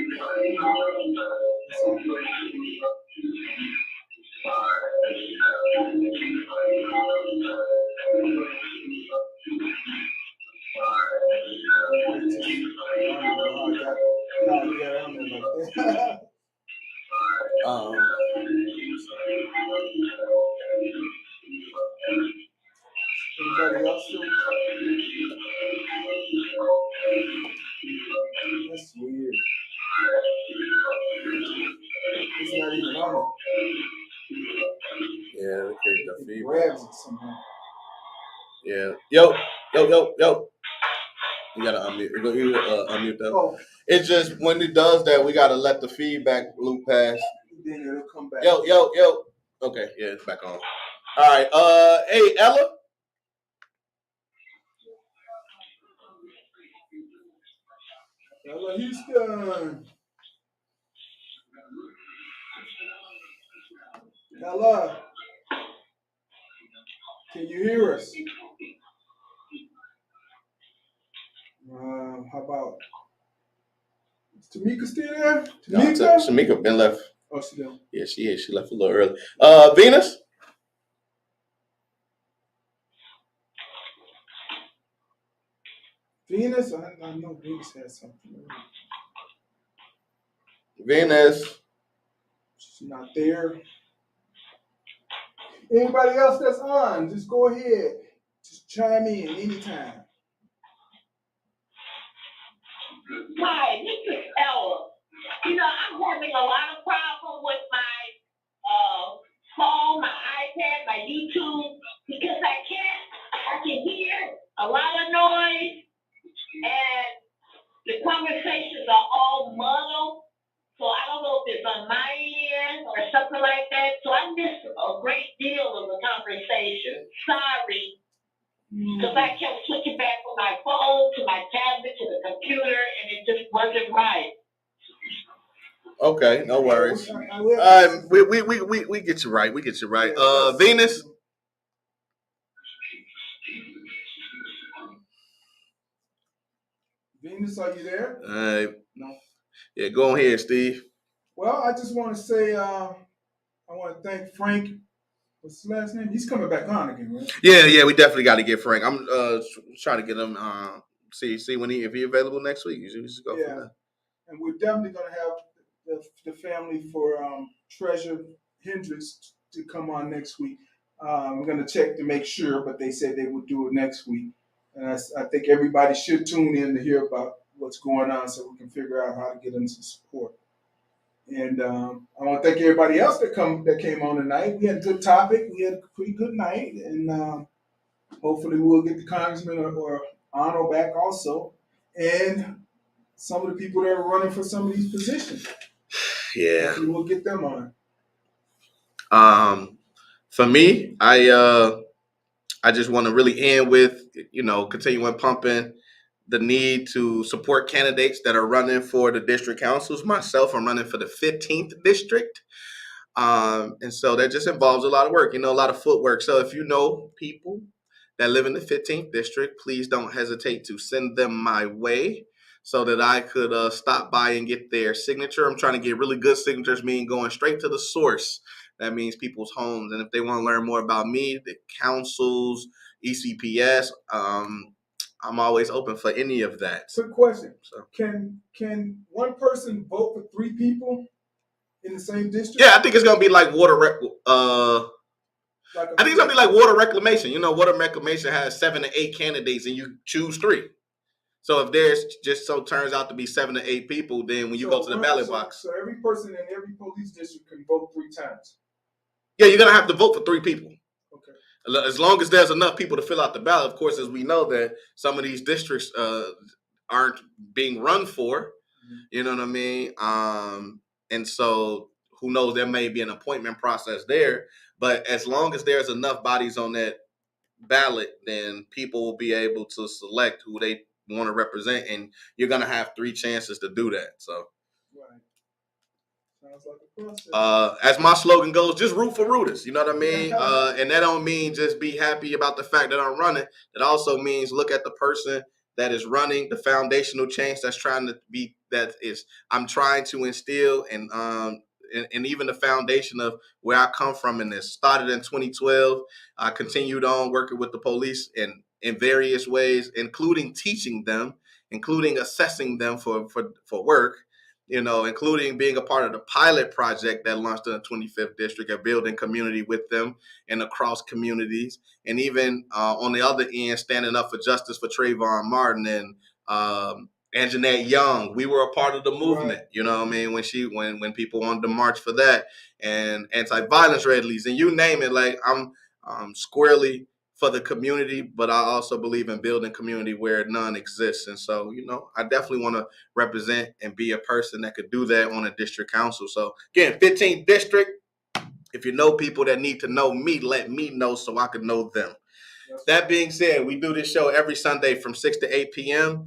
B: Anybody else? That's weird. It's not even on it.
G: Yeah, okay, the feedback.
B: Grabs it somehow.
G: Yeah. Yo. You gotta unmute. Unmute that.
B: Oh.
G: It's just when it does that, we gotta let the feedback loop pass.
B: Then it'll come back.
G: Yo. Okay, yeah, it's back on. All right. Hey, Ella.
B: Ella Houston. Ella. Can you hear us? How about is Tamika still there? Tamika?
G: No, Tamika been left.
B: Oh, she did.
G: Yeah, she is. She left a little early. Venus.
B: Venus, I know Venus has something.
G: Venus.
B: She's not there. Anybody else that's on, just go ahead. Just chime in anytime.
E: Hi, this is Ella. I'm having a lot of problems with my phone, my iPad, my YouTube, because I can hear a lot of noise, and the conversations are all muddled. So I don't know if it's on my end or something like that. So I missed a great deal of the conversation. Sorry. Because I kept switching back from my phone to my tablet to the computer, and it just wasn't right.
G: Okay, no worries. We get you right. We get you right. Venus.
B: Venus, are you there?
G: No. Yeah, go ahead, Steve.
B: Well, I just want to say I want to thank Frank. What's his last name? He's coming back on again, right?
G: Yeah, we definitely got to get Frank. I'm trying to get him. See when if he's available next week. You just go from there.
B: And we're definitely gonna have the family for Treasure Hendricks to come on next week. We're gonna check to make sure, but they said they would do it next week. And I think everybody should tune in to hear about what's going on, so we can figure out how to get them some support. And I want to thank everybody else that came on tonight. We had a good topic. We had a pretty good night, and hopefully we'll get the congressman or Arnold back also, and some of the people that are running for some of these positions.
G: Yeah,
B: hopefully we'll get them on.
G: For me, I just want to really end with continuing pumping the need to support candidates that are running for the district councils. Myself, I'm running for the 15th district. And so that just involves a lot of work, a lot of footwork. So if you know people that live in the 15th district, please don't hesitate to send them my way
A: so that I could stop by and get their signature. I'm trying to get really good signatures, meaning going straight to the source. That means people's homes. And if they want to learn more about me, the councils, ECPS, I'm always open for any of that.
B: Quick question.
A: So.
B: Can one person vote for 3 people in the same district?
A: Yeah, I think it's gonna be like I think it's gonna be like water reclamation. You know, water reclamation has 7 to 8 candidates, and you choose 3. So if there's just so turns out to be 7 to 8 people, then when you go to the ballot box,
B: so every person in every police district can vote 3 times.
A: yeah, you're gonna have to vote for 3 people.
B: Okay.
A: As long as there's enough people to fill out the ballot. Of course, as we know that some of these districts aren't being run for. You know what I mean? And so who knows? There may be an appointment process there, but as long as there's enough bodies on that ballot, then people will be able to select who they want to represent, and you're gonna have 3 chances to do that. So,
B: Right. Sounds like a process.
A: as my slogan goes, just root for rooters. You know what I mean? And that don't mean just be happy about the fact that I'm running. It also means look at the person that is running, the foundational change I'm trying to instill, and even the foundation of where I come from in this. Started in 2012. I continued on working with the police in various ways, including teaching them, including assessing them for work, you know, including being a part of the pilot project that launched in the 25th district and building community with them and across communities. And even on the other end, standing up for justice for Trayvon Martin and Jeanette Young. We were a part of the movement, you know what I mean? When people wanted to march for that, and anti-violence rallies, and you name it. Like, I'm squarely for the community, but I also believe in building community where none exists. And so, you know, I definitely want to represent and be a person that could do that on a district council. So again, 15th district. If you know people that need to know me, let me know so I can know them. That being said, we do this show every Sunday from 6 to 8 p.m.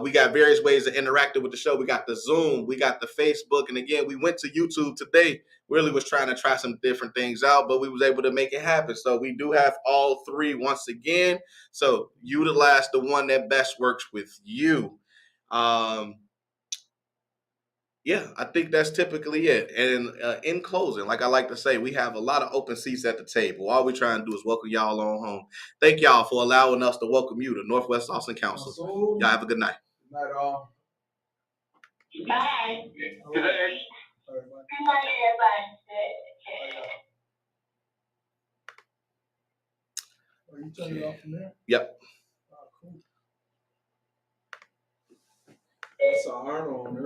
A: We got various ways of interacting with the show. We got the Zoom, we got the Facebook, and again, we went to YouTube today. Really was trying to try some different things out, but we was able to make it happen. So we do have all 3 once again. So utilize the one that best works with you. Yeah, I think that's typically it. And in closing, like I like to say, we have a lot of open seats at the table. All we're trying to do is welcome y'all on home. Thank y'all for allowing us to welcome you to Northwest Austin Council. Y'all have a good night.
B: Good night, all.
E: Bye.
L: Good day.
B: All right, bye.
E: Good night, everybody.
B: Oh, you turn it off from there?
A: Yep.
B: Oh, cool. I saw Arnold on earlier.